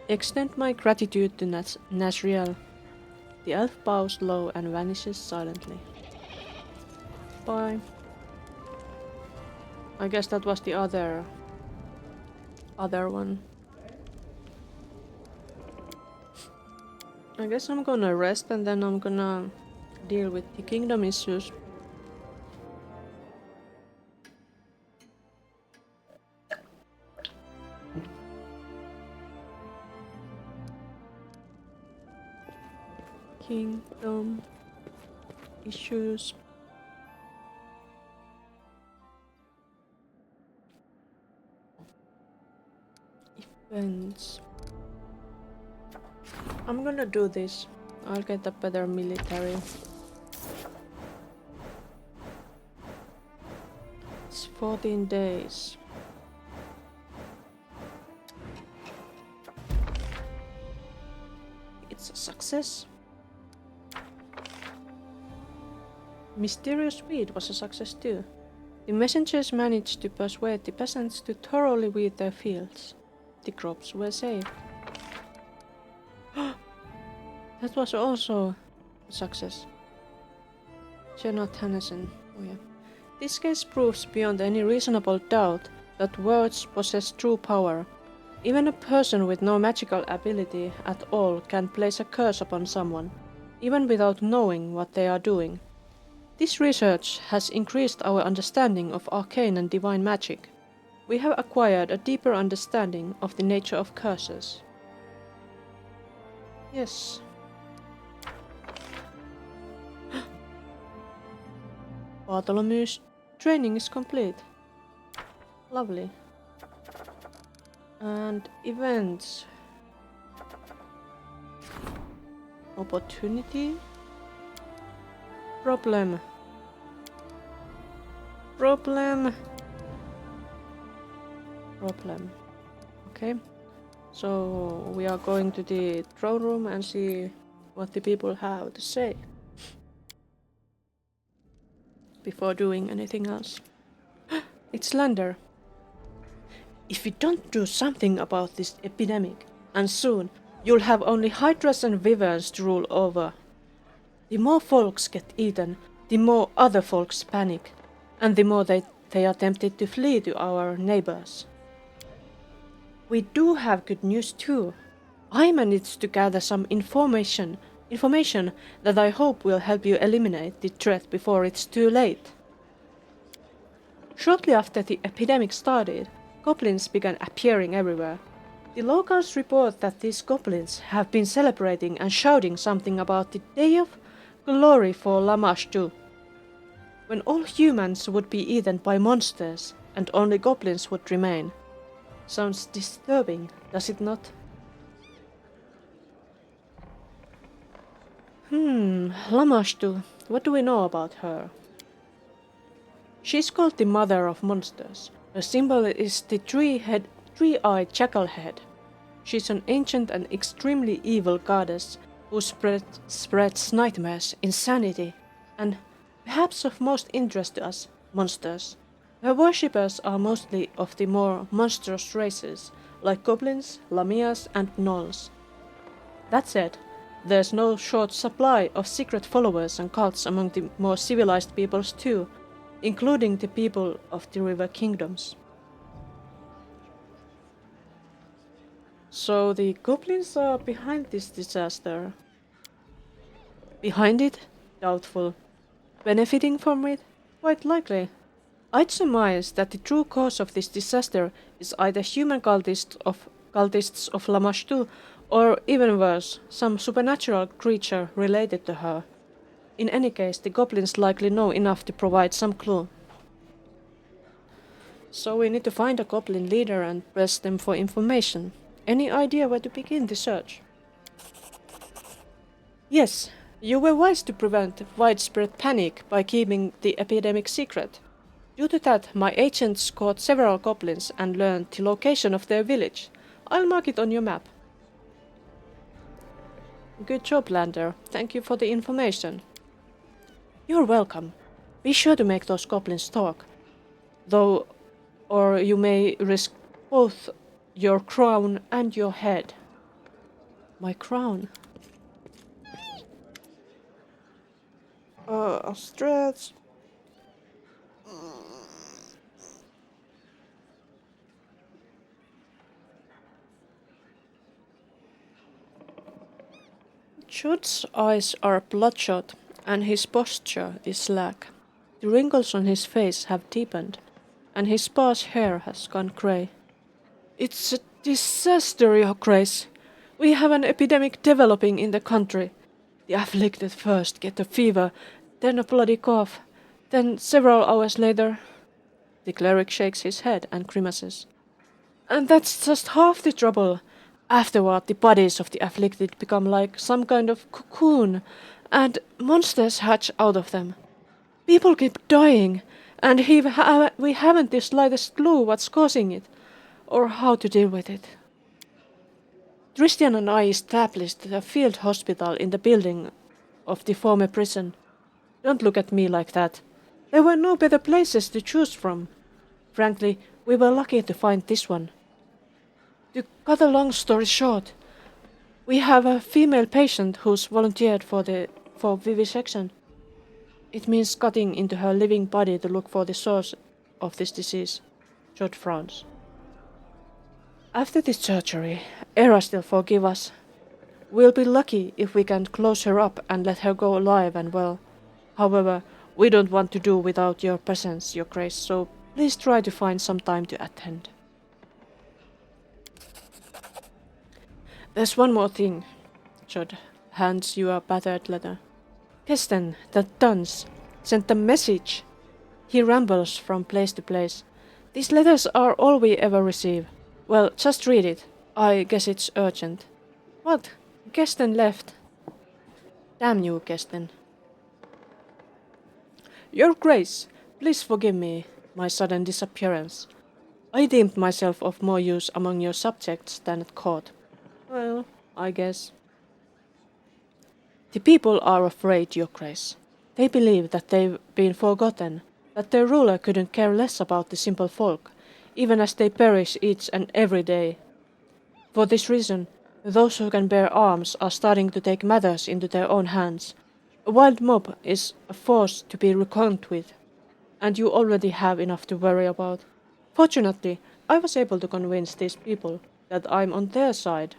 Extend my gratitude to Nasriel. The elf bows low and vanishes silently. Bye. I guess that was the other one. I guess I'm gonna rest and then I'm gonna deal with the kingdom issues. Kingdom issues. Events. I'm gonna do this. I'll get a better military. It's 14 days. It's a success. Mysterious wheat was a success too. The messengers managed to persuade the peasants to thoroughly weed their fields. The crops were safe. That was also a success. Jenna Hannesen. Oh yeah. This case proves beyond any reasonable doubt that words possess true power. Even a person with no magical ability at all can place a curse upon someone, even without knowing what they are doing. This research has increased our understanding of arcane and divine magic. We have acquired a deeper understanding of the nature of curses. Yes. Bartholomew's training is complete. Lovely. And events. Opportunity. Problem. Okay. So we are going to the throne room and see what the people have to say before doing anything else. It's Lander. If we don't do something about this epidemic, and soon, you'll have only hydras and wyverns to rule over. The more folks get eaten, the more other folks panic, and the more they are tempted to flee to our neighbors. We do have good news too. I managed to gather some information that I hope will help you eliminate the threat before it's too late. Shortly after the epidemic started, goblins began appearing everywhere. The locals report that these goblins have been celebrating and shouting something about the Day of Glory for Lamashtu, when all humans would be eaten by monsters and only goblins would remain. Sounds disturbing, does it not? Lamashtu, what do we know about her? She's called the Mother of Monsters. Her symbol is the three-eyed jackal head. She's an ancient and extremely evil goddess who spreads nightmares, insanity, and, perhaps of most interest to us, monsters. Her worshippers are mostly of the more monstrous races, like goblins, lamias, and gnolls. That said, there's no short supply of secret followers and cults among the more civilized peoples too, including the people of the River Kingdoms. So the goblins are behind this disaster. Behind it? Doubtful. Benefiting from it? Quite likely. I'd surmise that the true cause of this disaster is either human cultists of Lamashtu, or even worse, some supernatural creature related to her. In any case, the goblins likely know enough to provide some clue. So we need to find a goblin leader and press them for information. Any idea where to begin the search? Yes, you were wise to prevent widespread panic by keeping the epidemic secret. Due to that, my agents caught several goblins and learned the location of their village. I'll mark it on your map. Good job, Lander. Thank you for the information. You're welcome. Be sure to make those goblins talk. Though, or you may risk both your crown and your head. My crown? Stretch. Jude's eyes are bloodshot, and his posture is slack. The wrinkles on his face have deepened, and his sparse hair has gone grey. It's a disaster, Your Grace. We have an epidemic developing in the country. The afflicted first get a fever, then a bloody cough, then several hours later... The cleric shakes his head and grimaces. And that's just half the trouble. Afterward, the bodies of the afflicted become like some kind of cocoon, and monsters hatch out of them. People keep dying, and we haven't the slightest clue what's causing it, or how to deal with it. Christian and I established a field hospital in the building of the former prison. Don't look at me like that. There were no better places to choose from. Frankly, we were lucky to find this one. To cut a long story short, We have a female patient who's volunteered for vivisection. It means cutting into her living body to look for the source of this disease. Judd frowns. After this surgery, Era still forgive us. We'll be lucky if we can close her up and let her go alive and well. However, we don't want to do without your presence, Your Grace, so please try to find some time to attend. There's one more thing. Judd hands you a battered letter. Kesten, that dunce, sent a message. He rambles from place to place. These letters are all we ever receive. Well, just read it. I guess it's urgent. What? Kesten left. Damn you, Kesten. Your Grace, please forgive me my sudden disappearance. I deemed myself of more use among your subjects than at court. Well, I guess. The people are afraid, Your Grace. They believe that they've been forgotten, that their ruler couldn't care less about the simple folk, even as they perish each and every day. For this reason, those who can bear arms are starting to take matters into their own hands. A wild mob is a force to be reckoned with, and you already have enough to worry about. Fortunately, I was able to convince these people that I'm on their side.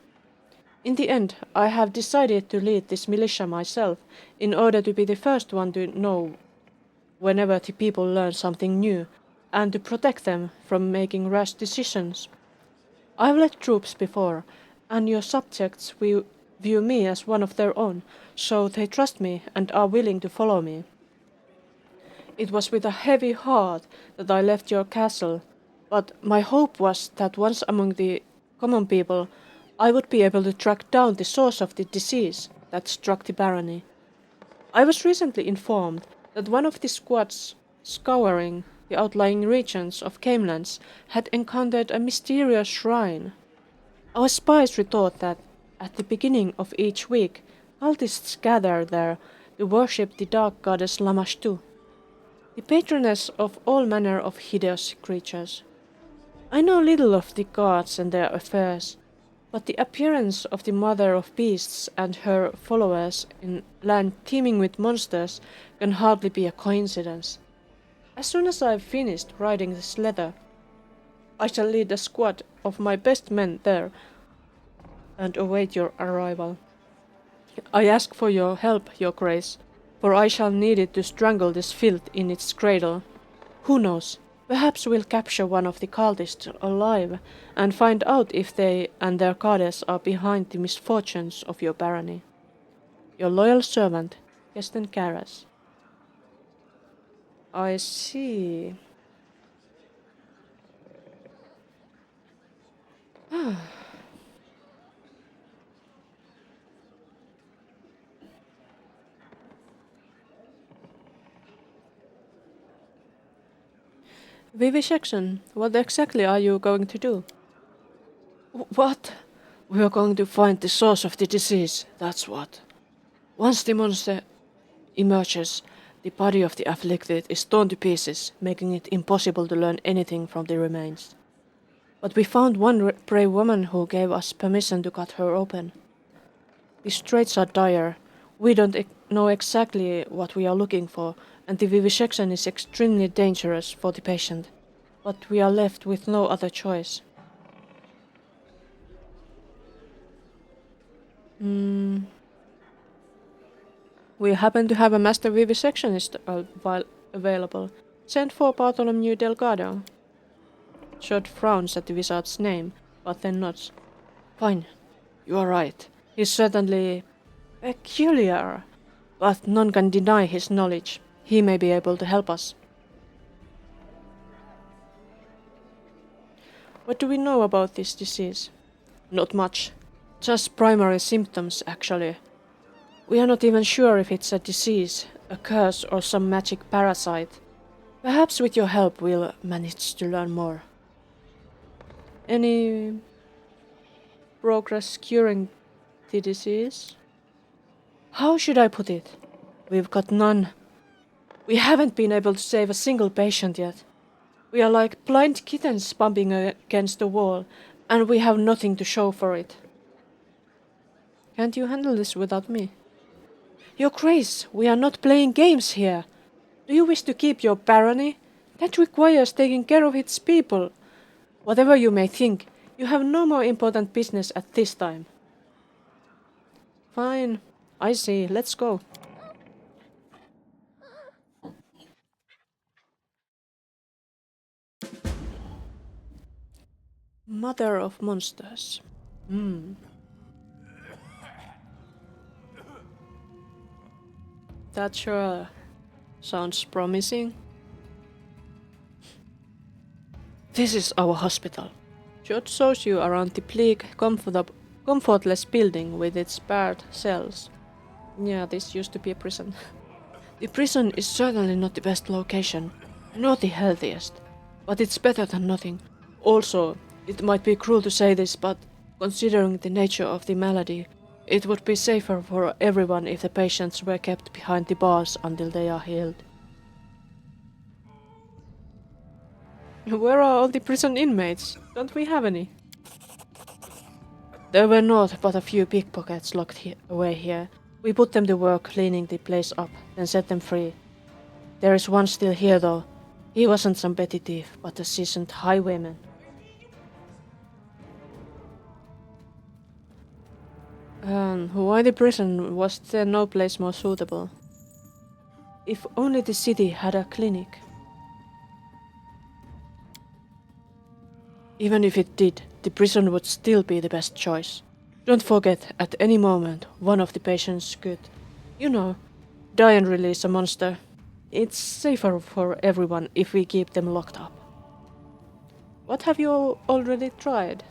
In the end, I have decided to lead this militia myself in order to be the first one to know whenever the people learn something new, and to protect them from making rash decisions. I've led troops before, and your subjects view me as one of their own, so they trust me and are willing to follow me. It was with a heavy heart that I left your castle, but my hope was that once among the common people, I would be able to track down the source of the disease that struck the barony. I was recently informed that one of the squads scouring the outlying regions of Camelands had encountered a mysterious shrine. Our spies report that, at the beginning of each week, cultists gather there to worship the dark goddess Lamashtu, the patroness of all manner of hideous creatures. I know little of the gods and their affairs, but the appearance of the mother of beasts and her followers in land teeming with monsters can hardly be a coincidence. As soon as I've finished writing this letter, I shall lead a squad of my best men there and await your arrival. I ask for your help, Your Grace, for I shall need it to strangle this filth in its cradle. Who knows? Perhaps we'll capture one of the cultists alive and find out if they and their goddess are behind the misfortunes of your barony. Your loyal servant, Kesten Karas. I see. Vivisection, what exactly are you going to do? What? We are going to find the source of the disease, that's what. Once the monster emerges, the body of the afflicted is torn to pieces, making it impossible to learn anything from the remains. But we found one brave woman who gave us permission to cut her open. The straits are dire. We don't know exactly what we are looking for, and the vivisection is extremely dangerous for the patient. But we are left with no other choice. We happen to have a master vivisectionist available. Send for Bartholomew Delgado. Judd frowns at the wizard's name, but then nods. Fine, you are right. He's certainly peculiar, but none can deny his knowledge. He may be able to help us. What do we know about this disease? Not much. Just primary symptoms, actually. We are not even sure if it's a disease, a curse, or some magic parasite. Perhaps with your help we'll manage to learn more. Any progress curing the disease? How should I put it? We've got none. We haven't been able to save a single patient yet. We are like blind kittens bumping against the wall, and we have nothing to show for it. Can't you handle this without me? Your Grace, we are not playing games here. Do you wish to keep your barony? That requires taking care of its people. Whatever you may think, you have no more important business at this time. Fine, I see. Let's go. Mother of monsters. That sure sounds promising. This is our hospital. George shows you around the bleak, comfortless building with its barred cells. Yeah, this used to be a prison. The prison is certainly not the best location, nor the healthiest, but it's better than nothing. Also, it might be cruel to say this, but considering the nature of the malady, it would be safer for everyone if the patients were kept behind the bars until they are healed. Where are all the prison inmates? Don't we have any? There were not but a few pickpockets locked away here. We put them to work cleaning the place up, then set them free. There is one still here though. He wasn't some petty thief, but a seasoned highwayman. Why the prison? Was there no place more suitable? If only the city had a clinic. Even if it did, the prison would still be the best choice. Don't forget, at any moment, one of the patients could, die and release a monster. It's safer for everyone if we keep them locked up. What have you already tried?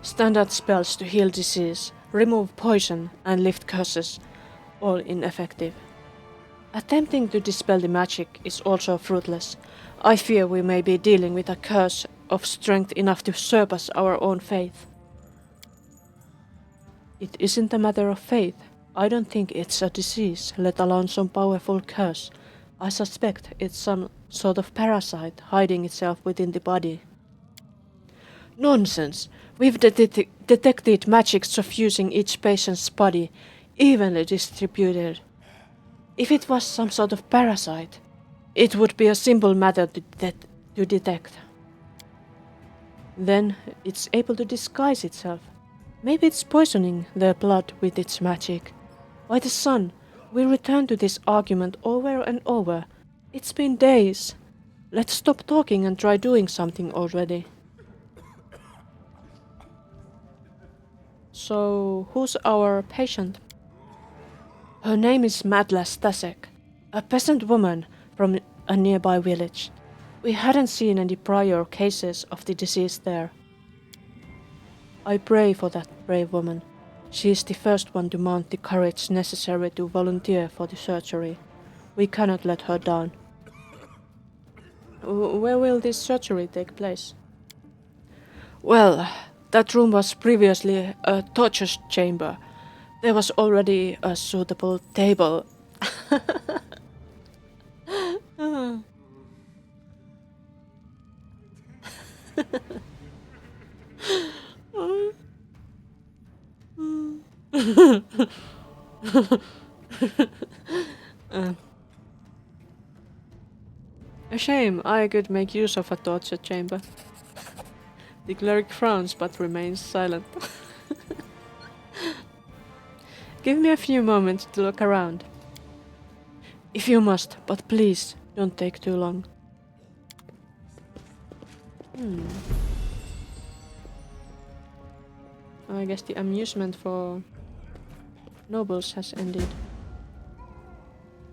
Standard spells to heal disease, remove poison, and lift curses, all ineffective. Attempting to dispel the magic is also fruitless. I fear we may be dealing with a curse of strength enough to surpass our own faith. It isn't a matter of faith. I don't think it's a disease, let alone some powerful curse. I suspect it's some sort of parasite hiding itself within the body. Nonsense! We've detected magic suffusing each patient's body, evenly distributed. If it was some sort of parasite, it would be a simple matter to detect. Then it's able to disguise itself. Maybe it's poisoning their blood with its magic. By the sun, we return to this argument over and over. It's been days. Let's stop talking and try doing something already. So, who's our patient? Her name is Madla Stasek, a peasant woman from a nearby village. We hadn't seen any prior cases of the disease there. I pray for that brave woman. She is the first one to mount the courage necessary to volunteer for the surgery. We cannot let her down. Where will this surgery take place? Well, that room was previously a torture chamber. There was already a suitable table. A shame, I could make use of a torture chamber. The cleric frowns but remains silent. Give me a few moments to look around. If you must, but please, don't take too long. I guess the amusement for nobles has ended.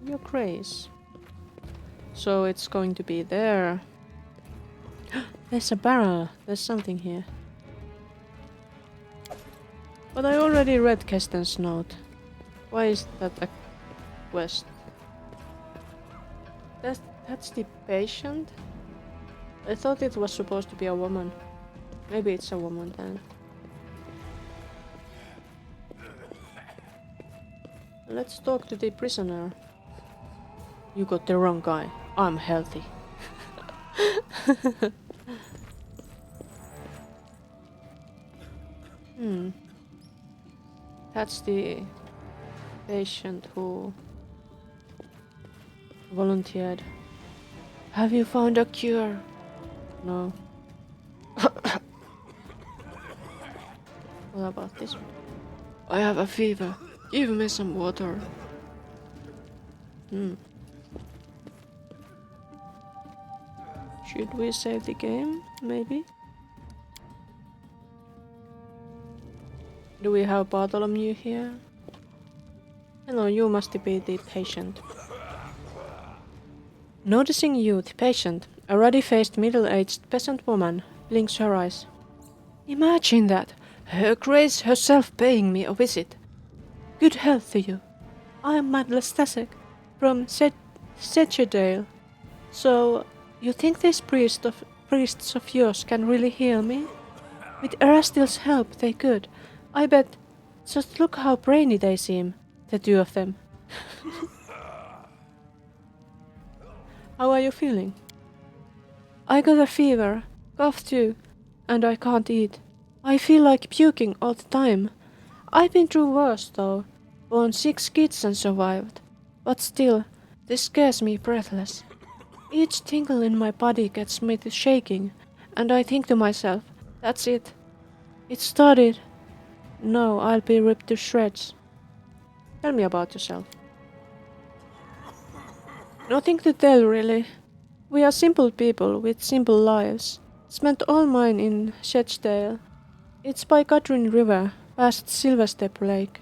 Your grace. So it's going to be there. There's a barrel. There's something here. But I already read Kesten's note. Why is that a quest? That's the patient? I thought it was supposed to be a woman. Maybe it's a woman then. Let's talk to the prisoner. You got the wrong guy. I'm healthy. That's the patient who volunteered. Have you found a cure? No. What about this one? I have a fever. Give me some water. Should we save the game? Maybe? Do we have Bartholomew here? Hello, you must be the patient. Noticing you, the patient, a ruddy-faced middle-aged peasant woman, blinks her eyes. Imagine that! Her Grace herself paying me a visit. Good health to you. I am Madeleine Stasek from Sedgedale. So, you think these priests of yours can really heal me? With Erastil's help, they could. I bet. Just look how brainy they seem, the two of them. How are you feeling? I got a fever, cough too, and I can't eat. I feel like puking all the time. I've been through worse though. Born 6 kids and survived. But still, this scares me breathless. Each tingle in my body gets me to shaking, and I think to myself, that's it. It started. No, I'll be ripped to shreds. Tell me about yourself. Nothing to tell, really. We are simple people with simple lives. Spent all mine in Sedgedale. It's by Catherine River, past Silverstep Lake.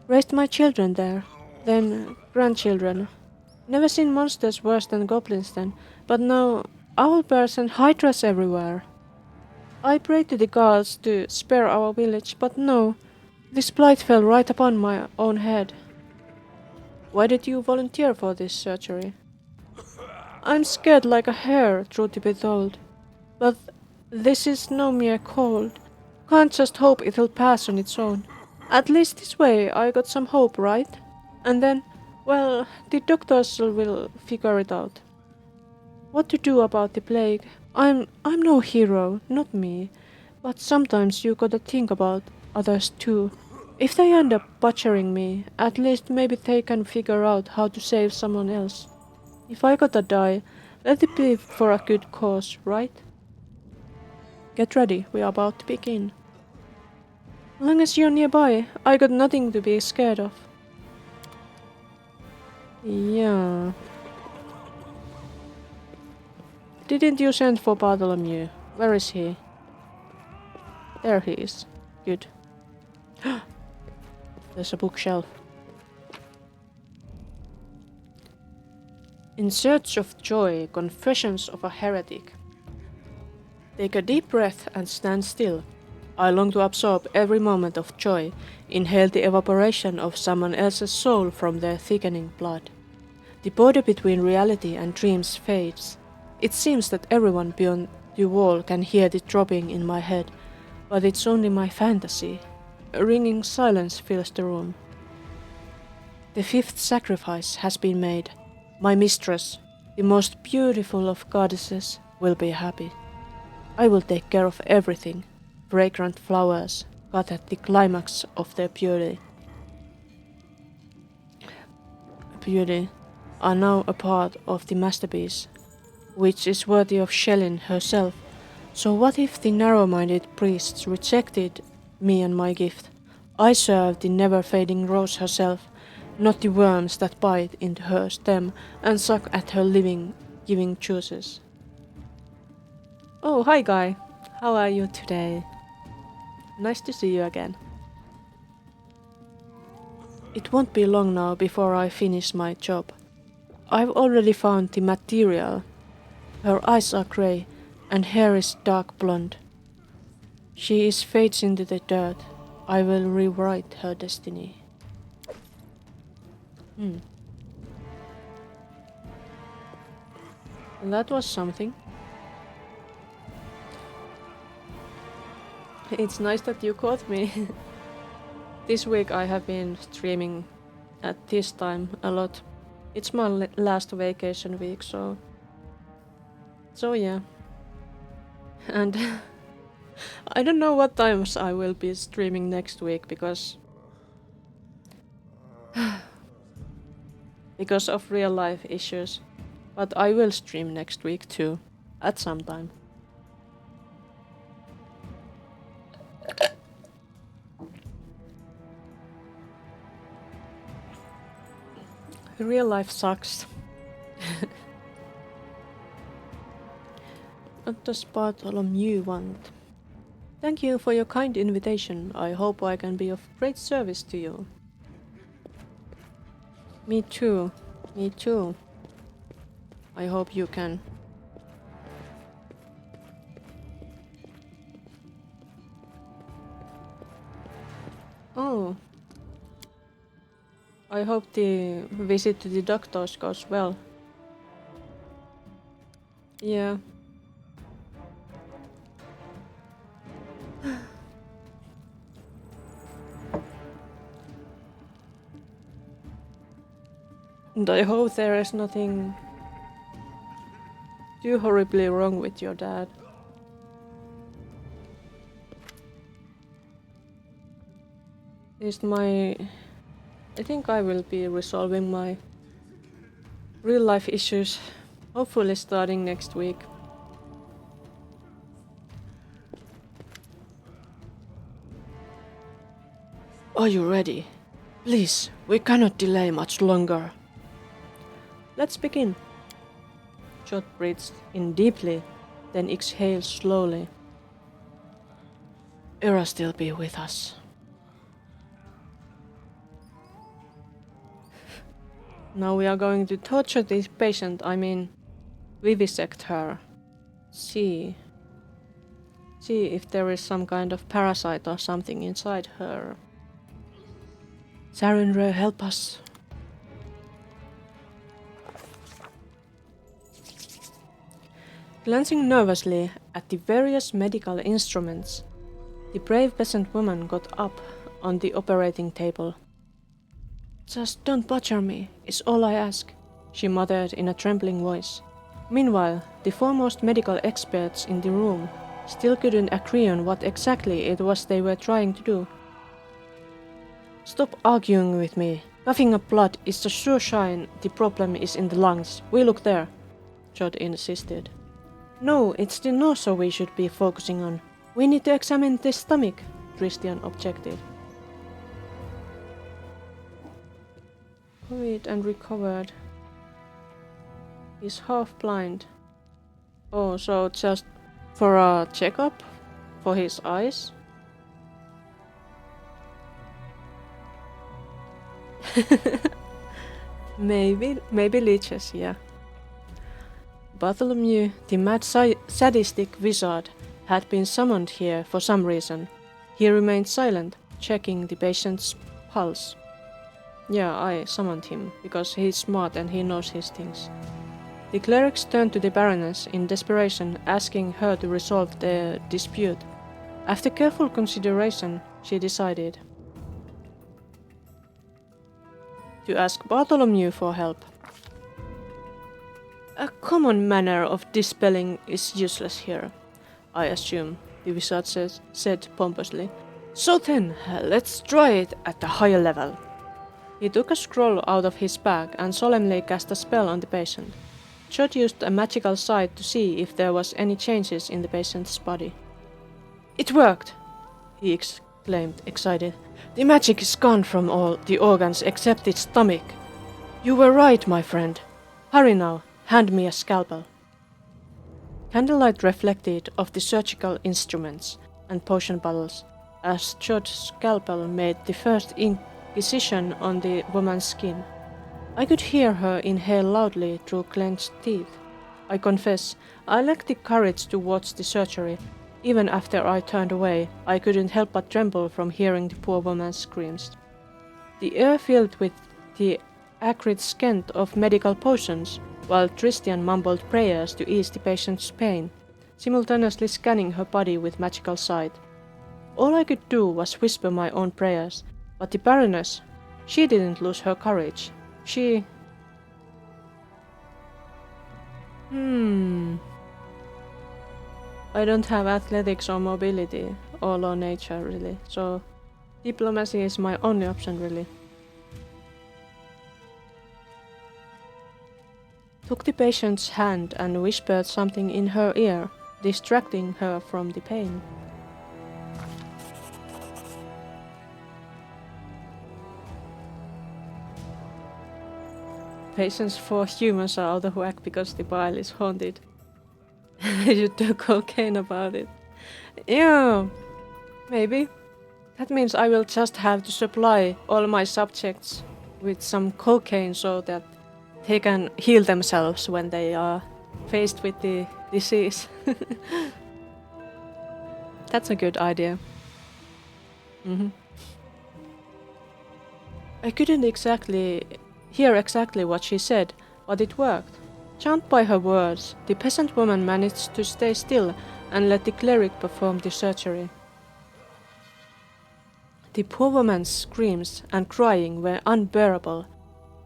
Raised my children there, then grandchildren. Never seen monsters worse than goblins then, but now owlbears and hydras everywhere. I prayed to the gods to spare our village, but no, this blight fell right upon my own head. Why did you volunteer for this surgery? I'm scared like a hare, truth to be told. But this is no mere cold. Can't just hope it'll pass on its own. At least this way I got some hope, right? And then, well, the doctors will figure it out. What to do about the plague? I'm no hero, not me. But sometimes you gotta think about others too. If they end up butchering me, at least maybe they can figure out how to save someone else. If I gotta die, let it be for a good cause, right? Get ready, we are about to begin. Long as you're nearby, I got nothing to be scared of. Yeah. Didn't you send for Bartholomew? Where is he? There he is. Good. There's a bookshelf. In Search of Joy, Confessions of a Heretic. Take a deep breath and stand still. I long to absorb every moment of joy, inhale the evaporation of someone else's soul from their thickening blood. The border between reality and dreams fades. It seems that everyone beyond the wall can hear the throbbing in my head, but it's only my fantasy. A ringing silence fills the room. The 5th sacrifice has been made. My mistress, the most beautiful of goddesses, will be happy. I will take care of everything. Fragrant flowers cut at the climax of their beauty are now a part of the masterpiece, which is worthy of Shellin herself. So what if the narrow-minded priests rejected me and my gift? I serve the never-fading rose herself, not the worms that bite into her stem and suck at her living, giving juices. Oh, hi Guy. How are you today? Nice to see you again. It won't be long now before I finish my job. I've already found the material. Her eyes are grey and hair is dark blonde. She fades into the dirt. I will rewrite her destiny. And that was something. It's nice that you caught me. This week I have been streaming at this time a lot. It's my last vacation week, so yeah. And I don't know what times I will be streaming next week because because of real life issues. But I will stream next week too, at some time. Real life sucks. What does Bartholomew want? Thank you for your kind invitation. I hope I can be of great service to you. Me too. Me too. I hope you can. Oh. I hope the visit to the doctors goes well. Yeah. And I hope there is nothing too horribly wrong with your dad. I think I will be resolving my real life issues, hopefully starting next week. Are you ready? Please, we cannot delay much longer. Let's begin. Jot breathes in deeply, then exhales slowly. Era still be with us. Now we are going to torture this patient, vivisect her. See if there is some kind of parasite or something inside her. Sarenrae, help us. Glancing nervously at the various medical instruments, the brave peasant woman got up on the operating table. Just don't butcher me, is all I ask, she muttered in a trembling voice. Meanwhile, the foremost medical experts in the room still couldn't agree on what exactly it was they were trying to do. Stop arguing with me. Coughing up blood is a sure sign the problem is in the lungs. We look there, Jod insisted. No, it's the nose we should be focusing on. We need to examine the stomach, Christian objected. COVID and recovered. He's half blind. Oh, so just for a checkup? For his eyes? Maybe leeches, yeah. Bartholomew, the mad sadistic wizard, had been summoned here for some reason. He remained silent, checking the patient's pulse. Yeah, I summoned him, because he's smart and he knows his things. The clerics turned to the Baroness in desperation, asking her to resolve the dispute. After careful consideration, she decided to ask Bartholomew for help. A common manner of dispelling is useless here, I assume, the wizard said pompously. So then, let's try it at a higher level. He took a scroll out of his bag and solemnly cast a spell on the patient. Jod used a magical sight to see if there was any changes in the patient's body. It worked! He exclaimed, excited. The magic is gone from all the organs except its stomach. You were right, my friend. Hurry now. Hand me a scalpel. Candlelight reflected off the surgical instruments and potion bottles as Jod's scalpel made the first incision on the woman's skin. I could hear her inhale loudly through clenched teeth. I confess, I lacked the courage to watch the surgery. Even after I turned away, I couldn't help but tremble from hearing the poor woman's screams. The air filled with the acrid scent of medical potions, while Christian mumbled prayers to ease the patient's pain, simultaneously scanning her body with magical sight. All I could do was whisper my own prayers, but the Baroness, she didn't lose her courage. She... I don't have athletics or mobility, or law nature really, so diplomacy is my only option really. took the patient's hand and whispered something in her ear, distracting her from the pain. Patients for humans are out of whack because the bile is haunted. You do cocaine about it. Yeah, maybe. That means I will just have to supply all my subjects with some cocaine so that they can heal themselves when they are faced with the disease. That's a good idea. I couldn't hear exactly what she said, but it worked. Charmed by her words, the peasant woman managed to stay still and let the cleric perform the surgery. The poor woman's screams and crying were unbearable.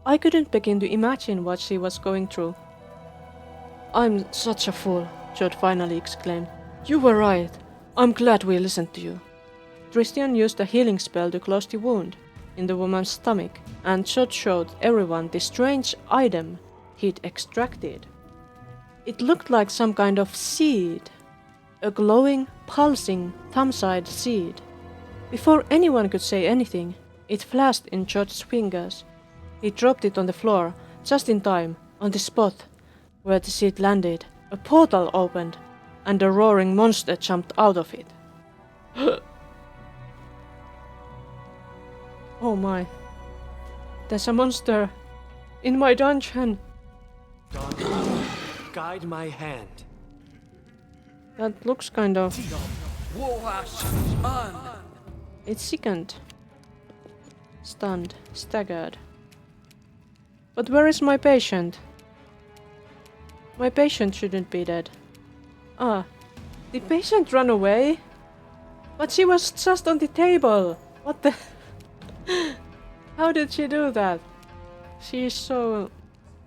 I couldn't begin to imagine what she was going through. "I'm such a fool," Judd finally exclaimed. "You were right. I'm glad we listened to you." Christian used a healing spell to close the wound in the woman's stomach, and Judd showed everyone the strange item he'd extracted. It looked like some kind of seed, a glowing, pulsing, thumb-sized seed. Before anyone could say anything, it flashed in Judd's fingers. He dropped it on the floor, just in time, on the spot where the seed landed. A portal opened, and a roaring monster jumped out of it. Oh my. There's a monster in my dungeon. Guide my hand. That looks kind of... It's sickened. Stunned. Staggered. But where is my patient? My patient shouldn't be dead. Ah. The patient ran away? But she was just on the table. What the... How did she do that? She is so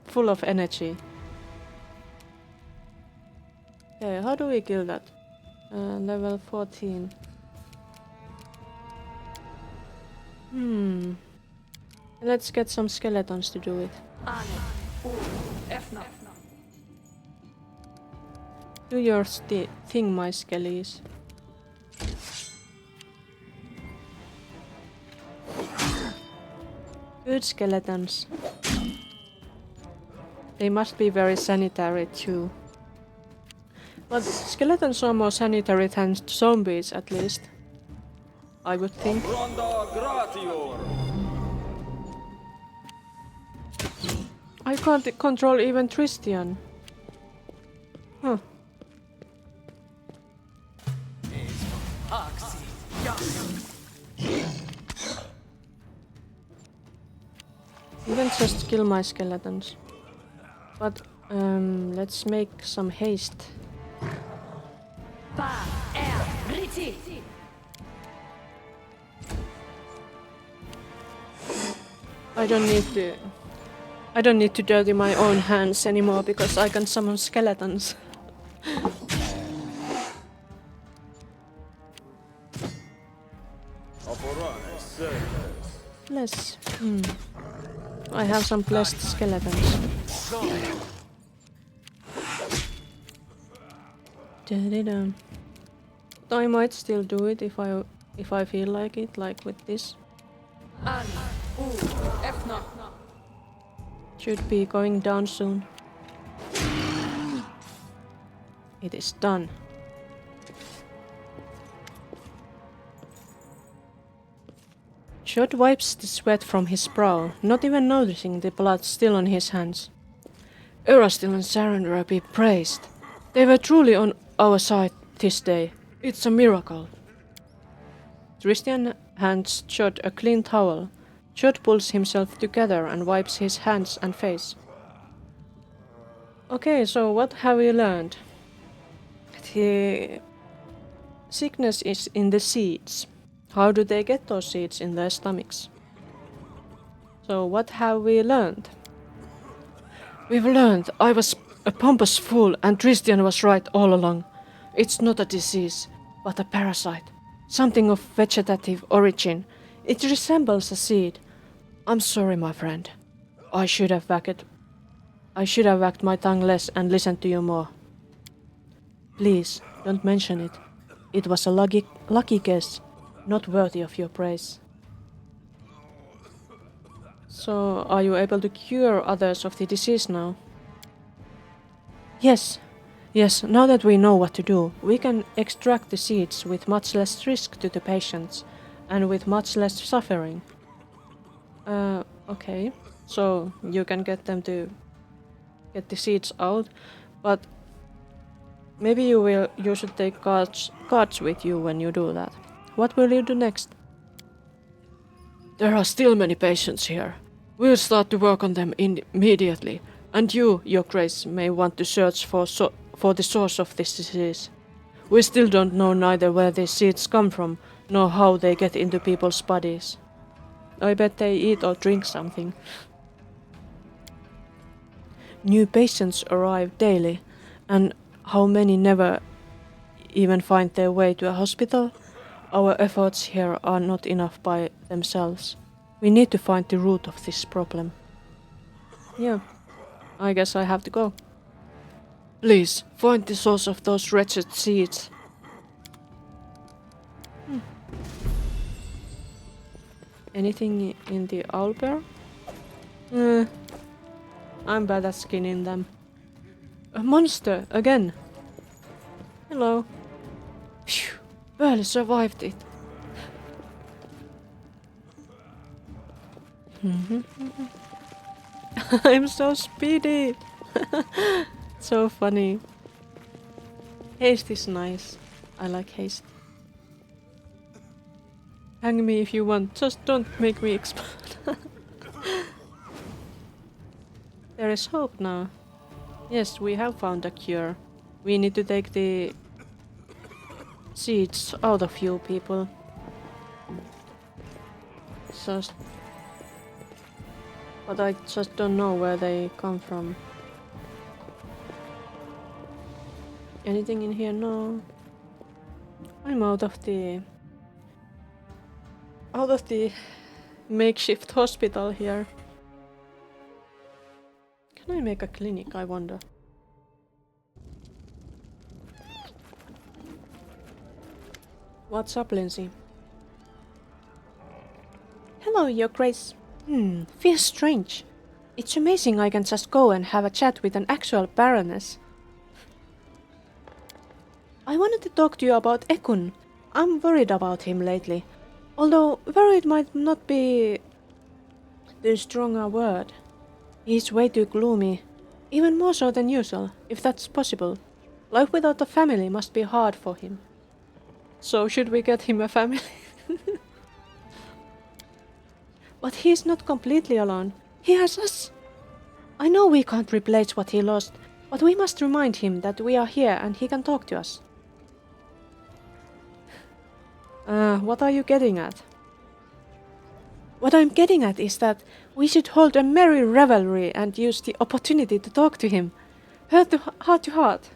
full of energy. Okay, how do we kill that? Level 14. Let's get some skeletons to do it. Do your thing, my skellies. Good skeletons. They must be very sanitary too. But skeletons are more sanitary than zombies, at least. I would think. I can't control even Tristian. Huh. You can just kill my skeletons. But let's make some haste. I don't need to dirty my own hands anymore because I can summon skeletons. Bless. I have some blessed skeletons. I might still do it if I feel like it, like with this. Should be going down soon. It is done. Judd wipes the sweat from his brow, not even noticing the blood still on his hands. Erastil and Sarandra be praised. They were truly on our side this day. It's a miracle. Tristian hands Judd a clean towel. Judd pulls himself together and wipes his hands and face. Okay, so what have we learned? The sickness is in the seeds. How do they get those seeds in their stomachs? So what have we learned? We've learned I was a pompous fool and Tristian was right all along. It's not a disease, but a parasite. Something of vegetative origin. It resembles a seed. I'm sorry, my friend. I should have I should have wagged my tongue less and listened to you more. Please, don't mention it. It was a lucky guess, not worthy of your praise. So, are you able to cure others of the disease now? Yes. Yes, now that we know what to do, we can extract the seeds with much less risk to the patients and with much less suffering. Okay. So, you can get them to get the seeds out, but maybe you should take cards with you when you do that. What will you do next? There are still many patients here. We'll start to work on them immediately, and you, Your Grace, may want to search for the source of this disease. We still don't know neither where these seeds come from, nor how they get into people's bodies. I bet they eat or drink something. New patients arrive daily, and how many never even find their way to a hospital? Our efforts here are not enough by themselves. We need to find the root of this problem. Yeah, I guess I have to go. Please, find the source of those wretched seeds. Anything in the owlbear? I'm bad at skinning them. A monster, again! Hello. Phew, barely survived it. I'm so speedy! So funny. Haste is nice. I like haste. Hang me if you want, just don't make me explode. There is hope now. Yes, we have found a cure. We need to take the seeds out of you people. But I just don't know where they come from. Anything in here? No. I'm out of the makeshift hospital here. Can I make a clinic, I wonder? What's up, Lindsay? Hello, Your Grace. Feels strange. It's amazing I can just go and have a chat with an actual baroness. I wanted to talk to you about Ekun. I'm worried about him lately. Although worried might not be the stronger word. He's way too gloomy. Even more so than usual, if that's possible. Life without a family must be hard for him. So should we get him a family? But he's not completely alone. He has us. I know we can't replace what he lost, but we must remind him that we are here and he can talk to us. What are you getting at? What I'm getting at is that we should hold a merry revelry and use the opportunity to talk to him. Heart to heart.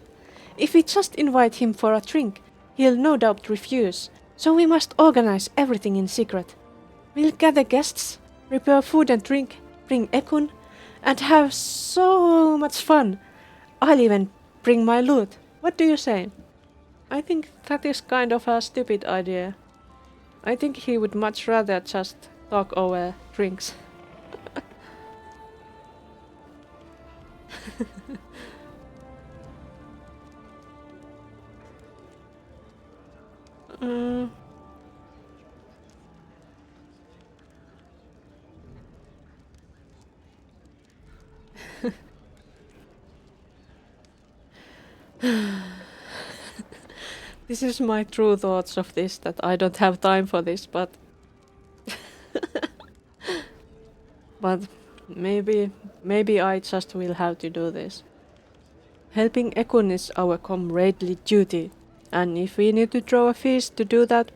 If we just invite him for a drink, he'll no doubt refuse, so we must organize everything in secret. We'll gather guests, prepare food and drink, bring Ekun, and have so much fun. I'll even bring my loot. What do you say? I think that is kind of a stupid idea. I think he would much rather just talk over drinks. This is my true thoughts of this, that I don't have time for this, but but maybe I just will have to do this. Helping Ekun is our comradely duty, and if we need to throw a feast to do that,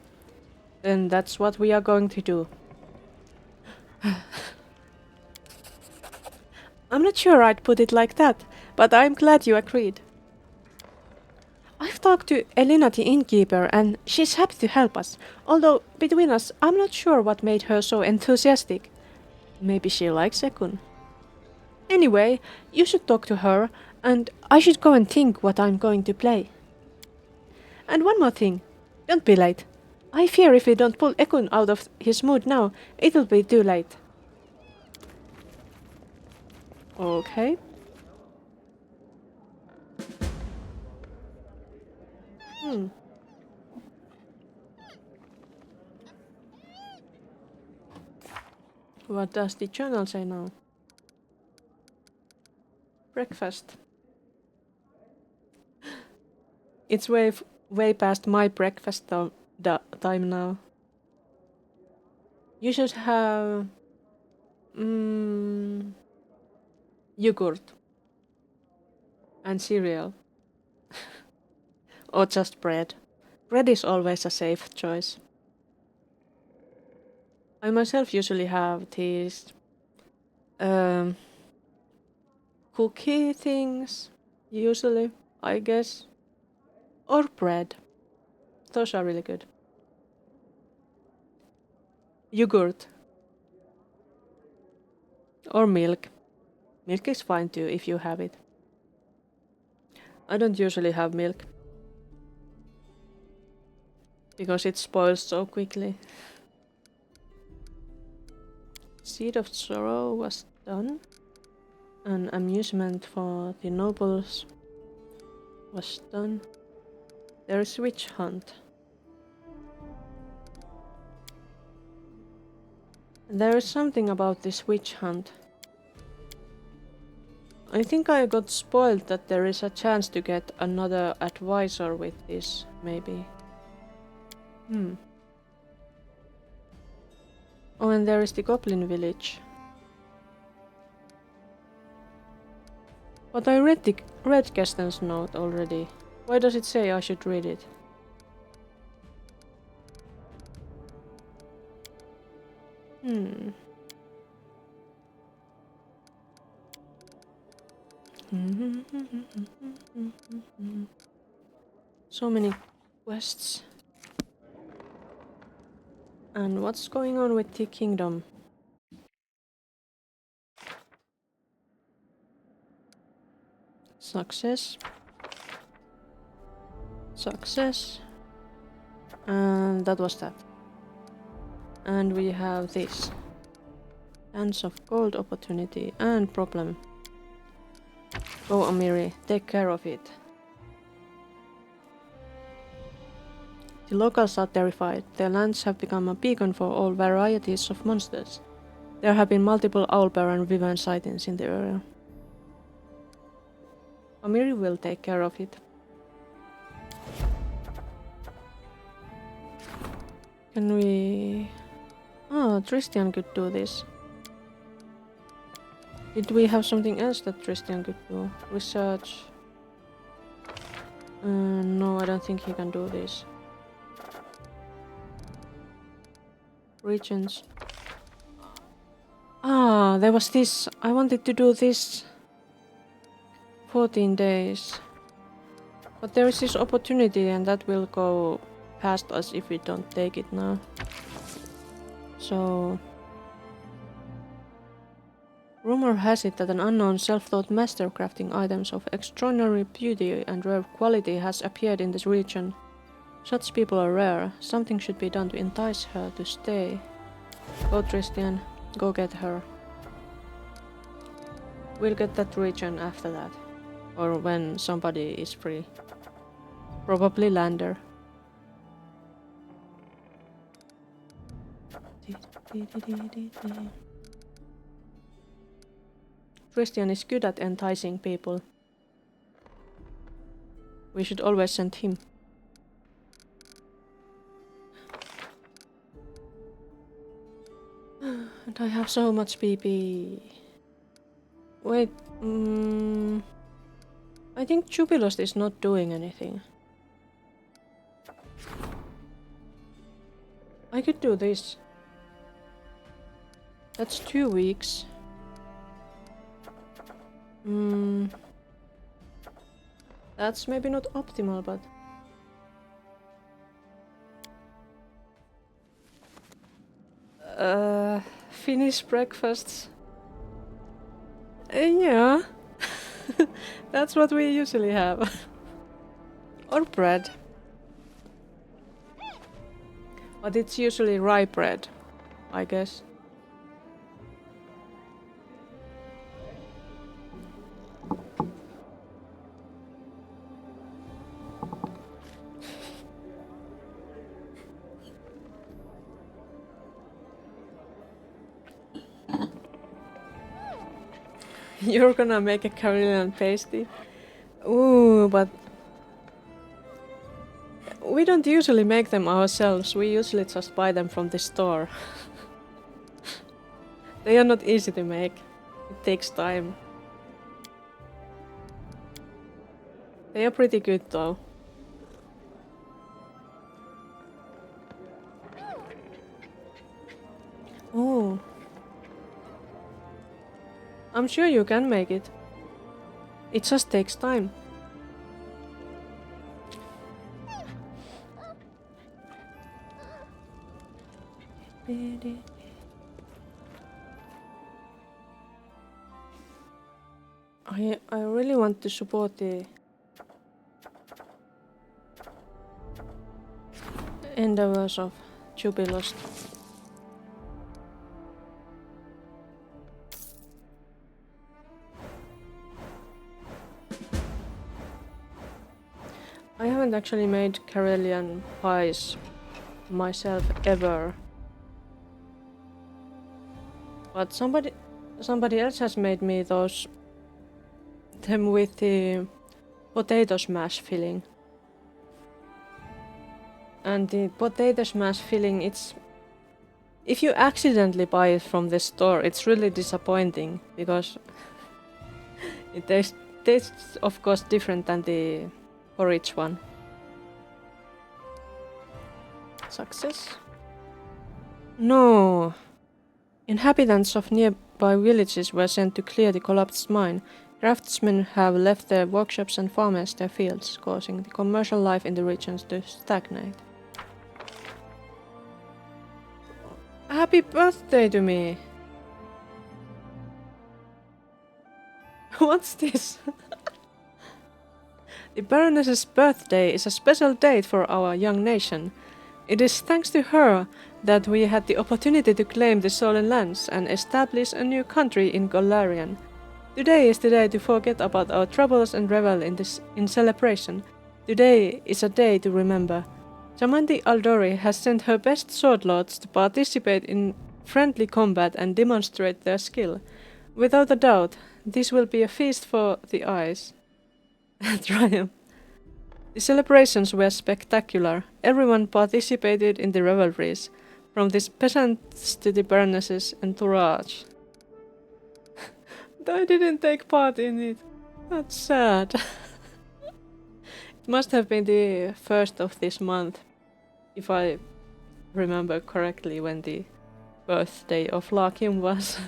then that's what we are going to do. I'm not sure I'd put it like that, but I'm glad you agreed. I've talked to Elena the innkeeper and she's happy to help us, although between us I'm not sure what made her so enthusiastic. Maybe she likes Ekun. Anyway, you should talk to her, and I should go and think what I'm going to play. And one more thing. Don't be late. I fear if we don't pull Ekun out of his mood now, it'll be too late. Okay. What does the journal say now? Breakfast. It's way past my breakfast time now. You should have yogurt and cereal. Or just bread. Bread is always a safe choice. I myself usually have these cookie things, usually, I guess. Or bread. Those are really good. Yogurt. Or milk. Milk is fine too if you have it. I don't usually have milk. Because it spoils so quickly. Seed of Sorrow was done. An amusement for the nobles was done. There is witch hunt. There is something about this witch hunt. I think I got spoiled that there is a chance to get another advisor with this, maybe. Oh, and there is the Goblin Village. But I read Kesten's note already. Why does it say I should read it? So many quests. And what's going on with the kingdom? Success. Success. And that was that. And we have this. Hands of gold opportunity and problem. Go Amiri, take care of it. The locals are terrified. Their lands have become a beacon for all varieties of monsters. There have been multiple owlbear and wyvern sightings in the area. Amiri will take care of it. Can we... Oh, Tristian could do this. Did we have something else that Tristian could do? Research... no, I don't think he can do this. Regions. Ah, there was this. I wanted to do this. 14 days. But there is this opportunity and that will go past us if we don't take it now. So... Rumor has it that an unknown self-taught master crafting items of extraordinary beauty and rare quality has appeared in this region. Such people are rare. Something should be done to entice her to stay. Go Tristian, go get her. We'll get that region after that. Or when somebody is free. Probably Lander. Tristian is good at enticing people. We should always send him. And I have so much PP. Wait, I think Jubilost is not doing anything. I could do this. That's 2 weeks. That's maybe not optimal, but... Finish breakfasts. Yeah. That's what we usually have. Or bread. But it's usually rye bread, I guess. You're gonna make a Carolian pasty? Ooh, but we don't usually make them ourselves. We usually just buy them from the store. They are not easy to make. It takes time. They are pretty good though. Oh. I'm sure you can make it. It just takes time. I really want to support the endeavors of Jubilost. I haven't actually made Karelian pies myself ever. But somebody else has made me them with the potato smash filling. And the potato smash filling, if you accidentally buy it from the store, it's really disappointing because it tastes of course different than the porridge one. Success? No. Inhabitants of nearby villages were sent to clear the collapsed mine. Craftsmen have left their workshops and farmers their fields, causing the commercial life in the regions to stagnate. Happy birthday to me! What's this? The Baroness's birthday is a special date for our young nation. It is thanks to her that we had the opportunity to claim the stolen lands and establish a new country in Golarion. Today is the day to forget about our troubles and revel in celebration. Today is a day to remember. Jamandi Aldori has sent her best sword lords to participate in friendly combat and demonstrate their skill. Without a doubt, this will be a feast for the eyes. Triumph. The celebrations were spectacular. Everyone participated in the revelries, from the peasants to the Baroness's entourage. I didn't take part in it. That's sad. It must have been the first of this month, if I remember correctly, when the birthday of Lakim was.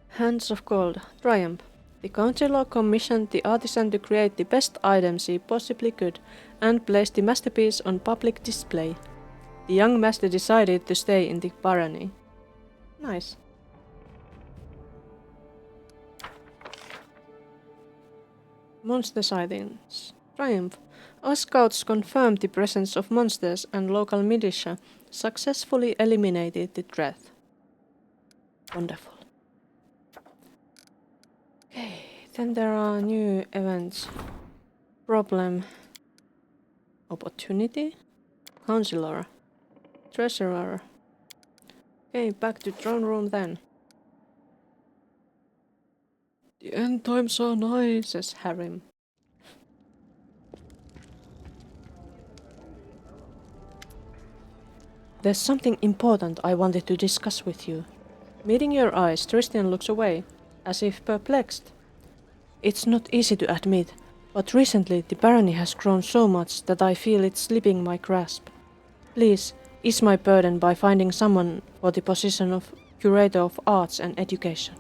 Hands of Gold. Triumph. The Councilor commissioned the artisan to create the best items he possibly could and place the masterpiece on public display. The young master decided to stay in the barony. Nice. Monster sightings. Triumph. Our scouts confirmed the presence of monsters and local militia successfully eliminated the threat. Wonderful. Okay, then there are new events. Problem. Opportunity. Counselor. Treasurer. Okay, back to throne room then. The end times are nice, says Harim. There's something important I wanted to discuss with you. Meeting your eyes, Tristan looks away, as if perplexed. It's not easy to admit, but recently the barony has grown so much that I feel it's slipping my grasp. Please, ease my burden by finding someone for the position of Curator of Arts and Education.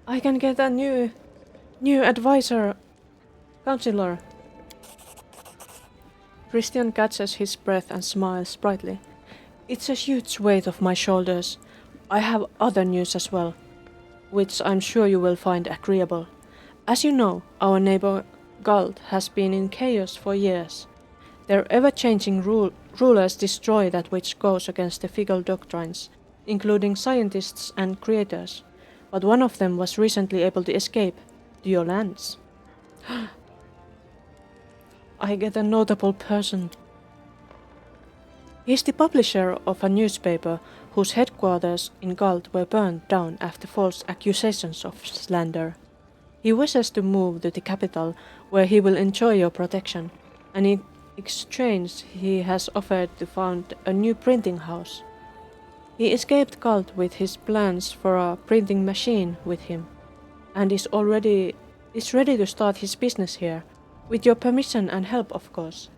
I can get a new advisor, counselor. Christian catches his breath and smiles brightly. It's a huge weight off my shoulders. I have other news as well, which I'm sure you will find agreeable. As you know, our neighbor Galt has been in chaos for years. Their ever-changing rulers destroy that which goes against the Fickle doctrines, including scientists and creators. But one of them was recently able to escape to your lands. I get a notable person. He's the publisher of a newspaper whose headquarters in Galt were burned down after false accusations of slander. He wishes to move to the capital, where he will enjoy your protection, and in exchange he has offered to found a new printing house. He escaped Galt with his plans for a printing machine with him, and is ready to start his business here, with your permission and help, of course.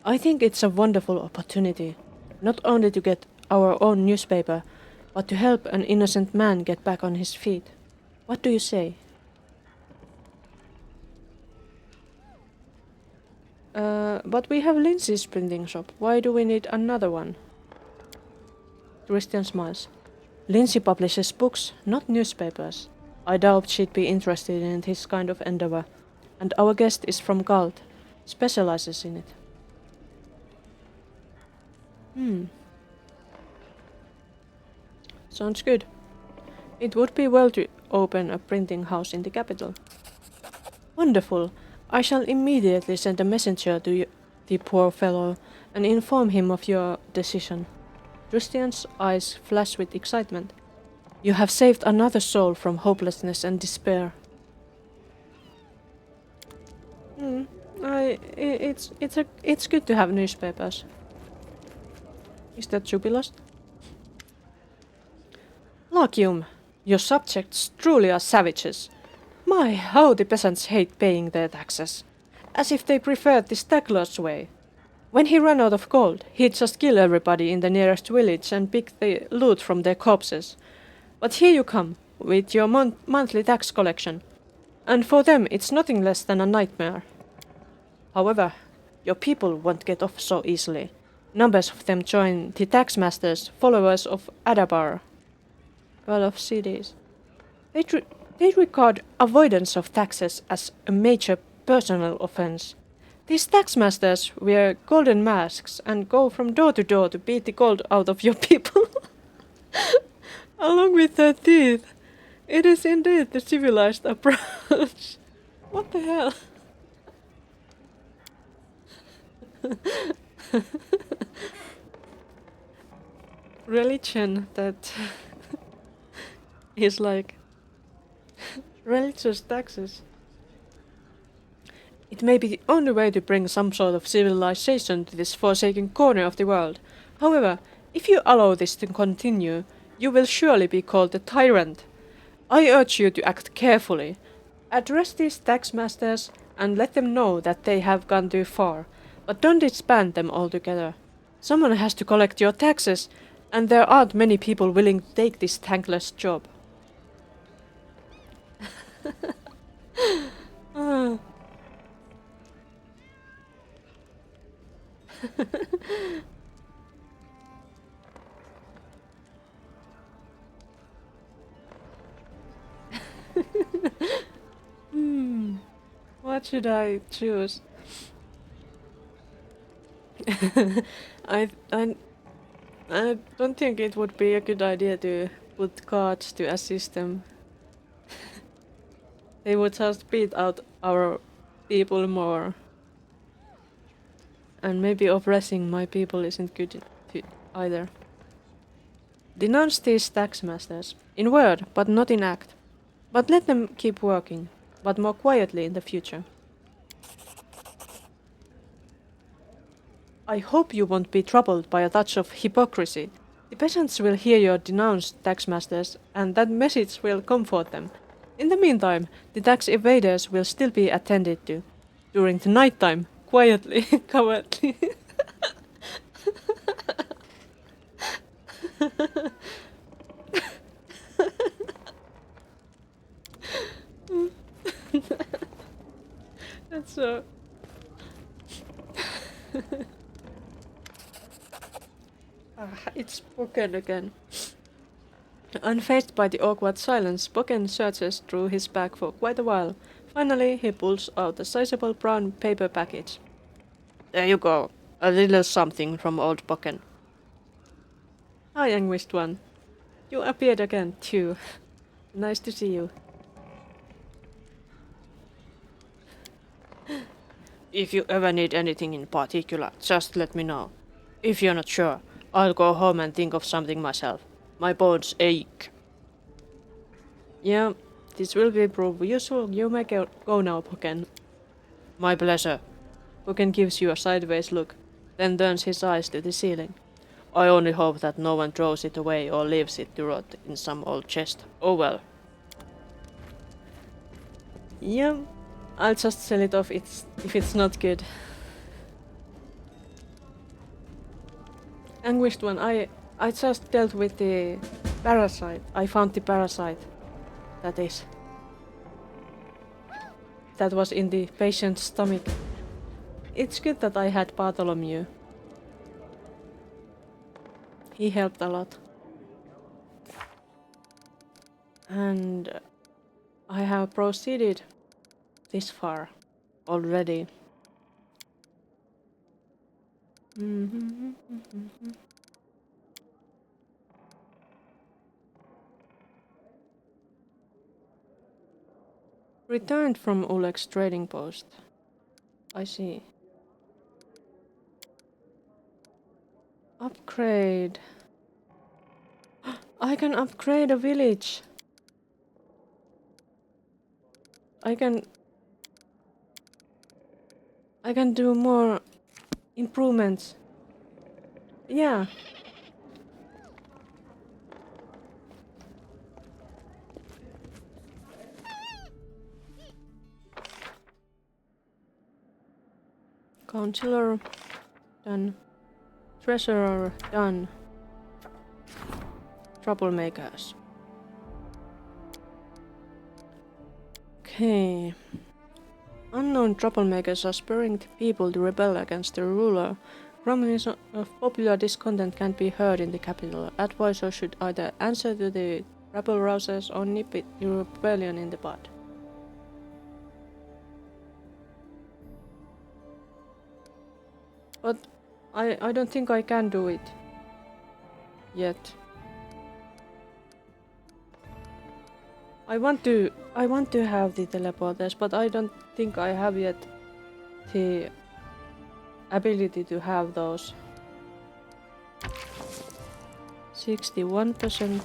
I think it's a wonderful opportunity, not only to get our own newspaper, but to help an innocent man get back on his feet. What do you say? But we have Lindsay's printing shop. Why do we need another one? Christian smiles. Lindsay publishes books, not newspapers. I doubt she'd be interested in this kind of endeavor. And our guest is from Galt, specializes in it. Sounds good. It would be well to open a printing house in the capital. Wonderful. I shall immediately send a messenger to the poor fellow and inform him of your decision. Christian's eyes flash with excitement. You have saved another soul from hopelessness and despair. It's good to have newspapers. Is that Jubilost? Lagium, your subjects truly are savages. My, how the peasants hate paying their taxes. As if they preferred the Stagler's way. When he ran out of gold, he'd just kill everybody in the nearest village and pick the loot from their corpses. But here you come, with your monthly tax collection. And for them it's nothing less than a nightmare. However, your people won't get off so easily. Numbers of them join the taxmasters, followers of Adabar. Well, of CDs. They regard avoidance of taxes as a major personal offense. These taxmasters wear golden masks and go from door to door to beat the gold out of your people. Along with their teeth. It is indeed the civilized approach. What the hell? Religion that is like religious taxes. It may be the only way to bring some sort of civilization to this forsaken corner of the world. However, if you allow this to continue, you will surely be called a tyrant. I urge you to act carefully. Address these taxmasters and let them know that they have gone too far, but don't disband them altogether. Someone has to collect your taxes, and there aren't many people willing to take this thankless job. What should I choose? I don't think it would be a good idea to put guards to assist them. They would just beat out our people more. And maybe oppressing my people isn't good either. Denounce these taxmasters, in word but not in act. But let them keep working, but more quietly in the future. I hope you won't be troubled by a touch of hypocrisy. The peasants will hear your denounced taxmasters, and that message will comfort them. In the meantime, the tax evaders will still be attended to. During the night time, quietly, covertly. That's so... It's Pokken again. Unfazed by the awkward silence, Pokken searches through his bag for quite a while. Finally, he pulls out a sizable brown paper package. There you go. A little something from old Pokken. Hi, Anguished One. You appeared again, too. Nice to see you. If you ever need anything in particular, just let me know. If you're not sure, I'll go home and think of something myself. My bones ache. Yeah, this will be proof useful. You may go now, Pokken. My pleasure. Pokken gives you a sideways look, then turns his eyes to the ceiling. I only hope that no one throws it away or leaves it to rot in some old chest. Oh well. Yeah, I'll just sell it off if it's not good. Anguished One, I just dealt with the parasite. I found the parasite. That is. That was in the patient's stomach. It's good that I had Bartholomew. He helped a lot. And I have proceeded this far already. Returned from Oleg's trading post. I see. Upgrade. I can upgrade a village. I can do more improvements. Yeah. Counselor done. Treasurer done. Troublemakers. Okay. Unknown troublemakers are spurring the people to rebel against their ruler. Rumblings of popular discontent can be heard in the capital. Advisors should either answer to the rabble rousers or nip the rebellion in the bud. But I don't think I can do it yet. I want to have the teleporters, but I don't think I have yet the ability to have those. 61%.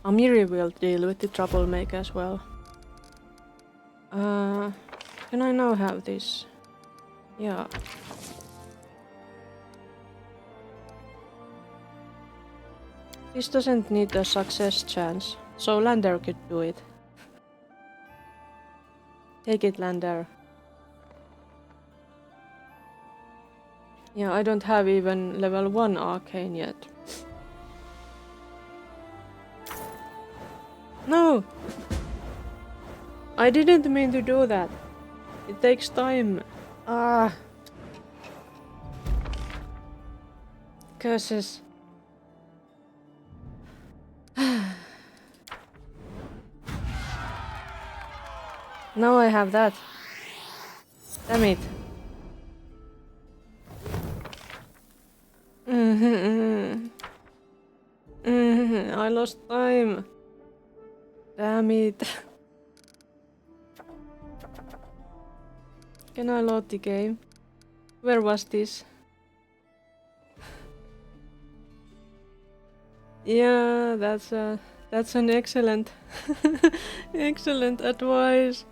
Amiri will deal with the troublemaker as well. Can I now have this? Yeah. This doesn't need a success chance, so Lander could do it. Take it, Lander. Yeah, I don't have even level 1 arcane yet. No! I didn't mean to do that. It takes time. Ah. Curses. Now I have that. Damn it. I lost time. Damn it. Can I load the game? Where was this? Yeah, that's an excellent excellent advice.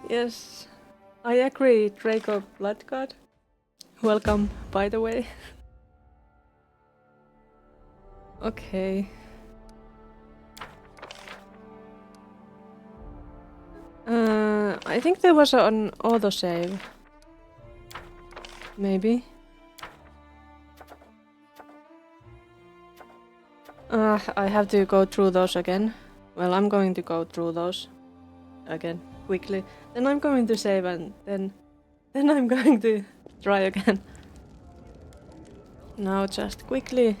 Yes, I agree, Draco Bloodgod. Welcome, by the way. Okay. I think there was an autosave. Maybe. I have to go through those again. Well, I'm going to go through those again quickly. Then I'm going to save and then I'm going to try again. Now just quickly.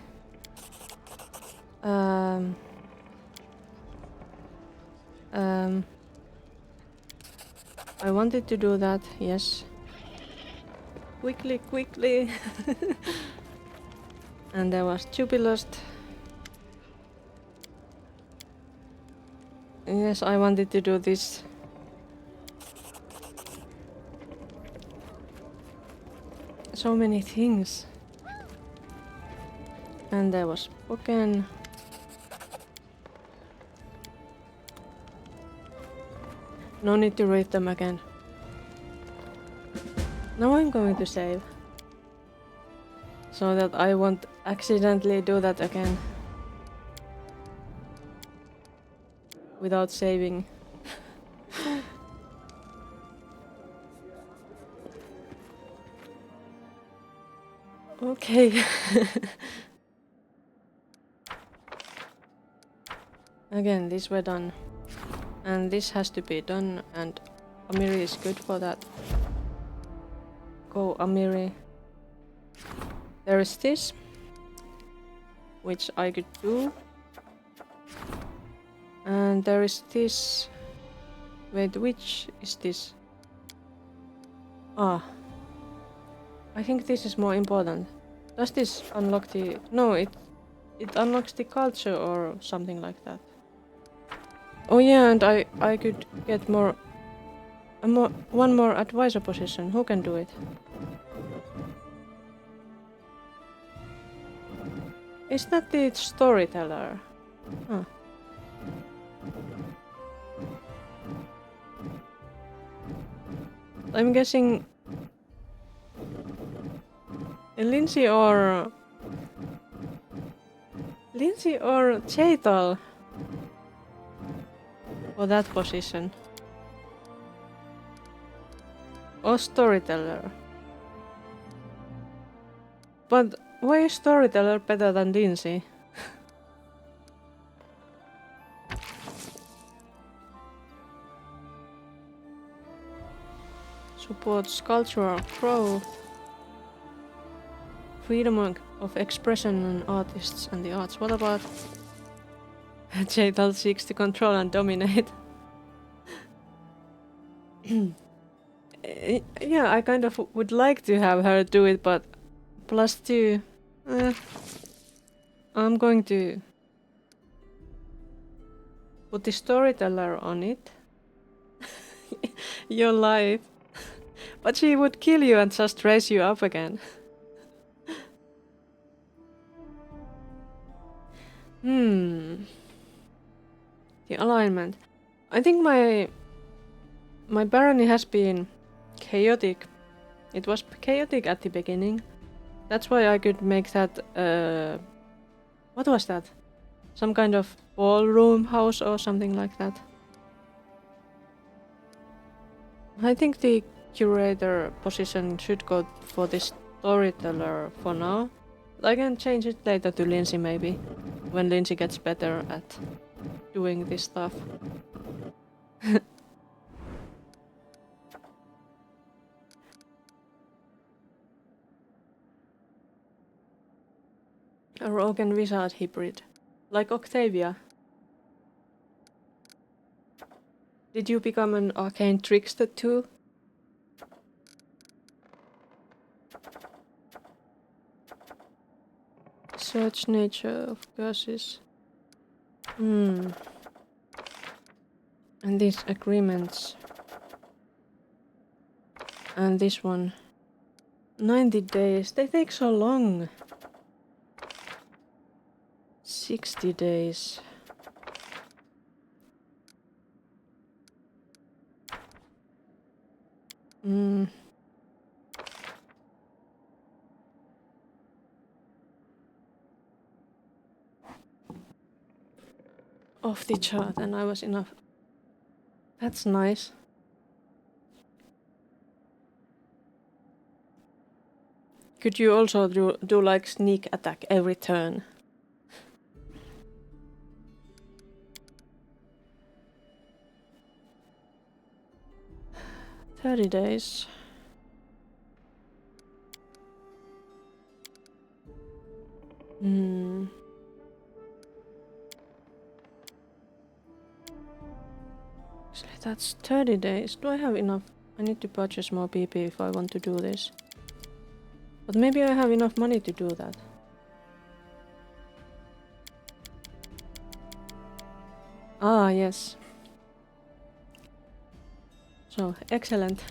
I wanted to do that, yes. Quickly, quickly. And there was Jubilust. Yes, I wanted to do this. So many things. And there was Pokken. No need to read them again. Now I'm going to save. So that I won't accidentally do that again. Without saving. Okay. Again, these were done. And this has to be done, and Amiri is good for that. Go, Amiri. There is this, which I could do. And there is this. Wait, which is this? Ah. I think this is more important. Does this unlock the... No, it unlocks the culture or something like that. Oh yeah, and I could get one more advisor position. Who can do it? Is that the storyteller? Huh. I'm guessing Lindsay or Chaital for that position. Or storyteller. But why is storyteller better than Lindsay? Supports cultural growth. Freedom of expression and artists and the arts. What about Chaital seeks to control and dominate? Yeah, I kind of would like to have her do it, but +2. I'm going to put the storyteller on it. Your life. But she would kill you and just raise you up again. The alignment. I think my barony has been chaotic. It was chaotic at the beginning. That's why I could make that what was that? Some kind of ballroom house or something like that. I think the curator position should go for the storyteller for now. I can change it later to Lindsay maybe, when Lindsay gets better at doing this stuff. A rogue and wizard hybrid, like Octavia. Did you become an arcane trickster too? Search nature of curses. And these agreements. And this one. 90 days. They take so long. 60 days. Off the chart, and I was enough. That's nice. Could you also do like sneak attack every turn? 30 days. Hmm. Actually, that's 30 days. Do I have enough? I need to purchase more PP if I want to do this. But maybe I have enough money to do that. Ah, yes. So, excellent.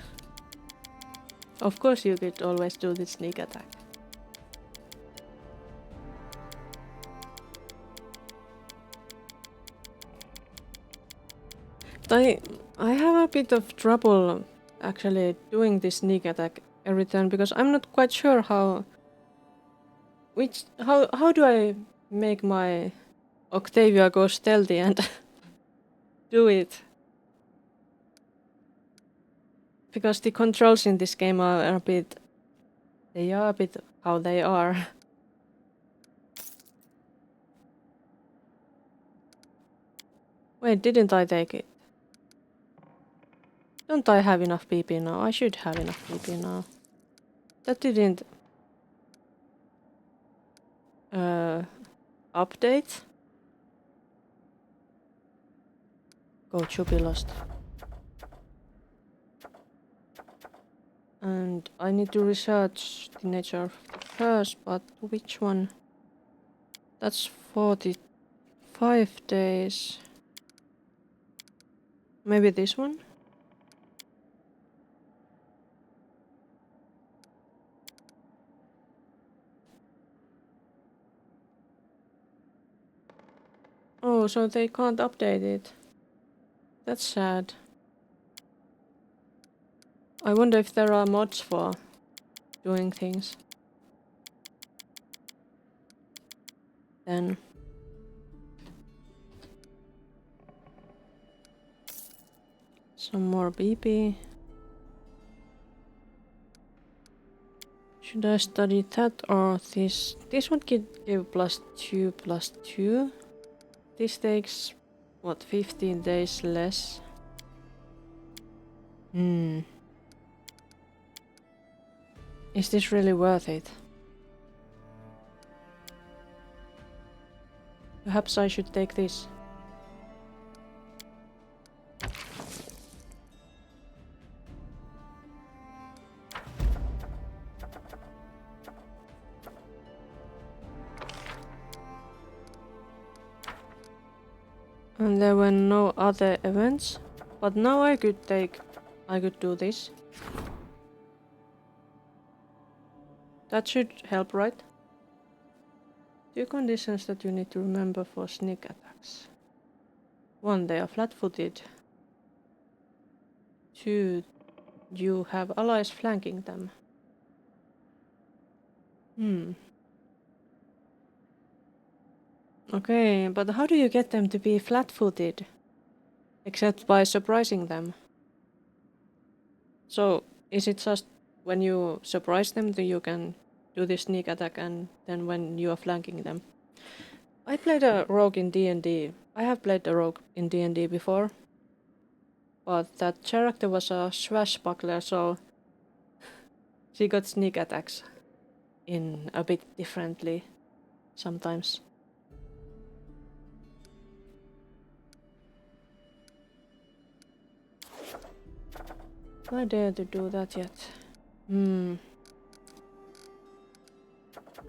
Of course you could always do this sneak attack. But I have a bit of trouble actually doing this sneak attack every turn because I'm not quite sure how do I make my Octavia go stealthy and do it? Because the controls in this game are a bit how they are. Wait, didn't I take it? Don't I have enough PP now? I should have enough PP now. That didn't update. Go Chubby lost. And I need to research the nature of the curse, but which one? That's 45 days. Maybe this one? Oh, so they can't update it. That's sad. I wonder if there are mods for doing things. Then. Some more BP. Should I study that or this? This one could give +2/+2. This takes, what, 15 days less? Is this really worth it? Perhaps I should take this. And there were no other events, but now I could do this. That should help, right? 2 conditions that you need to remember for sneak attacks. 1, they are flat-footed. 2, you have allies flanking them. Okay, but how do you get them to be flat-footed? Except by surprising them. So, is it just when you surprise them that you can do this sneak attack and then when you are flanking them? I played a rogue in D&D. I have played a rogue in D&D before. But that character was a swashbuckler, so she got sneak attacks in a bit differently sometimes. Do I dare to do that yet?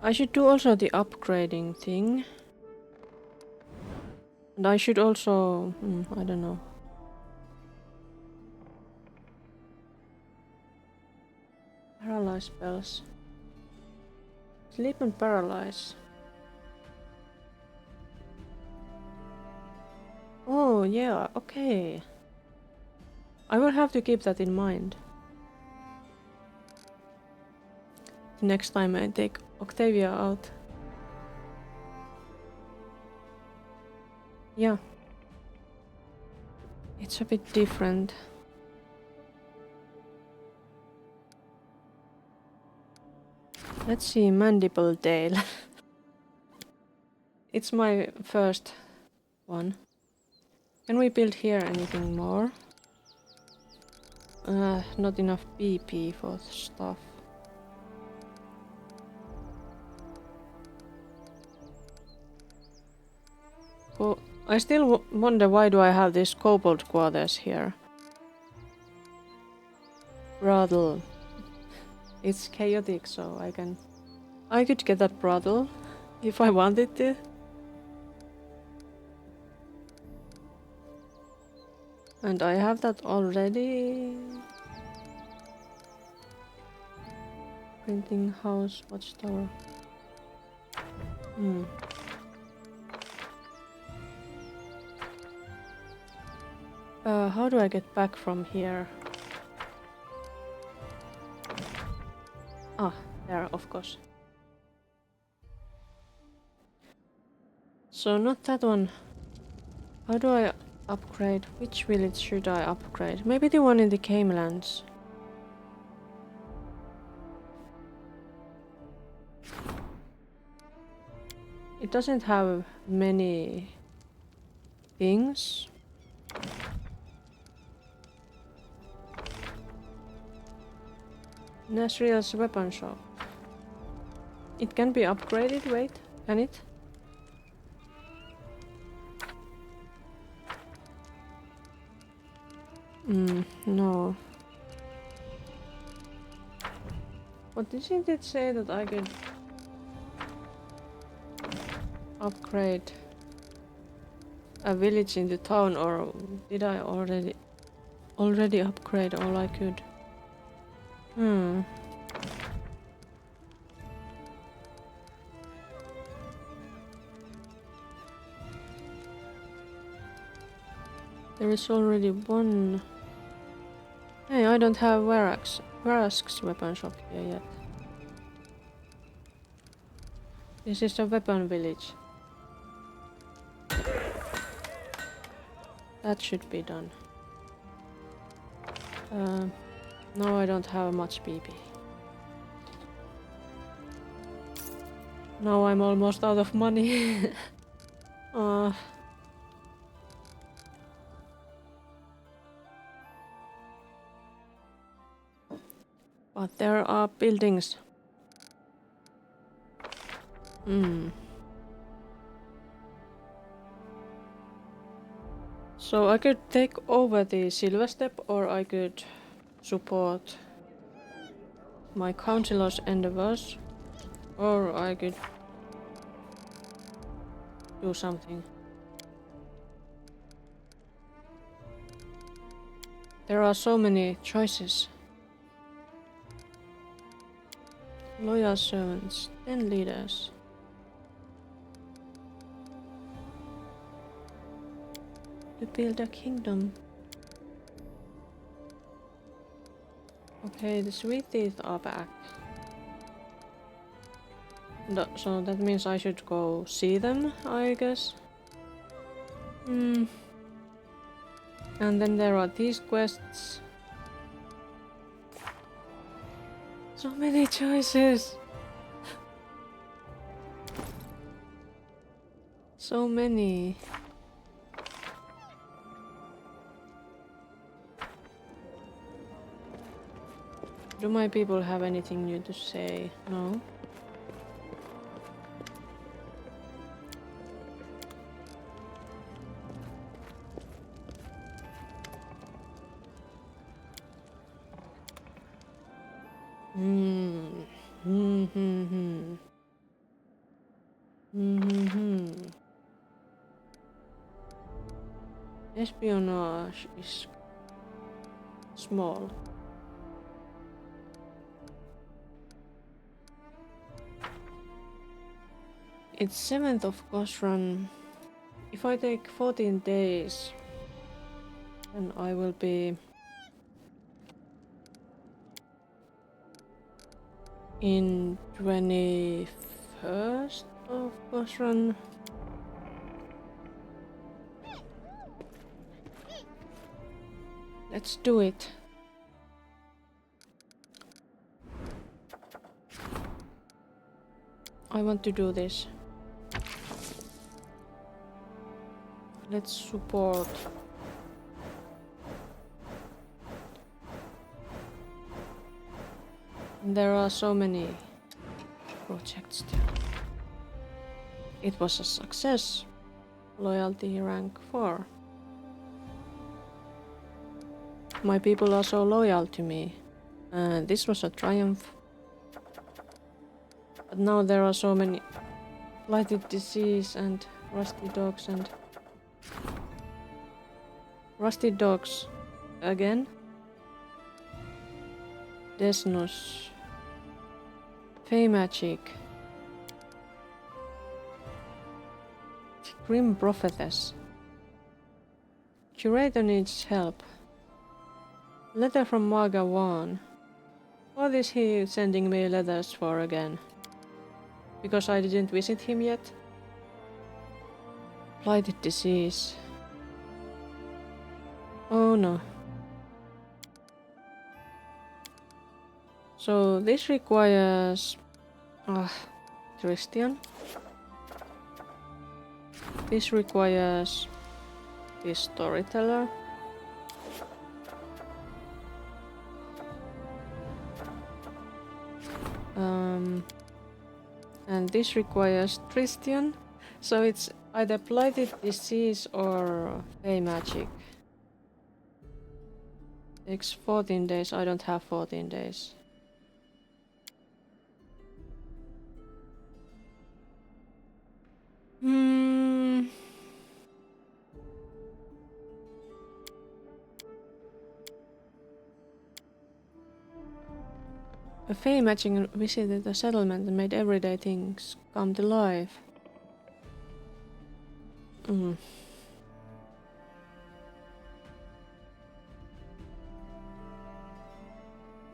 I should do also the upgrading thing. And I should also... I don't know. Paralyze spells. Sleep and paralyze. Oh, yeah, okay. I will have to keep that in mind. Next time I take Octavia out. Yeah. It's a bit different. Let's see, Mandible Tail. It's my first one. Can we build here anything more? not enough BP for stuff. Well, I still wonder why do I have this kobold quarters here. Brothel. It's chaotic, so I could get that brothel if I wanted to. And I have that already. Printing house, watchtower. How do I get back from here? Ah, there, of course. So not that one. How do I upgrade? Which village should I upgrade? Maybe the one in the Camelands. It doesn't have many things. Nasriel's weapon shop. It can be upgraded, wait, can it? No. But didn't it say that I could upgrade a village in the town, or did I already upgrade all I could? There is already one. Hey, I don't have Varask's weapon shop here yet. This is a weapon village. That should be done. No, I don't have much BP. Now I'm almost out of money. But there are buildings. So I could take over the Silver Step, or I could support my councilor's endeavors, or I could do something. There are so many choices. Loyal servants, 10 leaders. To build a kingdom. Okay, the sweet teeth are back. So that means I should go see them, I guess. And then there are these quests. So many choices. So many. Do my people have anything new to say? No. Espionage is small. It's 7th of Gosran. If I take 14 days, then I will be in 21st of Gosran. Let's do it. I want to do this. Let's support And there are so many projects still. It was a success. Loyalty rank 4. My people are so loyal to me. And this was a triumph. But now there are so many blighted disease and rusty dogs and rusty dogs again. Desnos. Fey magic. Grim prophetess. Curator needs help. Letter from Maga Wan. What is he sending me letters for again? Because I didn't visit him yet? Blighted disease. Oh no. So this requires Christian. This requires this storyteller. And this requires Christian. So it's either blighted disease or fey magic. Takes 14 days. I don't have 14 days. A fey magic visited the settlement and made everyday things come to life.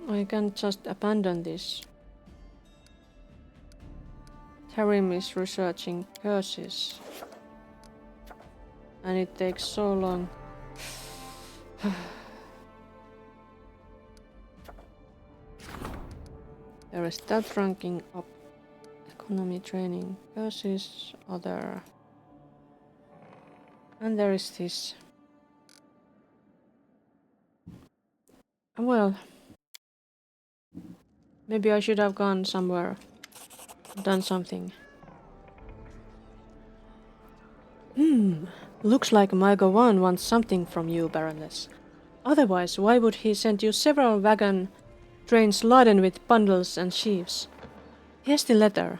I can't just abandon this. Tarim is researching curses. And it takes so long. There is that ranking up. Economy training. Curses. Other. And there is this. Well. Maybe I should have gone somewhere. Done something. Looks like Maga Wan wants something from you, Baroness. Otherwise, why would he send you several wagon trains laden with bundles and sheaves? Here's the letter.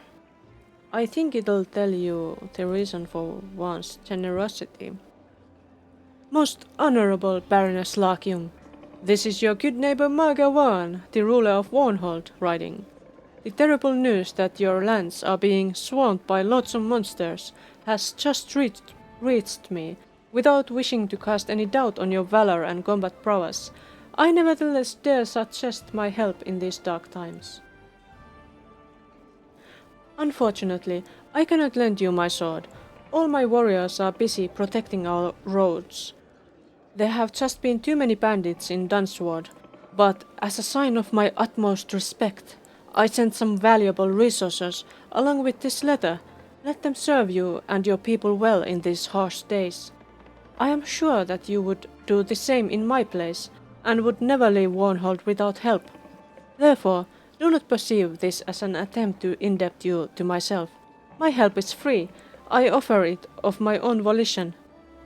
I think it'll tell you the reason for Wan's generosity. Most honorable Baroness Larkyung, this is your good neighbor Maga Wan, the ruler of Warnhold, writing. The terrible news that your lands are being swamped by loathsome monsters has just reached me. Without wishing to cast any doubt on your valor and combat prowess, I nevertheless dare suggest my help in these dark times. Unfortunately, I cannot lend you my sword. All my warriors are busy protecting our roads. There have just been too many bandits in Dunsward, but as a sign of my utmost respect, I sent some valuable resources along with this letter. Let them serve you and your people well in these harsh days. I am sure that you would do the same in my place, and would never leave Warnhold without help. Therefore, do not perceive this as an attempt to indebt you to myself. My help is free. I offer it of my own volition.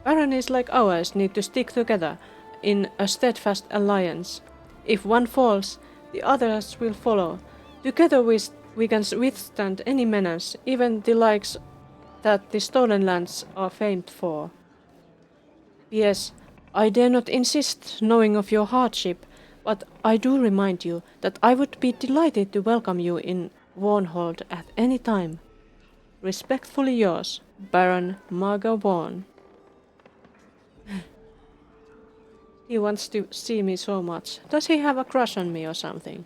Baronies like ours need to stick together in a steadfast alliance. If one falls, the others will follow. Together we can withstand any menace, even the likes that the stolen lands are famed for. Yes, I dare not insist, knowing of your hardship, but I do remind you that I would be delighted to welcome you in Warnhold at any time. Respectfully yours, Baron Maga Wan. He wants to see me so much. Does he have a crush on me or something?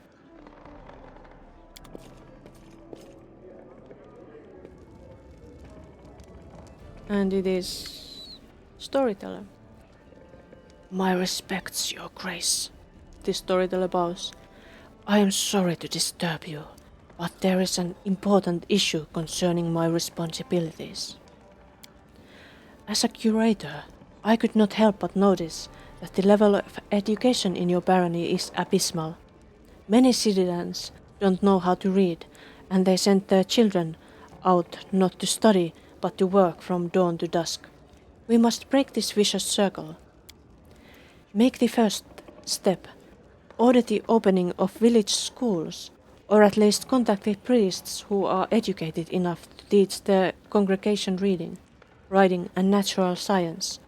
And it is storyteller. My respects, your grace. The storyteller bows. I am sorry to disturb you, but there is an important issue concerning my responsibilities. As a curator, I could not help but notice that the level of education in your barony is abysmal. Many citizens don't know how to read, and they send their children out not to study but to work from dawn to dusk. We must break this vicious circle. Make the first step. Order the opening of village schools, or at least contact the priests who are educated enough to teach their congregation reading, writing, and natural science.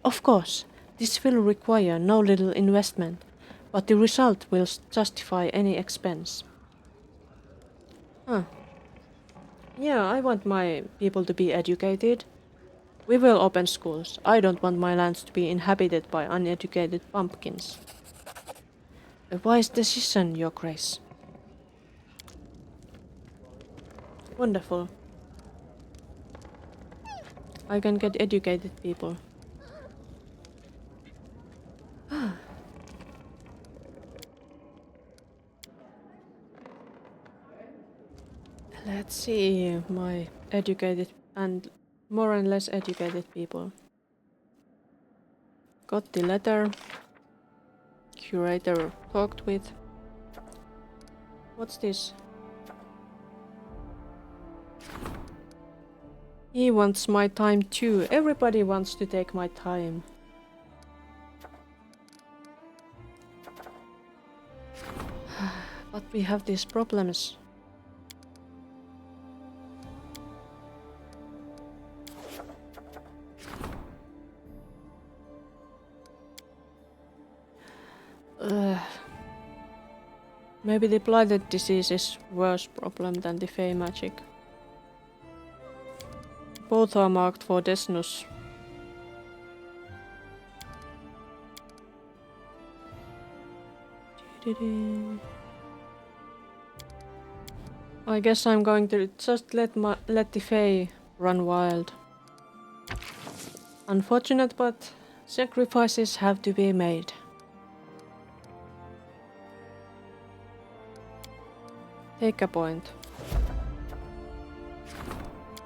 Of course, this will require no little investment, but the result will justify any expense. Huh. Yeah, I want my people to be educated. We will open schools. I don't want my lands to be inhabited by uneducated pumpkins. A wise decision, Your Grace. Wonderful. I can get educated people. Let's see my educated and more and less educated people. Got the letter. Curator talked with. What's this? He wants my time too. Everybody wants to take my time. But we have these problems. Maybe the blighted disease is worse problem than the fey magic. Both are marked for Desnus. I guess I'm going to just let the fey run wild. Unfortunate, but sacrifices have to be made. Take a point.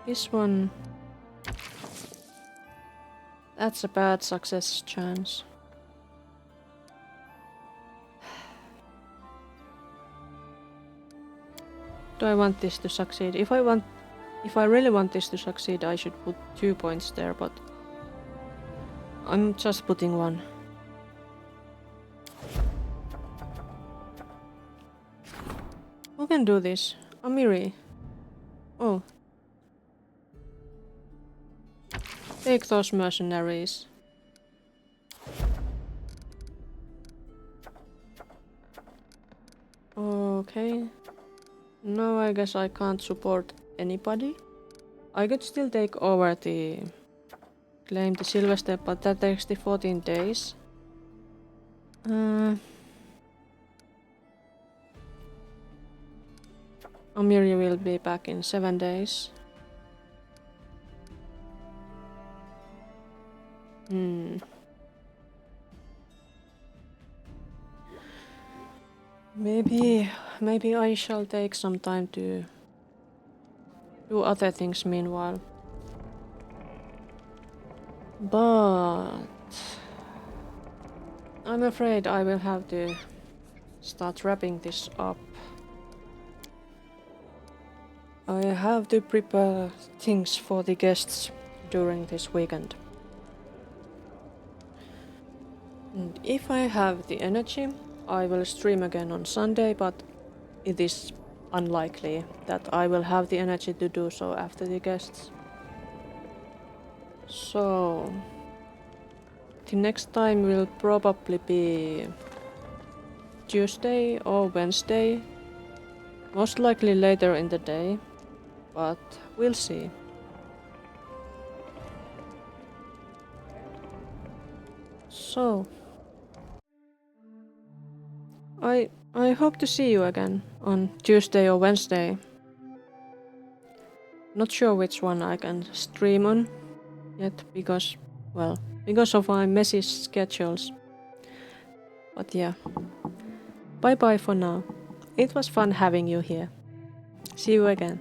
This one... That's a bad success chance. Do I want this to succeed? If I really want this to succeed, I should put 2 points there, but I'm just putting 1. Who can do this? Amiri. Oh. Take those mercenaries. Okay. No, I guess I can't support anybody. I could still take over the... Claim the Sylvester, but that takes the 14 days. Amiri will be back in 7 days. Maybe I shall take some time to do other things meanwhile. But I'm afraid I will have to start wrapping this up. I have to prepare things for the guests during this weekend. And if I have the energy, I will stream again on Sunday, but it is unlikely that I will have the energy to do so after the guests. So the next time will probably be Tuesday or Wednesday, most likely later in the day, but we'll see. So I hope to see you again on Tuesday or Wednesday. Not sure which one I can stream on yet because of my messy schedules. But yeah. Bye bye for now. It was fun having you here. See you again.